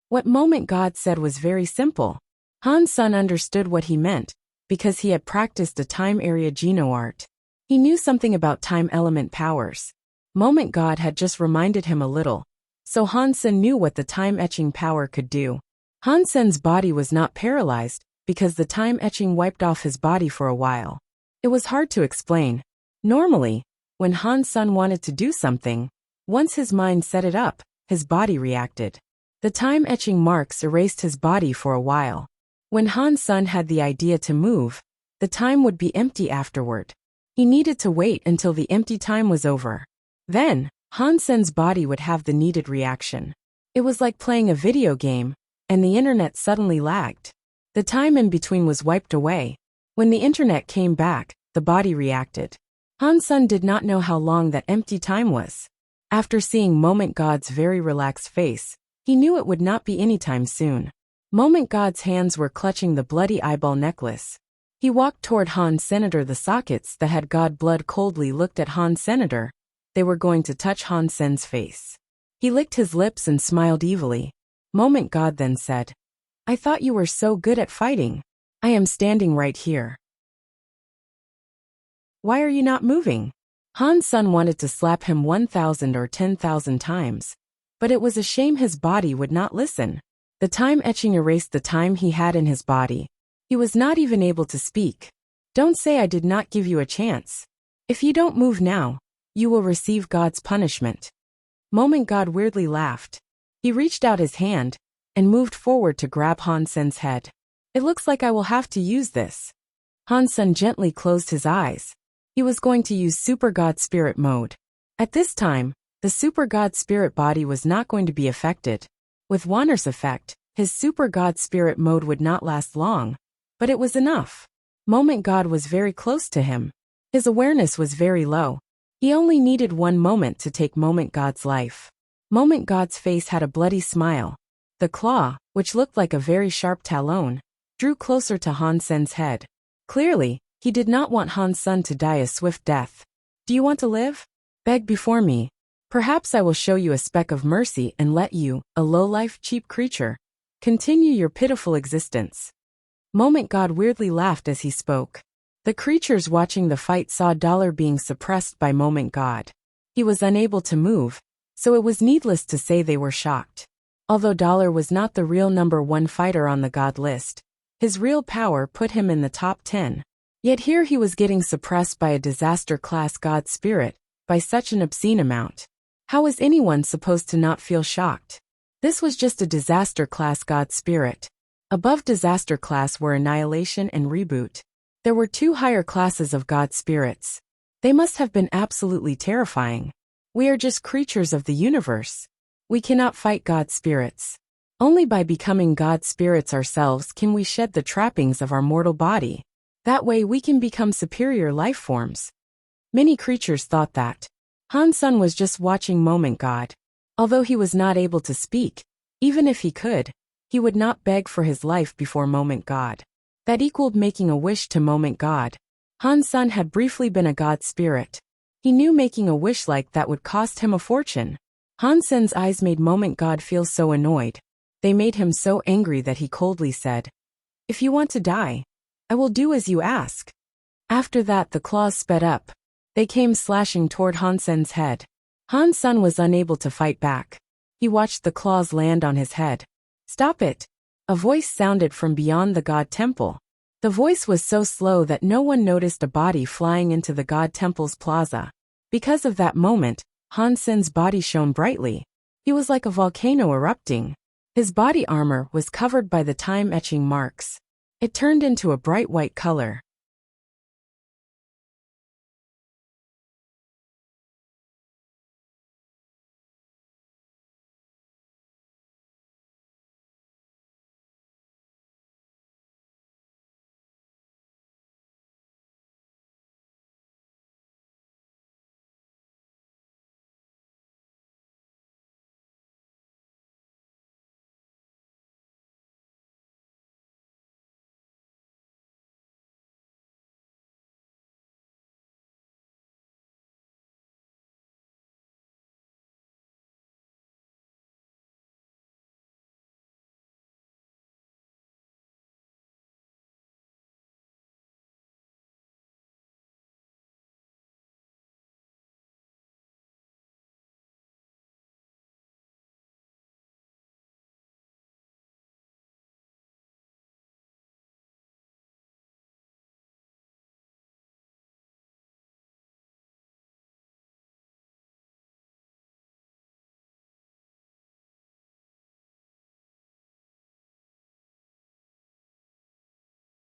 Speaker 1: What Moment God said was very simple. Han Sun understood what he meant, because he had practiced a time area Geno art. He knew something about time element powers. Moment God had just reminded him a little, so Han Sun knew what the time etching power could do. Han Sun's body was not paralyzed, because the time etching wiped off his body for a while. It was hard to explain. Normally, when Han Sun wanted to do something, once his mind set it up, his body reacted. The time etching marks erased his body for a while. When Han Sun had the idea to move, the time would be empty afterward. He needed to wait until the empty time was over. Then, Han Sen's body would have the needed reaction. It was like playing a video game, and the internet suddenly lagged. The time in between was wiped away. When the internet came back, the body reacted. Han Sen did not know how long that empty time was. After seeing Moment God's very relaxed face, he knew it would not be anytime soon. Moment God's hands were clutching the bloody eyeball necklace. He walked toward Han Senator. The sockets that had God blood coldly looked at Han Senator. They were going to touch Han Sen's face. He licked his lips and smiled evilly. Moment God then said, "I thought you were so good at fighting. I am standing right here. Why are you not moving?" Han Sen wanted to slap him 1,000 or 10,000 times. But it was a shame his body would not listen. The time etching erased the time he had in his body. He was not even able to speak. "Don't say I did not give you a chance. If you don't move now, you will receive God's punishment." Moment God weirdly laughed. He reached out his hand and moved forward to grab Han Sen's head. "It looks like I will have to use this." Han Sen gently closed his eyes. He was going to use Super God Spirit mode. At this time, the Super God Spirit body was not going to be affected. With Wanner's effect, his Super God Spirit mode would not last long. But it was enough. Moment God was very close to him. His awareness was very low. He only needed one moment to take Moment God's life. Moment God's face had a bloody smile. The claw, which looked like a very sharp talon, drew closer to Han Sen's head. Clearly, he did not want Han Sen to die a swift death. "Do you want to live? Beg before me. Perhaps I will show you a speck of mercy and let you, a low-life, cheap creature, continue your pitiful existence." Moment God weirdly laughed as he spoke. The creatures watching the fight saw Dollar being suppressed by Moment God. He was unable to move, so it was needless to say they were shocked. Although Dollar was not the real #1 fighter on the God list, his real power put him in the top 10. Yet here he was getting suppressed by a disaster-class God spirit, by such an obscene amount. How was anyone supposed to not feel shocked? This was just a disaster-class God spirit. Above disaster class were annihilation and reboot. There were 2 higher classes of God spirits. They must have been absolutely terrifying. We are just creatures of the universe. We cannot fight God spirits. Only by becoming God spirits ourselves can we shed the trappings of our mortal body. That way we can become superior life forms. Many creatures thought that. Han Sen was just watching Moment God. Although he was not able to speak, even if he could, he would not beg for his life before Moment God. That equaled making a wish to Moment God. Han Sen had briefly been a God spirit. He knew making a wish like that would cost him a fortune. Han Sen's eyes made Moment God feel so annoyed. They made him so angry that he coldly said, "If you want to die, I will do as you ask." After that the claws sped up. They came slashing toward Han Sen's head. Han Sen was unable to fight back. He watched the claws land on his head. "Stop it!" A voice sounded from beyond the God Temple. The voice was so slow that no one noticed a body flying into the God Temple's plaza. Because of that moment, Han Sen's body shone brightly. He was like a volcano erupting. His body armor was covered by the time-etching marks. It turned into a bright white color.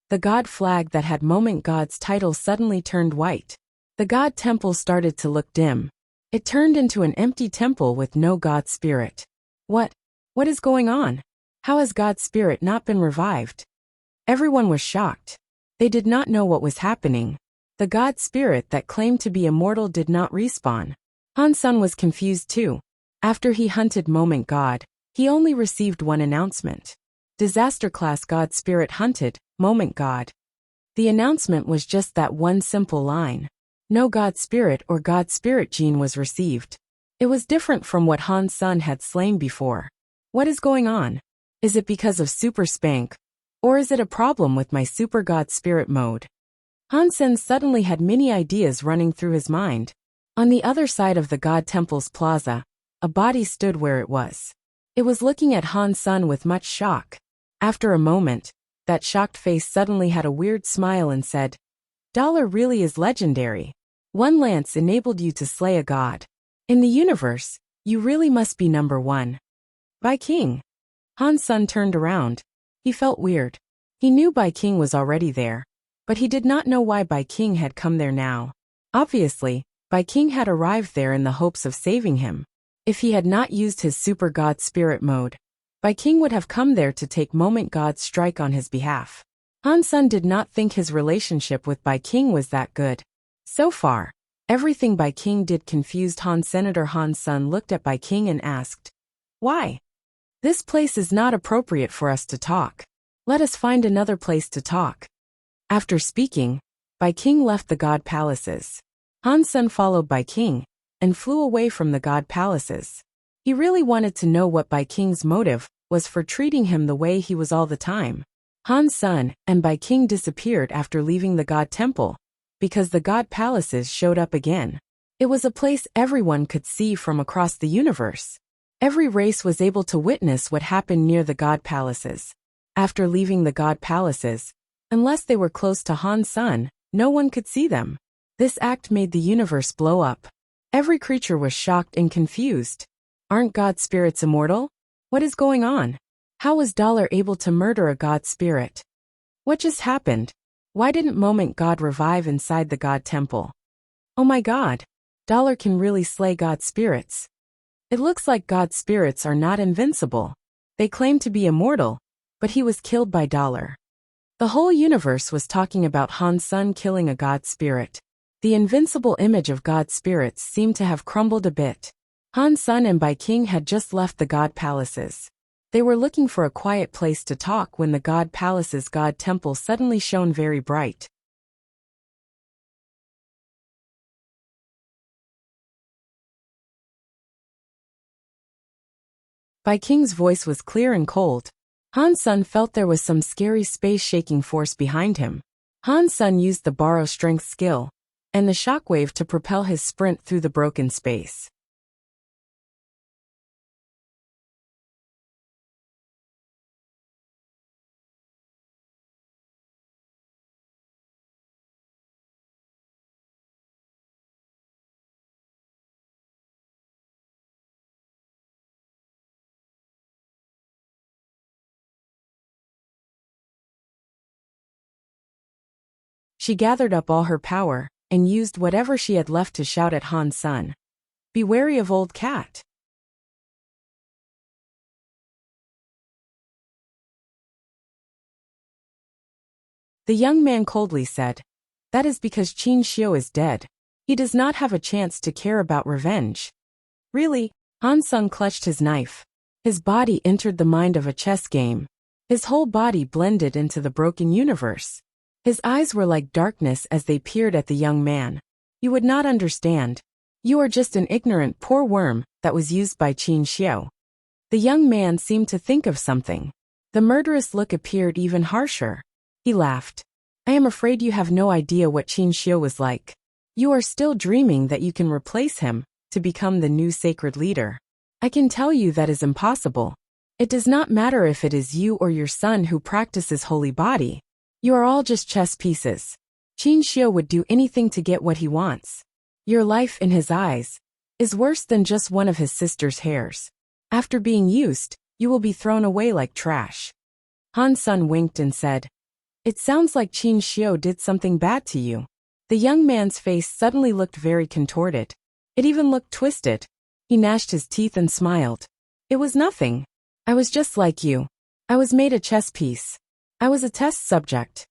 Speaker 1: The God flag that had Moment God's title suddenly turned white. The god temple started to look dim. It turned into an empty temple with no god spirit. What is going on? How has God's spirit not been revived? Everyone was shocked. They did not know what was happening. The god spirit that claimed to be immortal did not respawn. Han Sun was confused too. After he hunted Moment God, he only received one announcement. Disaster class god spirit hunted, Moment God. The announcement was just that one simple line. No god spirit or god spirit gene was received. It was different from what Han Sun had slain before. What is going on? Is it because of Super Spank? Or is it a problem with my Super God Spirit mode? Han Sun suddenly had many ideas running through his mind. On the other side of the God Temple's plaza, a body stood where it was. It was looking at Han Sun with much shock. After a moment, that shocked face suddenly had a weird smile and said, "Dollar really is legendary. One lance enabled you to slay a god. In the universe, you really must be number one." Bai King. Han Sun turned around. He felt weird. He knew Bai King was already there, but he did not know why Bai King had come there now. Obviously, Bai King had arrived there in the hopes of saving him. If he had not used his Super God Spirit mode, Bai King would have come there to take Moment God's strike on his behalf. Han Sun did not think his relationship with Bai King was that good. So far, everything Bai King did confused Han. Senator Han Sun looked at Bai King and asked, "Why? This place is not appropriate for us to talk. Let us find another place to talk." After speaking, Bai King left the god palaces. Han Sun followed Bai King and flew away from the god palaces. He really wanted to know what Bai King's motive was for treating him the way he was all the time. Han Sun and Bai King disappeared after leaving the god temple, because the god palaces showed up again. It was a place everyone could see from across the universe. Every race was able to witness what happened near the god palaces. After leaving the god palaces, unless they were close to Han Sun, no one could see them. This act made the universe blow up. Every creature was shocked and confused. Aren't god spirits immortal? What is going on? How was Dollar able to murder a god spirit? What just happened? Why didn't Moment God revive inside the god temple? Oh my god! Dollar can really slay god spirits. It looks like god spirits are not invincible. They claim to be immortal, but he was killed by Dollar. The whole universe was talking about Han Sun killing a god spirit. The invincible image of god spirits seemed to have crumbled a bit. Han Sun and Bai King had just left the god palaces. They were looking for a quiet place to talk when the god palace's god temple suddenly shone very bright. Bai King's voice was clear and cold. Han Sun felt there was some scary space-shaking force behind him. Han Sun used the borrow strength skill and the shockwave to propel his sprint through the broken space. She gathered up all her power and used whatever she had left to shout at Han Sun. "Be wary of old cat." The young man coldly said, "That is because Qin Xiu is dead. He does not have a chance to care about revenge." "Really?" Han Sun clutched his knife. His body entered the mind of a chess game. His whole body blended into the broken universe. His eyes were like darkness as they peered at the young man. "You would not understand. You are just an ignorant poor worm that was used by Qin Xiu." The young man seemed to think of something. The murderous look appeared even harsher. He laughed. "I am afraid you have no idea what Qin Xiu was like. You are still dreaming that you can replace him to become the new sacred leader. I can tell you that is impossible. It does not matter if it is you or your son who practices holy body. You are all just chess pieces. Qin Xiu would do anything to get what he wants. Your life in his eyes is worse than just one of his sister's hairs. After being used, you will be thrown away like trash." Han Sun winked and said, "It sounds like Qin Xiu did something bad to you." The young man's face suddenly looked very contorted. It even looked twisted. He gnashed his teeth and smiled. It was nothing. I was just like you. I was made a chess piece. I was a test subject.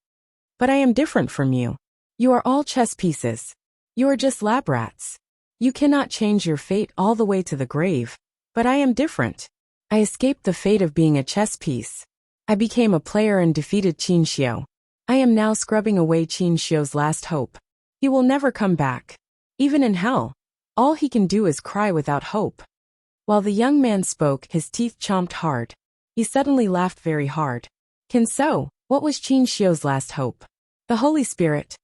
Speaker 1: But I am different from you. You are all chess pieces. You are just lab rats. You cannot change your fate all the way to the grave. But I am different. I escaped the fate of being a chess piece. I became a player and defeated Qin Xiu. I am now scrubbing away Qin Xiu's last hope. He will never come back. Even in hell, all he can do is cry without hope. While the young man spoke, his teeth chomped hard. He suddenly laughed very hard. So, what was Qin Xiu's last hope? The Holy Spirit.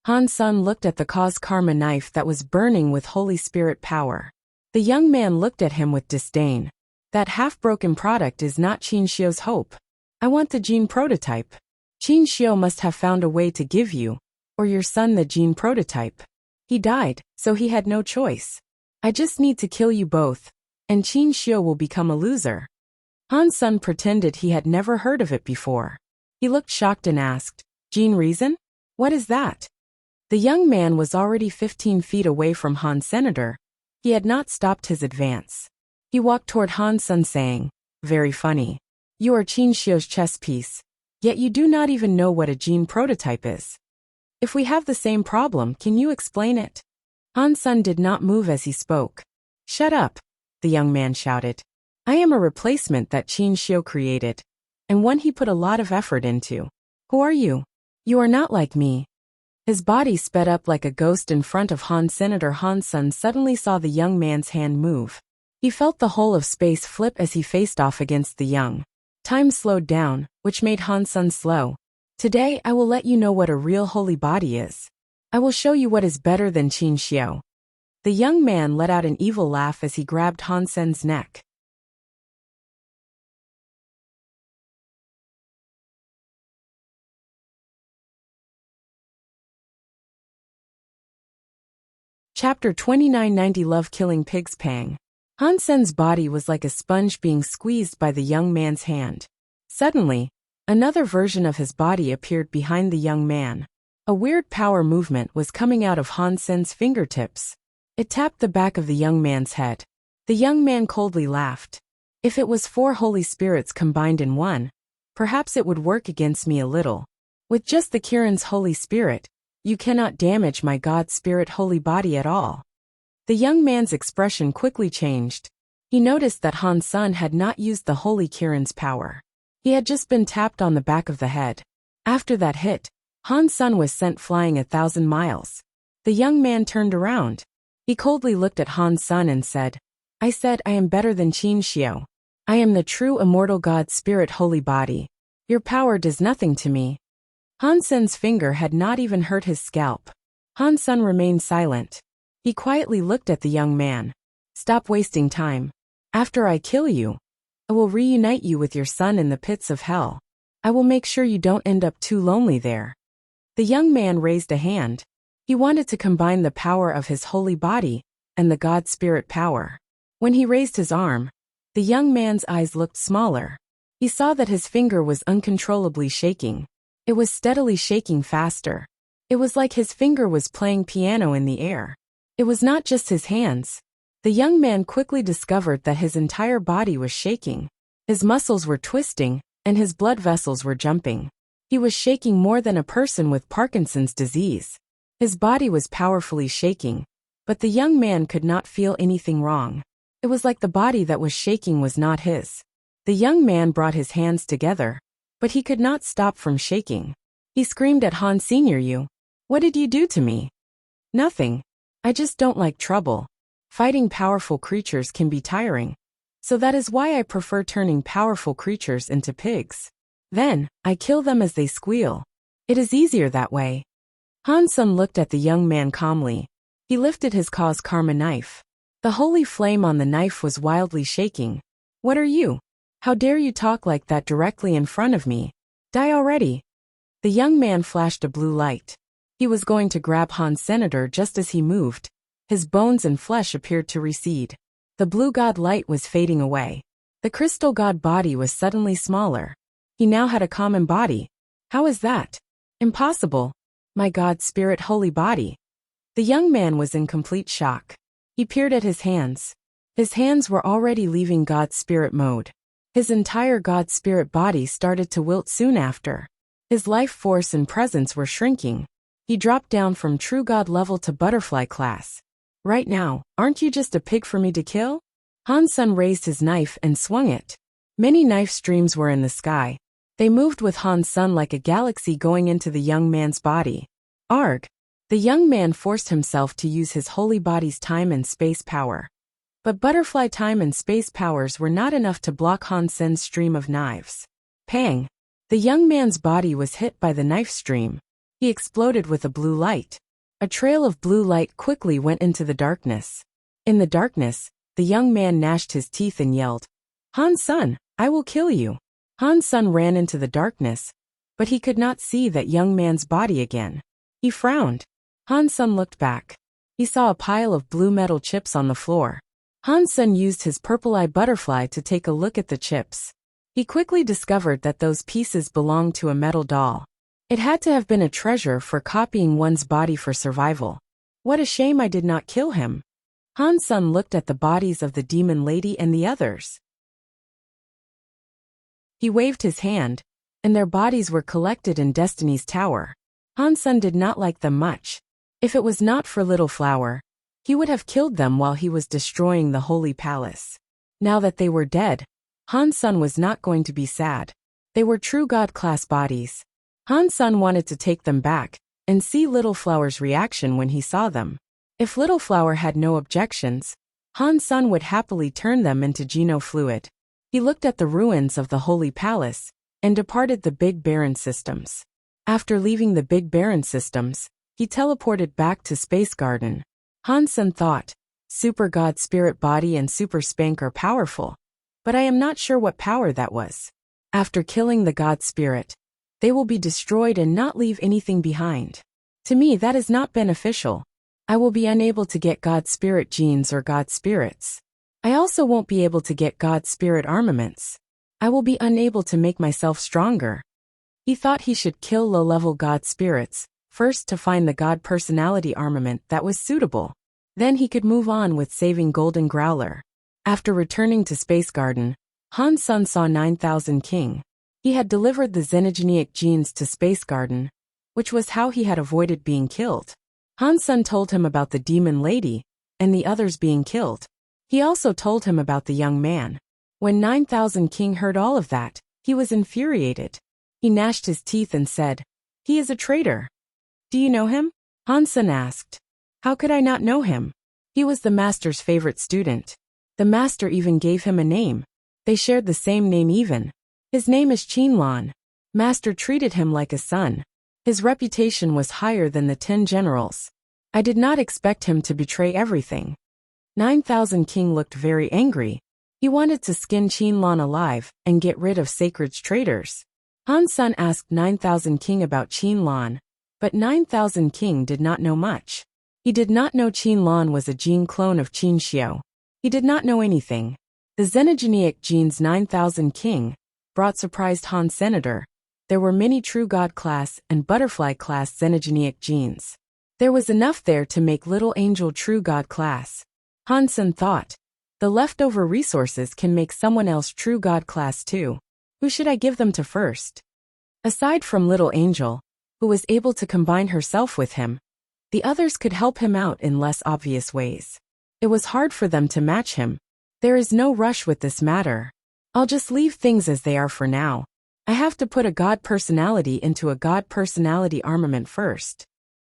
Speaker 1: Han Sun looked at the cause karma knife that was burning with Holy Spirit power. The young man looked at him with disdain. That half-broken product is not Qin Xiu's hope. I want the gene prototype. Qin Xiu must have found a way to give you, or your son, the gene prototype. He died, so he had no choice. I just need to kill you both, and Qin Xiu will become a loser. Han Sun pretended he had never heard of it before. He looked shocked and asked, Gene reason? What is that? The young man was already 15 feet away from Han Senator. He had not stopped his advance. He walked toward Han Sun saying, very funny. You are Qin Xiu's chess piece, yet you do not even know what a gene prototype is. If we have the same problem, can you explain it? Han Sun did not move as he spoke. Shut up, the young man shouted. I am a replacement that Qin Xiu created, and one he put a lot of effort into. Who are you? You are not like me. His body sped up like a ghost in front of Han Senator. Han Sun suddenly saw the young man's hand move. He felt the whole of space flip as he faced off against the young. Time slowed down, which made Han Sun slow. Today I will let you know what a real holy body is. I will show you what is better than Qin Xiu. The young man let out an evil laugh as he grabbed Han Sun's neck. Chapter 2990 Love Killing Pigs Pang. Han Sen's body was like a sponge being squeezed by the young man's hand. Suddenly, another version of his body appeared behind the young man. A weird power movement was coming out of Han Sen's fingertips. It tapped the back of the young man's head. The young man coldly laughed. If it was 4 Holy Spirits combined in one, perhaps it would work against me a little. With just the Kirin's Holy Spirit, you cannot damage my God Spirit holy body at all. The young man's expression quickly changed. He noticed that Han Sun had not used the Holy Kirin's power. He had just been tapped on the back of the head. After that hit, Han Sun was sent flying 1,000 miles. The young man turned around. He coldly looked at Han Sun and said, I said I am better than Qin Xiu. I am the true immortal God Spirit holy body. Your power does nothing to me. Han Sun's finger had not even hurt his scalp. Han Sun remained silent. He quietly looked at the young man. Stop wasting time. After I kill you, I will reunite you with your son in the pits of hell. I will make sure you don't end up too lonely there. The young man raised a hand. He wanted to combine the power of his holy body and the God Spirit power. When he raised his arm, the young man's eyes looked smaller. He saw that his finger was uncontrollably shaking. It was steadily shaking faster. It was like his finger was playing piano in the air. It was not just his hands. The young man quickly discovered that his entire body was shaking. His muscles were twisting, and his blood vessels were jumping. He was shaking more than a person with Parkinson's disease. His body was powerfully shaking, but the young man could not feel anything wrong. It was like the body that was shaking was not his. The young man brought his hands together, but he could not stop from shaking. He screamed at Han Senior, you. What did you do to me? Nothing. I just don't like trouble. Fighting powerful creatures can be tiring. So that is why I prefer turning powerful creatures into pigs. Then, I kill them as they squeal. It is easier that way. Han Sun looked at the young man calmly. He lifted his cause karma knife. The holy flame on the knife was wildly shaking. What are you? How dare you talk like that directly in front of me? Die already. The young man flashed a blue light. He was going to grab Han Senator just as he moved. His bones and flesh appeared to recede. The blue god light was fading away. The crystal god body was suddenly smaller. He now had a common body. How is that? Impossible. My God Spirit holy body. The young man was in complete shock. He peered at his hands. His hands were already leaving God Spirit mode. His entire God Spirit body started to wilt soon after. His life force and presence were shrinking. He dropped down from true God level to butterfly class. Right now, aren't you just a pig for me to kill? Han Sen raised his knife and swung it. Many knife streams were in the sky. They moved with Han Sen like a galaxy going into the young man's body. Arg! The young man forced himself to use his holy body's time and space power. But butterfly time and space powers were not enough to block Han Sen's stream of knives. Pang! The young man's body was hit by the knife stream. He exploded with a blue light. A trail of blue light quickly went into the darkness. In the darkness, the young man gnashed his teeth and yelled, Han Sen, I will kill you. Han Sen ran into the darkness, but he could not see that young man's body again. He frowned. Han Sen looked back. He saw a pile of blue metal chips on the floor. Han Sen used his purple eye butterfly to take a look at the chips. He quickly discovered that those pieces belonged to a metal doll. It had to have been a treasure for copying one's body for survival. What a shame I did not kill him. Han Sen looked at the bodies of the demon lady and the others. He waved his hand, and their bodies were collected in Destiny's Tower. Han Sen did not like them much. If it was not for Little Flower, he would have killed them while he was destroying the Holy Palace. Now that they were dead, Han Sen was not going to be sad. They were true God-class bodies. Han Sen wanted to take them back and see Little Flower's reaction when he saw them. If Little Flower had no objections, Han Sen would happily turn them into Geno fluid. He looked at the ruins of the Holy Palace and departed the Big Baron systems. After leaving the Big Baron systems, he teleported back to Space Garden. Han Sen thought, Super God Spirit Body and Super Spank are powerful, but I am not sure what power that was. After killing the God Spirit, they will be destroyed and not leave anything behind. To me, that is not beneficial. I will be unable to get God Spirit genes or God Spirits. I also won't be able to get God Spirit armaments. I will be unable to make myself stronger. He thought he should kill low-level God Spirits, first to find the God Personality armament that was suitable. Then he could move on with saving Golden Growler. After returning to Space Garden, Han Sen saw 9000 King. He had delivered the xenogeneic genes to Space Garden, which was how he had avoided being killed. Han Sen told him about the demon lady and the others being killed. He also told him about the young man. When 9000 King heard all of that, he was infuriated. He gnashed his teeth and said, He is a traitor. Do you know him? Han Sen asked. How could I not know him? He was the master's favorite student. The master even gave him a name. They shared the same name even. His name is Qianlan. Master treated him like a son. His reputation was higher than the 10 generals. I did not expect him to betray everything. 9000 King looked very angry. He wanted to skin Qianlan alive and get rid of Sacred's traitors. Han Sen asked 9000 King about Qianlan, but 9000 King did not know much. He did not know Qianlan was a gene clone of Qin Xiao. He did not know anything. The xenogeneic genes 9000 King brought surprised Han Senator. There were many true God class and butterfly class xenogeneic genes. There was enough there to make Little Angel true God class. Han Sen thought, the leftover resources can make someone else true God class too. Who should I give them to first? Aside from Little Angel, who was able to combine herself with him, the others could help him out in less obvious ways. It was hard for them to match him. There is no rush with this matter. I'll just leave things as they are for now. I have to put a God personality into a God personality armament first.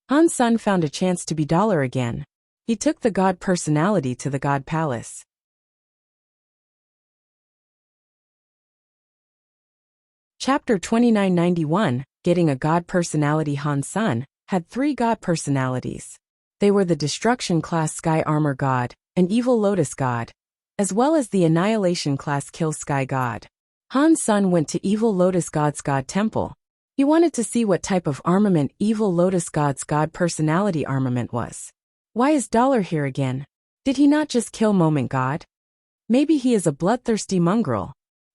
Speaker 1: Han Sen found a chance to be dollar again. He took the God personality to the God Palace. Chapter 2991, Getting a God Personality. Han Sen had 3 God personalities. They were the Destruction class Sky Armor God, and Evil Lotus God, as well as the Annihilation class Kill Sky God. Han Sen went to Evil Lotus God's God Temple. He wanted to see what type of armament Evil Lotus God's God personality armament was. Why is Dollar here again? Did he not just kill Moment God? Maybe he is a bloodthirsty mongrel.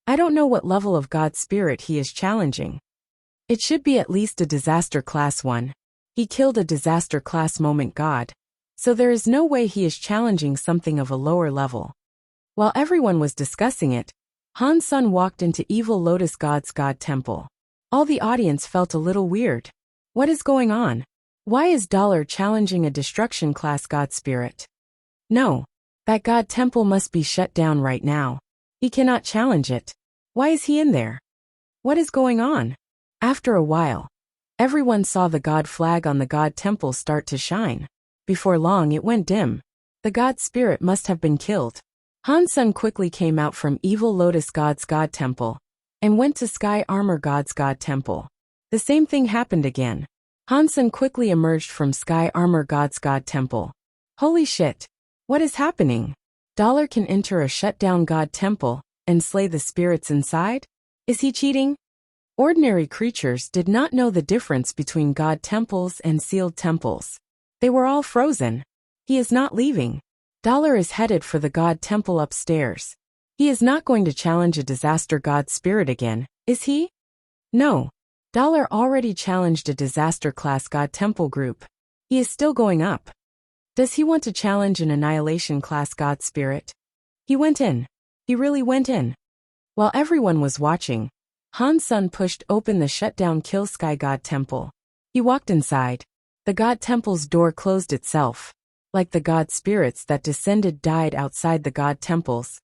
Speaker 1: I don't know what level of God spirit he is challenging. It should be at least a disaster class 1. He killed a disaster class moment god. So there is no way he is challenging something of a lower level. While everyone was discussing it, Han Sun walked into Evil Lotus God's God Temple. All the audience felt a little weird. What is going on? Why is Dollar challenging a destruction class god spirit? No. That god temple must be shut down right now. He cannot challenge it. Why is he in there? What is going on? After a while, everyone saw the god flag on the god temple start to shine. Before long it went dim. The god spirit must have been killed. Han Sun quickly came out from Evil Lotus God's God Temple and went to Sky Armor God's God Temple. The same thing happened again. Han Sun quickly emerged from Sky Armor God's God Temple. Holy shit! What is happening? Dollar can enter a shut-down God Temple and slay the spirits inside? Is he cheating? Ordinary creatures did not know the difference between God Temples and sealed temples. They were all frozen. He is not leaving. Dollar is headed for the God Temple upstairs. He is not going to challenge a disaster god spirit again, is he? No. Dollar already challenged a disaster class god temple group. He is still going up. Does he want to challenge an annihilation class god spirit? He went in. He really went in. While everyone was watching, Han Sun pushed open the shut-down Kill Sky God Temple. He walked inside. The god temple's door closed itself. Like the god spirits that descended died outside the god temples.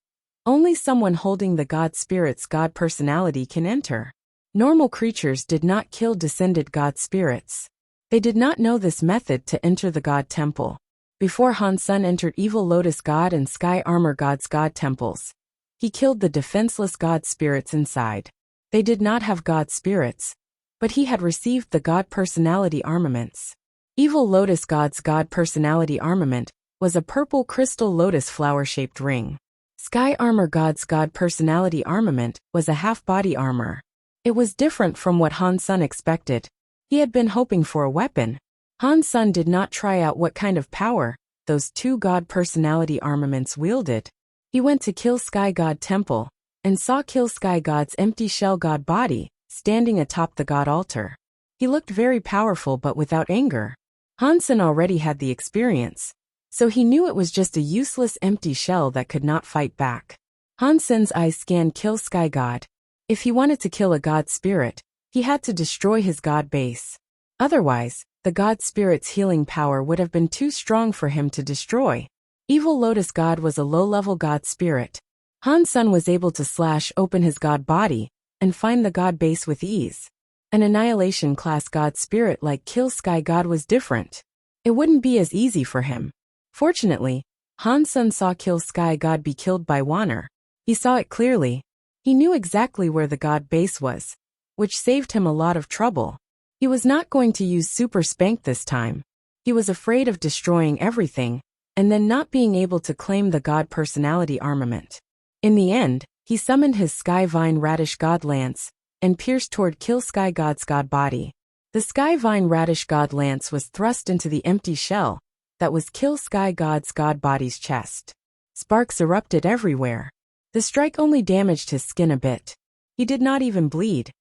Speaker 1: Only someone holding the god spirit's god personality can enter. Normal creatures did not kill descended god spirits. They did not know this method to enter the god temple. Before Han Sun entered Evil Lotus God and Sky Armor God's god temples, he killed the defenseless god spirits inside. They did not have god spirits, but he had received the god personality armaments. Evil Lotus God's God Personality Armament was a purple crystal lotus flower-shaped ring. Sky Armor God's God Personality Armament was a half-body armor. It was different from what Han Sun expected. He had been hoping for a weapon. Han Sun did not try out what kind of power those two God Personality armaments wielded. He went to Kill Sky God Temple and saw Kill Sky God's empty shell god body standing atop the god altar. He looked very powerful but without anger. Han Sun already had the experience, so he knew it was just a useless empty shell that could not fight back. Han Sun's eyes scanned Kill Sky God. If he wanted to kill a god spirit, he had to destroy his god base. Otherwise, the god spirit's healing power would have been too strong for him to destroy. Evil Lotus God was a low-level god spirit. Han Sun was able to slash open his god body and find the god base with ease. An annihilation class god spirit like Kill Sky God was different. It wouldn't be as easy for him. Fortunately, Han Sun saw Kill Sky God be killed by Wanner. He saw it clearly. He knew exactly where the god base was, which saved him a lot of trouble. He was not going to use Super Spank this time. He was afraid of destroying everything and then not being able to claim the god personality armament. In the end, he summoned his Sky Vine Radish God Lance and pierced toward Kill Sky God's god body. The Sky Vine Radish God Lance was thrust into the empty shell that was Kill Sky God's god body's chest. Sparks erupted everywhere. The strike only damaged his skin a bit. He did not even bleed.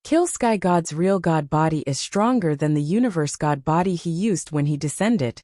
Speaker 1: Kill Sky God's real god body is stronger than the universe god body he used when he descended.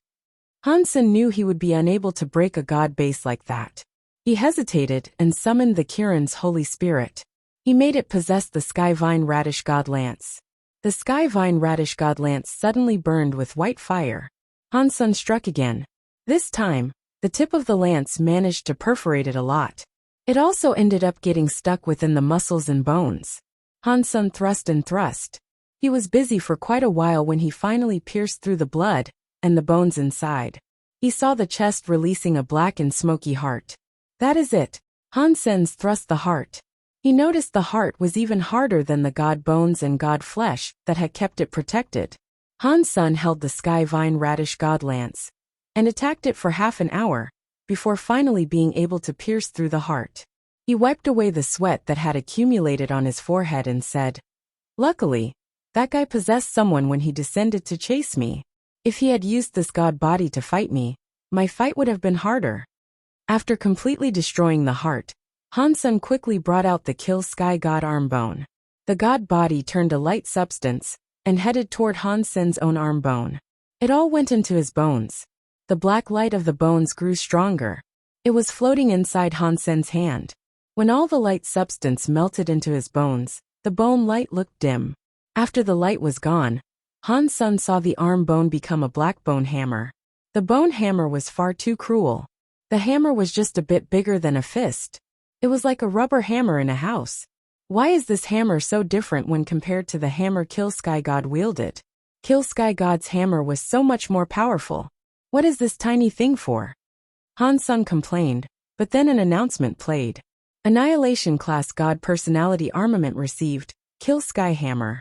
Speaker 1: Han Sun knew he would be unable to break a god base like that. He hesitated and summoned the Kiran's Holy Spirit. He made it possess the Sky Vine Radish God Lance. The Sky Vine Radish God Lance suddenly burned with white fire. Han Sun struck again. This time, the tip of the lance managed to perforate it a lot. It also ended up getting stuck within the muscles and bones. Han Sun thrust and thrust. He was busy for quite a while when he finally pierced through the blood and the bones inside. He saw the chest releasing a black and smoky heart. That is it. Han Sun's thrust the heart. He noticed the heart was even harder than the god bones and god flesh that had kept it protected. Han Sun held the Sky Vine Radish God Lance and attacked it for half an hour before finally being able to pierce through the heart. He wiped away the sweat that had accumulated on his forehead and said, "Luckily, that guy possessed someone when he descended to chase me. If he had used this god body to fight me, my fight would have been harder." After completely destroying the heart, Han Sun quickly brought out the Kill Sky God arm bone. The god body turned a light substance and headed toward Han Sen's own arm bone. It all went into his bones. The black light of the bones grew stronger. It was floating inside Han Sen's hand. When all the light substance melted into his bones, the bone light looked dim. After the light was gone, Han Sen saw the arm bone become a black bone hammer. The bone hammer was far too cruel. The hammer was just a bit bigger than a fist. It was like a rubber hammer in a house. Why is this hammer so different when compared to the hammer Kill Sky God wielded? Kill Sky God's hammer was so much more powerful. What is this tiny thing for? Han Sen complained, but then an announcement played. Annihilation Class God Personality Armament received, Kill Sky Hammer.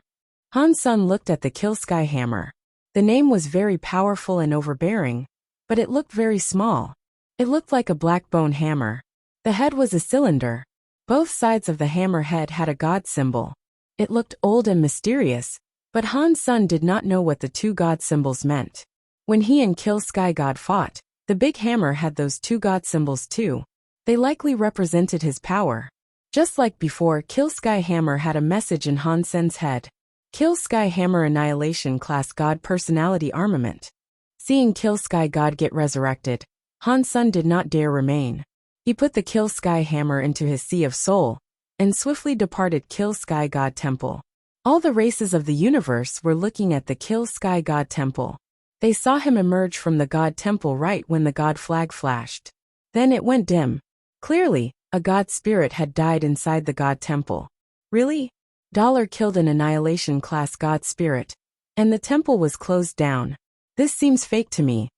Speaker 1: Han Sen looked at the Kill Sky Hammer. The name was very powerful and overbearing, but it looked very small. It looked like a black bone hammer. The head was a cylinder. Both sides of the hammer head had a god symbol. It looked old and mysterious, but Han Sen did not know what the two god symbols meant. When he and Kill Sky God fought, the big hammer had those two god symbols too. They likely represented his power. Just like before, Kill Sky Hammer had a message in Han Sen's head. Kill Sky Hammer Annihilation Class God Personality Armament. Seeing Kill Sky God get resurrected, Han Sen did not dare remain. He put the Kill Sky Hammer into his Sea of Soul, and swiftly departed Kill Sky God Temple. All the races of the universe were looking at the Kill Sky God Temple. They saw him emerge from the God Temple right when the God flag flashed. Then it went dim. Clearly, a God spirit had died inside the God Temple. Really? Dollar killed an Annihilation Class God spirit, and the temple was closed down. This seems fake to me.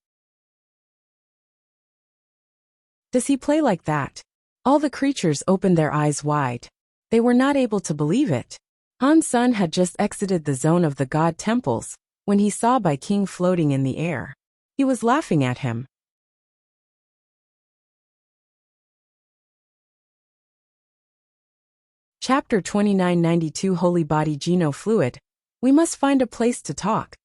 Speaker 1: Does he play like that? All the creatures opened their eyes wide. They were not able to believe it. Han Sen had just exited the zone of the God temples when he saw Bai King floating in the air. He was laughing at him. Chapter 2992 Holy Body Geno Fluid. We must find a place to talk,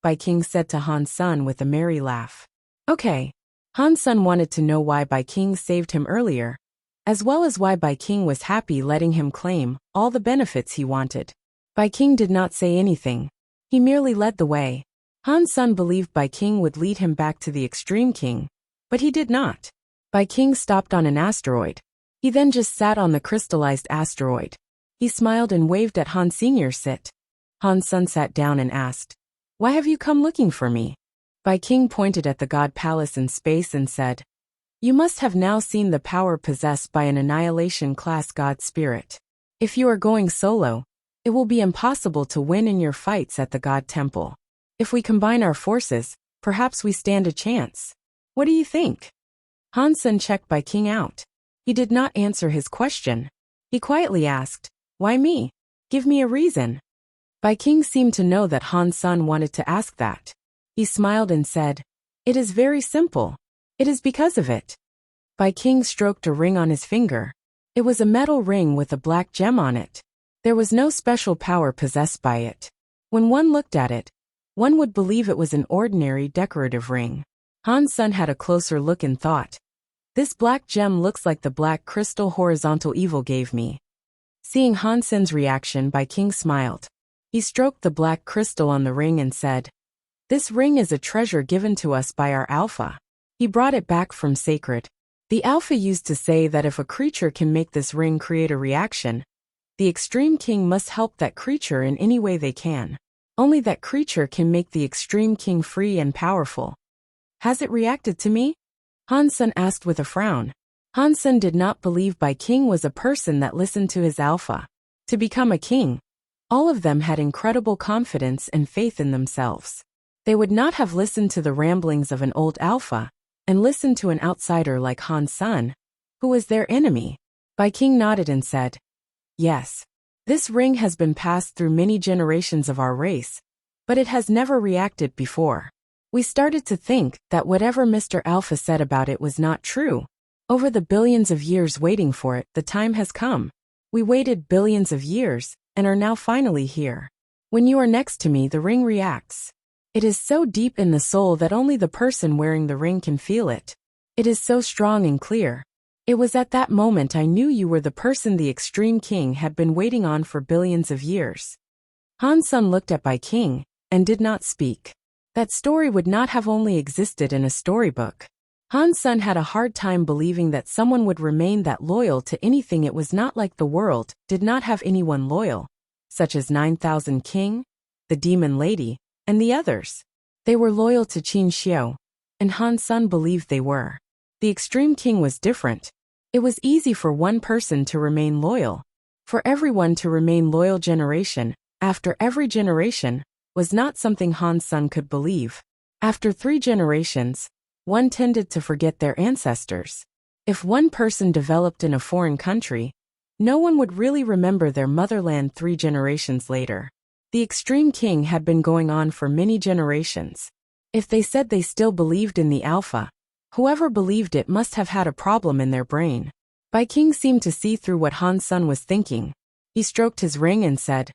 Speaker 1: Bai King said to Han Sen with a merry laugh. Okay. Han Sen wanted to know why Bai King saved him earlier, as well as why Bai King was happy letting him claim all the benefits he wanted. Bai King did not say anything. He merely led the way. Han Sen believed Bai King would lead him back to the Extreme King, but he did not. Bai King stopped on an asteroid. He then just sat on the crystallized asteroid. He smiled and waved at Han Senior. Sit. Han Sen sat down and asked, "Why have you come looking for me?" Bai King pointed at the God Palace in space and said, "You must have now seen the power possessed by an Annihilation Class God Spirit. If you are going solo, it will be impossible to win in your fights at the God Temple. If we combine our forces, perhaps we stand a chance. What do you think?" Han Sen checked Bai King out. He did not answer his question. He quietly asked, "Why me? Give me a reason." Bai King seemed to know that Han Sen wanted to ask that. He smiled and said, "It is very simple. It is because of it." Bai King stroked a ring on his finger. It was a metal ring with a black gem on it. There was no special power possessed by it. When one looked at it, one would believe it was an ordinary decorative ring. Han Sen had a closer look and thought, "This black gem looks like the black crystal horizontal evil gave me." Seeing Han Sen's reaction, Bai King smiled. He stroked the black crystal on the ring and said, "This ring is a treasure given to us by our Alpha." He brought it back from Sacred. The Alpha used to say that if a creature can make this ring create a reaction, the Extreme King must help that creature in any way they can. Only that creature can make the Extreme King free and powerful. Has it reacted to me? Han Sen asked with a frown. Han Sen did not believe Bai King was a person that listened to his Alpha. To become a king, all of them had incredible confidence and faith in themselves. They would not have listened to the ramblings of an old Alpha and listened to an outsider like Han Sen, who was their enemy. Bai King nodded and said, "Yes. This ring has been passed through many generations of our race, but it has never reacted before. We started to think that whatever Mr. Alpha said about it was not true. Over the billions of years waiting for it, the time has come. We waited billions of years and are now finally here. When you are next to me, the ring reacts. It is so deep in the soul that only the person wearing the ring can feel it. It is so strong and clear. It was at that moment I knew you were the person the Extreme King had been waiting on for billions of years. Han Sen looked at Bai King and did not speak. That story would not have only existed in a storybook. Han Sen had a hard time believing that someone would remain that loyal to anything. It was not like the world did not have anyone loyal, such as 9,000 King, the Demon Lady, and the others. They were loyal to Qin Xiu, and Han Sen believed they were. The Extreme King was different. It was easy for one person to remain loyal. For everyone to remain loyal generation after every generation was not something Han Sen could believe. After 3 generations, one tended to forget their ancestors. If one person developed in a foreign country, no one would really remember their motherland 3 generations later. The Extreme King had been going on for many generations. If they said they still believed in the Alpha, whoever believed it must have had a problem in their brain. Bai King seemed to see through what Han Sen was thinking. He stroked his ring and said,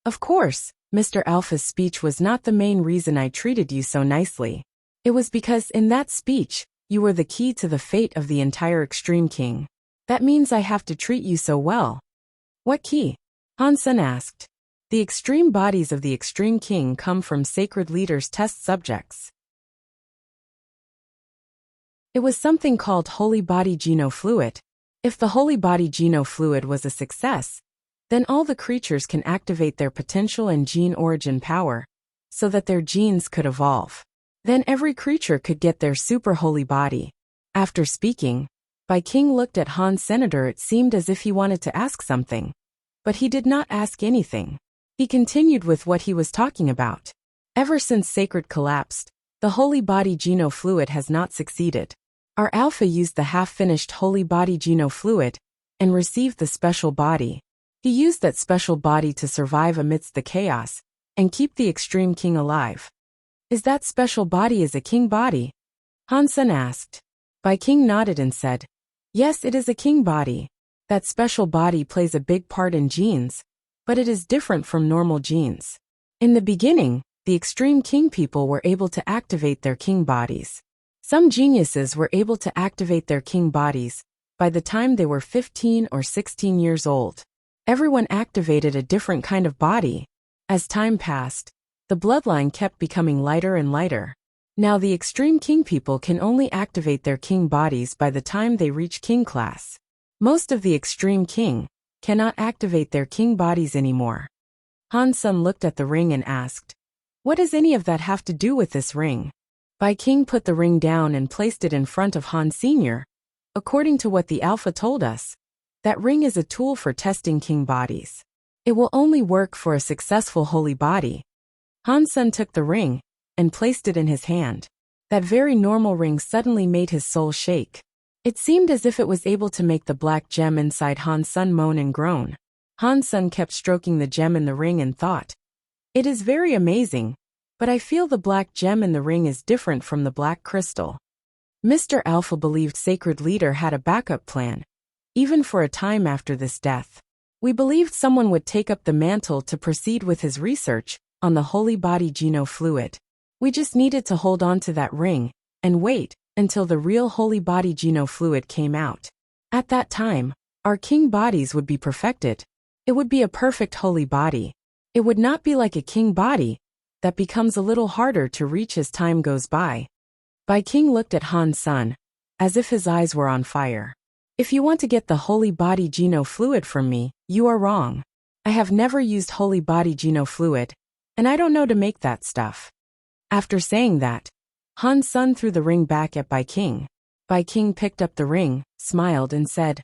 Speaker 1: "Of course, Mr. Alpha's speech was not the main reason I treated you so nicely. It was because in that speech, you were the key to the fate of the entire Extreme King. That means I have to treat you so well." "What key?" Han Sen asked. "The extreme bodies of the Extreme King come from sacred leaders' test subjects. It was something called Holy Body Genofluid. If the Holy Body Genofluid was a success, then all the creatures can activate their potential and gene origin power, so that their genes could evolve. Then every creature could get their super holy body." After speaking, Bai King looked at Han Senator. It seemed as if he wanted to ask something, but he did not ask anything. He continued with what he was talking about. "Ever since Sacred collapsed, the Holy Body Genofluid has not succeeded. Our Alpha used the half-finished Holy Body Genofluid and received the special body. He used that special body to survive amidst the chaos and keep the Extreme King alive." "Is that special body a king body?" Han Sen asked. Bai King nodded and said, "Yes, it is a king body. That special body plays a big part in genes, but it is different from normal genes. In the beginning, the Extreme King people were able to activate their king bodies. Some geniuses were able to activate their king bodies by the time they were 15 or 16 years old. Everyone activated a different kind of body. As time passed, the bloodline kept becoming lighter and lighter. Now the Extreme King people can only activate their king bodies by the time they reach king class. Most of the Extreme King cannot activate their king bodies anymore." Han Sen looked at the ring and asked, "What does any of that have to do with this ring?" Bai King put the ring down and placed it in front of Han Sr. "According to what the Alpha told us, that ring is a tool for testing king bodies. It will only work for a successful holy body." Han Sen took the ring and placed it in his hand. That very normal ring suddenly made his soul shake. It seemed as if it was able to make the black gem inside Han Sen moan and groan. Han Sen kept stroking the gem in the ring and thought, "It is very amazing, but I feel the black gem in the ring is different from the black crystal." Mr. Alpha believed Sacred Leader had a backup plan, even for a time after this death. "We believed someone would take up the mantle to proceed with his research on the Holy Body Genofluid. We just needed to hold on to that ring and wait until the real Holy Body Genofluid came out. At that time, our king bodies would be perfected. It would be a perfect holy body. It would not be like a king body that becomes a little harder to reach as time goes by." Bai King looked at Han Sen, as if his eyes were on fire. "If you want to get the Holy Body Genofluid from me, you are wrong. I have never used Holy Body Genofluid, and I don't know to make that stuff." After saying that, Han Sen threw the ring back at Bai King. Bai King picked up the ring, smiled and said,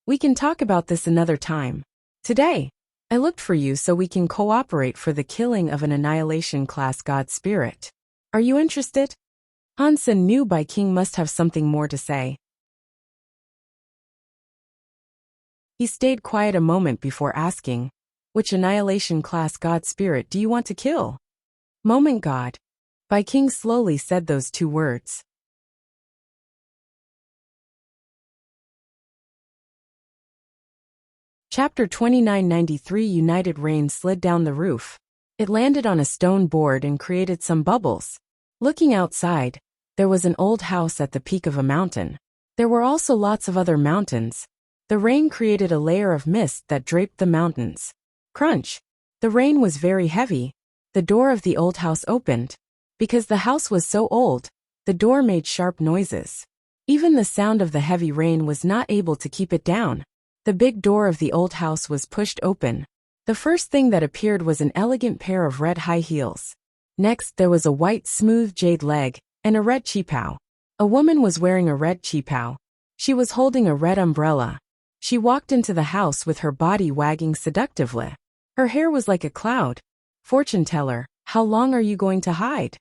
Speaker 1: "We can talk about this another time. Today, I looked for you so we can cooperate for the killing of an annihilation class god spirit. Are you interested?" Han Sen knew Bai King must have something more to say. He stayed quiet a moment before asking, "Which annihilation class god spirit do you want to kill?" "Moment God." Bai King slowly said those 2 words. Chapter 2993. United Rain slid down the roof. It landed on a stone board and created some bubbles. Looking outside, there was an old house at the peak of a mountain. There were also lots of other mountains. The rain created a layer of mist that draped the mountains. Crunch! The rain was very heavy. The door of the old house opened. Because the house was so old, the door made sharp noises. Even the sound of the heavy rain was not able to keep it down. The big door of the old house was pushed open. The first thing that appeared was an elegant pair of red high heels. Next, there was a white smooth jade leg, and a red qipao. A woman was wearing a red qipao. She was holding a red umbrella. She walked into the house with her body wagging seductively. Her hair was like a cloud. Fortune teller, how long are you going to hide?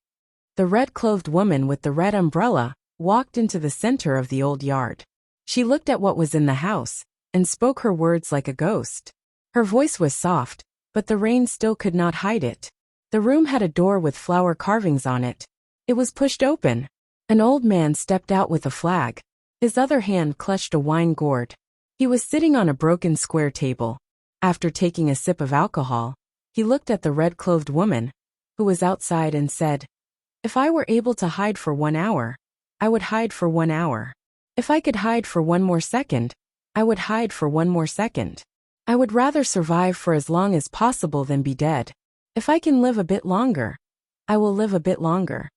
Speaker 1: The red-clothed woman with the red umbrella walked into the center of the old yard. She looked at what was in the house and spoke her words like a ghost. Her voice was soft, but the rain still could not hide it. The room had a door with flower carvings on it. It was pushed open. An old man stepped out with a flag. His other hand clutched a wine gourd. He was sitting on a broken square table. After taking a sip of alcohol, he looked at the red-clothed woman, who was outside, and said, "If I were able to hide for 1 hour, I would hide for 1 hour. If I could hide for 1 more second, I would hide for 1 more second. I would rather survive for as long as possible than be dead. If I can live a bit longer, I will live a bit longer."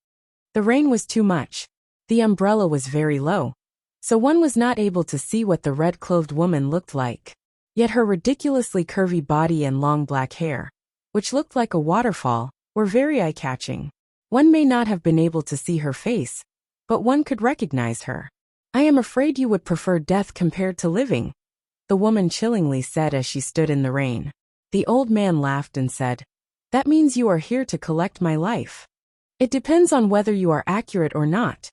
Speaker 1: The rain was too much. The umbrella was very low, so one was not able to see what the red-clothed woman looked like. Yet her ridiculously curvy body and long black hair, which looked like a waterfall, were very eye-catching. One may not have been able to see her face, but one could recognize her. "I am afraid you would prefer death compared to living," the woman chillingly said as she stood in the rain. The old man laughed and said, "That means you are here to collect my life." "It depends on whether you are accurate or not,"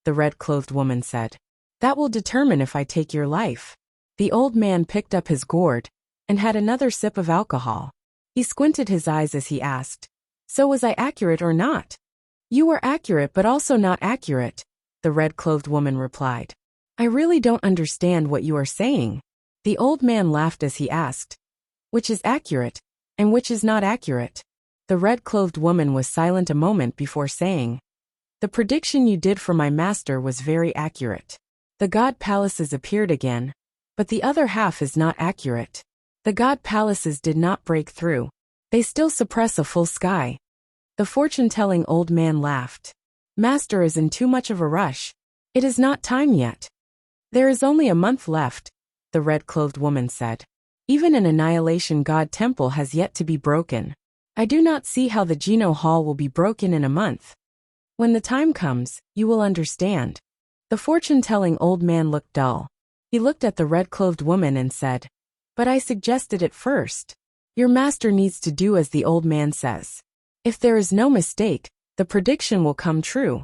Speaker 1: the red-clothed woman said. "That will determine if I take your life." The old man picked up his gourd and had another sip of alcohol. He squinted his eyes as he asked, "So was I accurate or not?" "You were accurate but also not accurate," the red-clothed woman replied. "I really don't understand what you are saying." The old man laughed as he asked, "Which is accurate, and which is not accurate?" The red-clothed woman was silent a moment before saying, "The prediction you did for my master was very accurate. The god palaces appeared again, but the other half is not accurate. The god palaces did not break through. They still suppress a full sky." The fortune-telling old man laughed. "Master is in too much of a rush. It is not time yet." "There is only a month left," the red-clothed woman said. "Even an annihilation god temple has yet to be broken. I do not see how the Geno Hall will be broken in a month. When the time comes, you will understand." The fortune-telling old man looked dull. He looked at the red-clothed woman and said, "But I suggested it first. Your master needs to do as the old man says. If there is no mistake, the prediction will come true."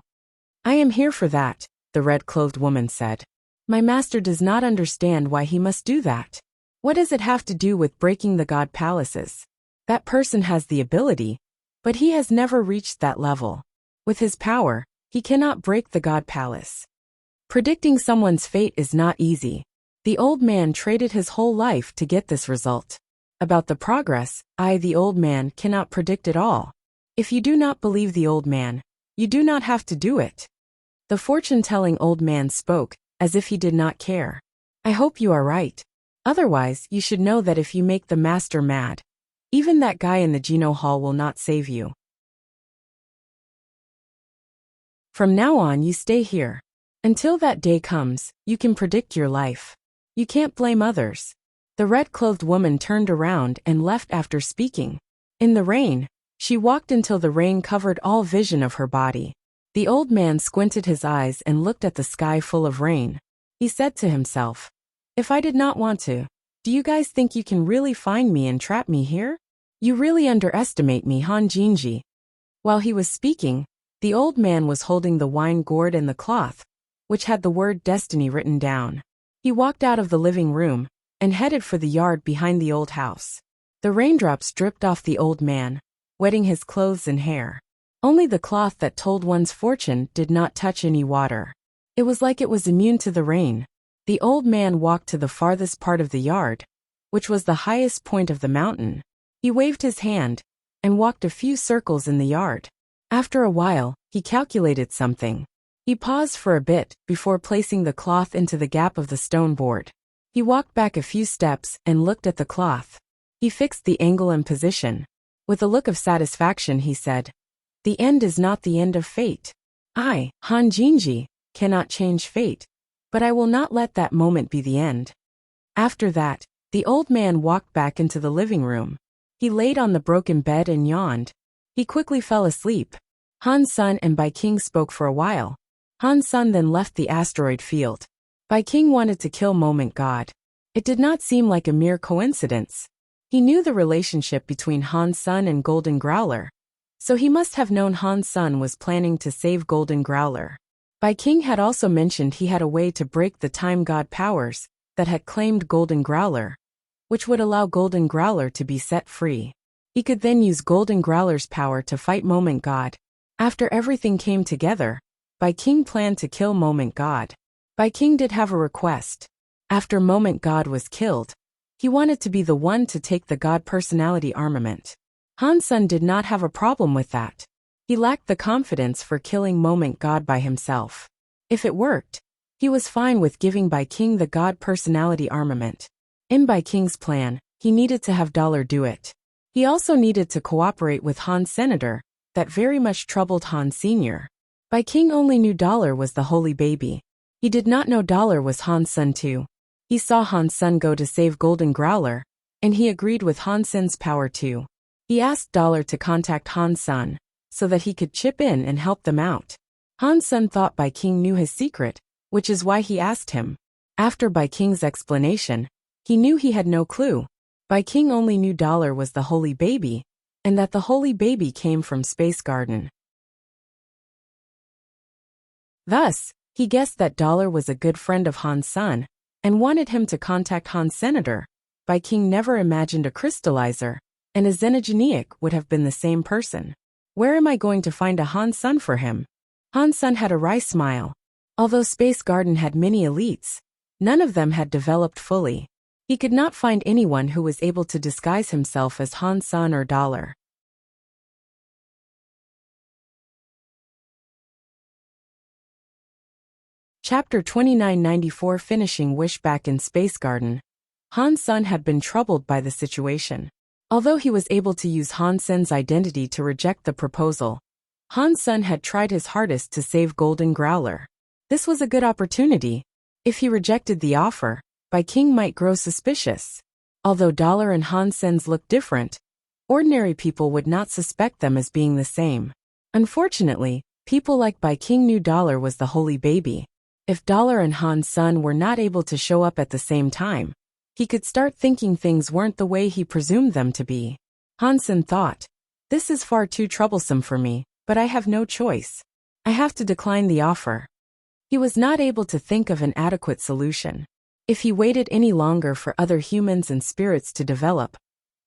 Speaker 1: "I am here for that," the red-clothed woman said. "My master does not understand why he must do that. What does it have to do with breaking the god palaces? That person has the ability, but he has never reached that level. With his power, he cannot break the god palace. Predicting someone's fate is not easy. The old man traded his whole life to get this result. About the progress, I, the old man, cannot predict at all. If you do not believe the old man, you do not have to do it." The fortune-telling old man spoke, as if he did not care. "I hope you are right. Otherwise, you should know that if you make the master mad, even that guy in the Geno Hall will not save you. From now on, you stay here. Until that day comes, you can predict your life. You can't blame others." The red-clothed woman turned around and left after speaking. In the rain, she walked until the rain covered all vision of her body. The old man squinted his eyes and looked at the sky full of rain. He said to himself, "If I did not want to, do you guys think you can really find me and trap me here? You really underestimate me, Han Jinji." While he was speaking, the old man was holding the wine gourd and the cloth, which had the word destiny written down. He walked out of the living room and headed for the yard behind the old house. The raindrops dripped off the old man, wetting his clothes and hair. Only the cloth that told one's fortune did not touch any water. It was like it was immune to the rain. The old man walked to the farthest part of the yard, which was the highest point of the mountain. He waved his hand and walked a few circles in the yard. After a while, he calculated something. He paused for a bit before placing the cloth into the gap of the stone board. He walked back a few steps and looked at the cloth. He fixed the angle and position. With a look of satisfaction he said, "The end is not the end of fate. I, Han Jinji, cannot change fate. But I will not let that moment be the end." After that, the old man walked back into the living room. He laid on the broken bed and yawned. He quickly fell asleep. Han Sun and Bai King spoke for a while. Han Sun then left the asteroid field. Bai King wanted to kill Moment God. It did not seem like a mere coincidence. He knew the relationship between Han Sun and Golden Growler. So he must have known Han Sun was planning to save Golden Growler. Bai King had also mentioned he had a way to break the Time God powers that had claimed Golden Growler, which would allow Golden Growler to be set free. He could then use Golden Growler's power to fight Moment God. After everything came together, Bai King planned to kill Moment God. Bai King did have a request. After Moment God was killed, he wanted to be the one to take the God personality armament. Han Sun did not have a problem with that. He lacked the confidence for killing Moment God by himself. If it worked, he was fine with giving Bai King the God personality armament. In Bai King's plan, he needed to have Dollar do it. He also needed to cooperate with Han Senator, that very much troubled Han Sr. Bai King only knew Dollar was the holy baby. He did not know Dollar was Han Sun too. He saw Han Sun go to save Golden Growler, and he agreed with Han Sun's power too. He asked Dollar to contact Han Sun, so that he could chip in and help them out. Han Sun thought Bai King knew his secret, which is why he asked him. After Bai King's explanation, he knew he had no clue. Bai King only knew Dollar was the holy baby, and that the holy baby came from Space Garden. Thus, he guessed that Dollar was a good friend of Han Sun, and wanted him to contact Han Senator. Bai King never imagined a crystallizer, and a Xenogeniac would have been the same person. Where am I going to find a Han Sun for him? Han Sun had a wry smile. Although Space Garden had many elites, none of them had developed fully. He could not find anyone who was able to disguise himself as Han Sun or Dollar. Chapter 2994 Finishing Wish. Back in Space Garden, Han Sun had been troubled by the situation. Although he was able to use Han Sen's identity to reject the proposal, Han Sun had tried his hardest to save Golden Growler. This was a good opportunity. If he rejected the offer, Bai King might grow suspicious. Although Dollar and Han Sen's looked different, ordinary people would not suspect them as being the same. Unfortunately, people like Bai King knew Dollar was the holy baby. If Dollar and Han Sun were not able to show up at the same time, he could start thinking things weren't the way he presumed them to be. Han Sun thought, "This is far too troublesome for me, but I have no choice. I have to decline the offer." He was not able to think of an adequate solution. If he waited any longer for other humans and spirits to develop,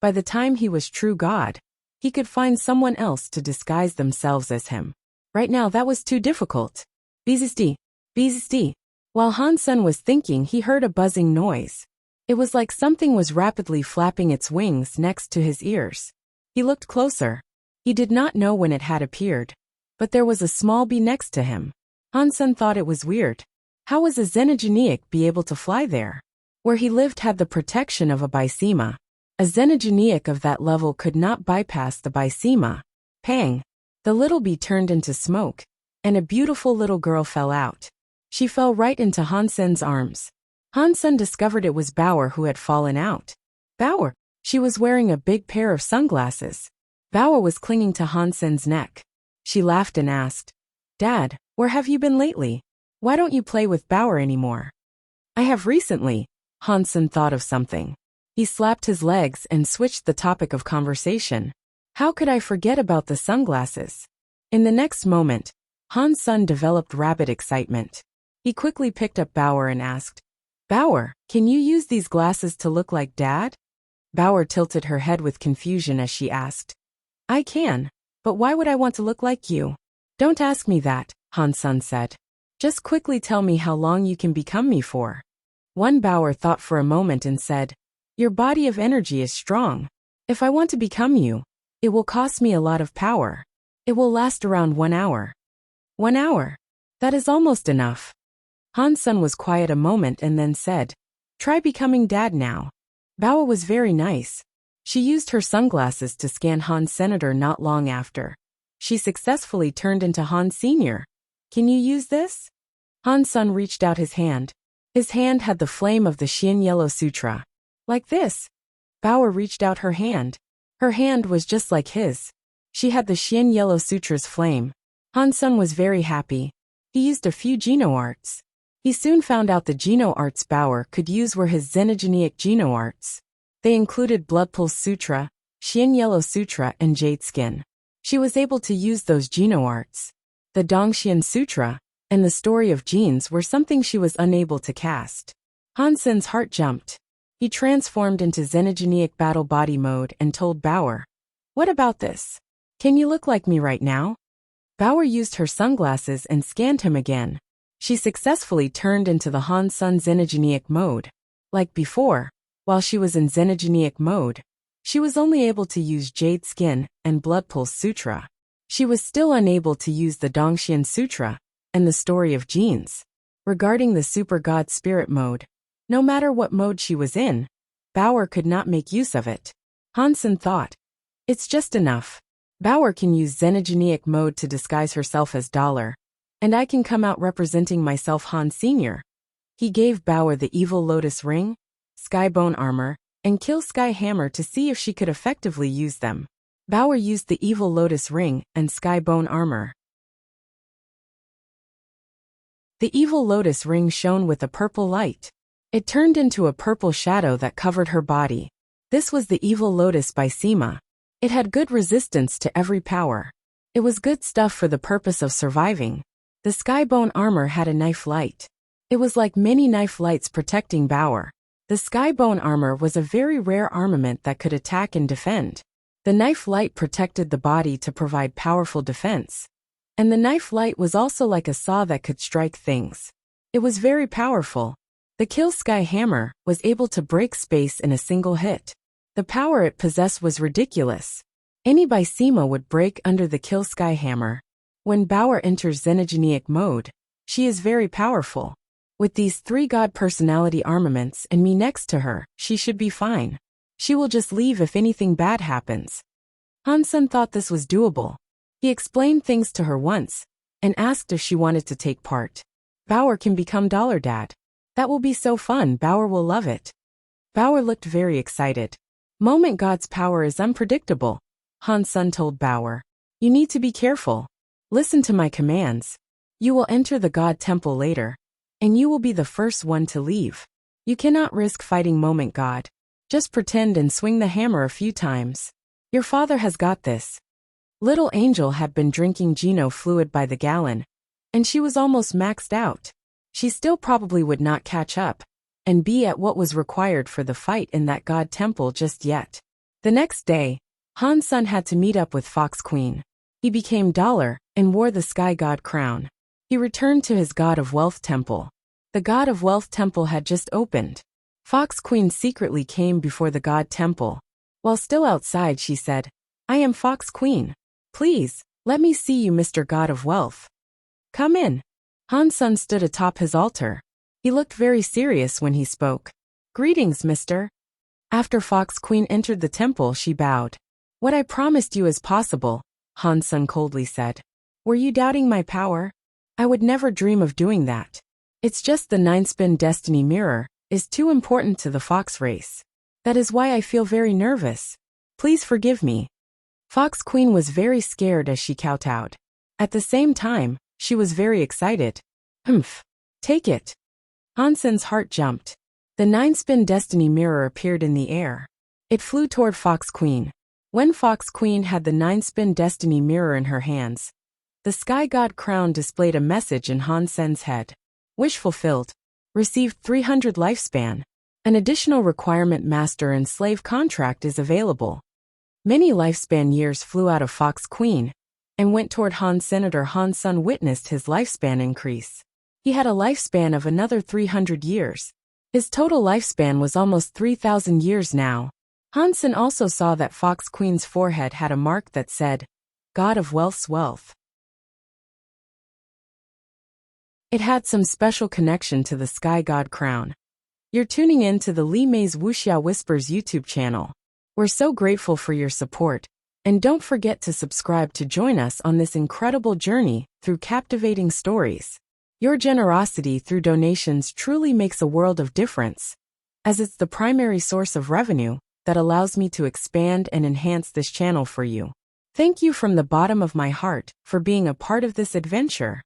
Speaker 1: by the time he was true God, he could find someone else to disguise themselves as him. Right now that was too difficult. Beezesti. While Han Sun was thinking, he heard a buzzing noise. It was like something was rapidly flapping its wings next to his ears. He looked closer. He did not know when it had appeared, but there was a small bee next to him. Han Sun thought it was weird. How was a Xenogeniac be able to fly there? Where he lived had the protection of a Bysema. A Xenogeniac of that level could not bypass the Bysema. Pang! The little bee turned into smoke, and a beautiful little girl fell out. She fell right into Han Sun's arms. Han Sun discovered it was Bauer who had fallen out. Bauer! She was wearing a big pair of sunglasses. Bauer was clinging to Han Sun's neck. She laughed and asked, "Dad, where have you been lately? Why don't you play with Bauer anymore?" "I have recently." Han Sun thought of something. He slapped his legs and switched the topic of conversation. How could I forget about the sunglasses? In the next moment, Han Sun developed rapid excitement. He quickly picked up Bauer and asked, "Bauer, can you use these glasses to look like Dad?" Bauer tilted her head with confusion as she asked, "I can, but why would I want to look like you?" "Don't ask me that," Han Sun said. "Just quickly tell me how long you can become me for." One Bauer thought for a moment and said, "Your body of energy is strong. If I want to become you, it will cost me a lot of power. It will last around 1 hour. 1 hour? That is almost enough. Han's son was quiet a moment and then said, try becoming dad now. Bao was very nice. She used her sunglasses to scan Han's senator not long after. She successfully turned into Han Sr. Can you use this? Han's son reached out his hand. His hand had the flame of the Xian Yellow Sutra. Like this. Bao reached out her hand. Her hand was just like his. She had the Xian Yellow Sutra's flame. Han's son was very happy. He used a few Geno arts. He soon found out the Geno arts Bauer could use were his Xenogenic Geno arts. They included Blood Pulse Sutra, Xian Yellow Sutra and Jade Skin. She was able to use those Geno arts. The Dongxian Sutra and the Story of Genes were something she was unable to cast. Hansen's heart jumped. He transformed into Xenogenic Battle Body mode and told Bauer, what about this? Can you look like me right now? Bauer used her sunglasses and scanned him again. She successfully turned into the Han Sun Xenogenic mode. Like before, while she was in Xenogenic mode, she was only able to use Jade Skin and Blood Pulse Sutra. She was still unable to use the Dongxian Sutra and the Story of Genes. Regarding the Super God Spirit mode, no matter what mode she was in, Bauer could not make use of it. Hansen thought, it's just enough. Bauer can use Xenogenic mode to disguise herself as Dollar, and I can come out representing myself Han Sr. He gave Bauer the Evil Lotus Ring, Skybone Armor, and Kill Sky Hammer to see if she could effectively use them. Bauer used the Evil Lotus Ring and Skybone Armor. The Evil Lotus Ring shone with a purple light. It turned into a purple shadow that covered her body. This was the Evil Lotus by Sima. It had good resistance to every power. It was good stuff for the purpose of surviving. The Skybone Armor had a knife light. It was like many knife lights protecting Bauer. The Skybone Armor was a very rare armament that could attack and defend. The knife light protected the body to provide powerful defense. And the knife light was also like a saw that could strike things. It was very powerful. The Kill Sky Hammer was able to break space in a single hit. The power it possessed was ridiculous. Any by Sima would break under the Kill Sky Hammer. When Bauer enters Xenogenic mode, she is very powerful. With these 3 God personality armaments and me next to her, she should be fine. She will just leave if anything bad happens. Hansen thought this was doable. He explained things to her once and asked if she wanted to take part. Bauer can become Dollar Dad. That will be so fun. Bauer will love it. Bauer looked very excited. Moment God's power is unpredictable. Hansen told Bauer, you need to be careful. Listen to my commands. You will enter the God Temple later, and you will be the first one to leave. You cannot risk fighting Moment God. Just pretend and swing the hammer a few times. Your father has got this. Little Angel had been drinking Geno fluid by the gallon, and she was almost maxed out. She still probably would not catch up and be at what was required for the fight in that God Temple just yet. The next day, Hansen had to meet up with Fox Queen. He became Dollar and wore the Sky God crown. He returned to his God of Wealth Temple. The God of Wealth Temple had just opened. Fox Queen secretly came before the God Temple. While still outside, she said, I am Fox Queen. Please, let me see you, Mr. God of Wealth. Come in. Hansen stood atop his altar. He looked very serious when he spoke. Greetings, mister. After Fox Queen entered the temple, she bowed. What I promised you is possible, Hansen coldly said. Were you doubting my power? I would never dream of doing that. It's just the 9-spin destiny mirror is too important to the fox race. That is why I feel very nervous. Please forgive me. Fox Queen was very scared as she kowtowed. At the same time, she was very excited. Humph. Take it. Hansen's heart jumped. The 9-spin destiny mirror appeared in the air. It flew toward Fox Queen. When Fox Queen had the 9-spin destiny mirror in her hands, the Sky God crown displayed a message in Hansen's head. Wish fulfilled. Received 300 lifespan. An additional requirement master and slave contract is available. Many lifespan years flew out of Fox Queen and went toward Han Senator. Hansen witnessed his lifespan increase. He had a lifespan of another 300 years. His total lifespan was almost 3,000 years now. Hansen also saw that Fox Queen's forehead had a mark that said, God of Wealth's Wealth. It had some special connection to the Sky God crown. You're tuning in to the Li Mei's Wuxia Whispers YouTube channel. We're so grateful for your support, and don't forget to subscribe to join us on this incredible journey through captivating stories. Your generosity through donations truly makes a world of difference, as it's the primary source of revenue that allows me to expand and enhance this channel for you. Thank you from the bottom of my heart for being a part of this adventure.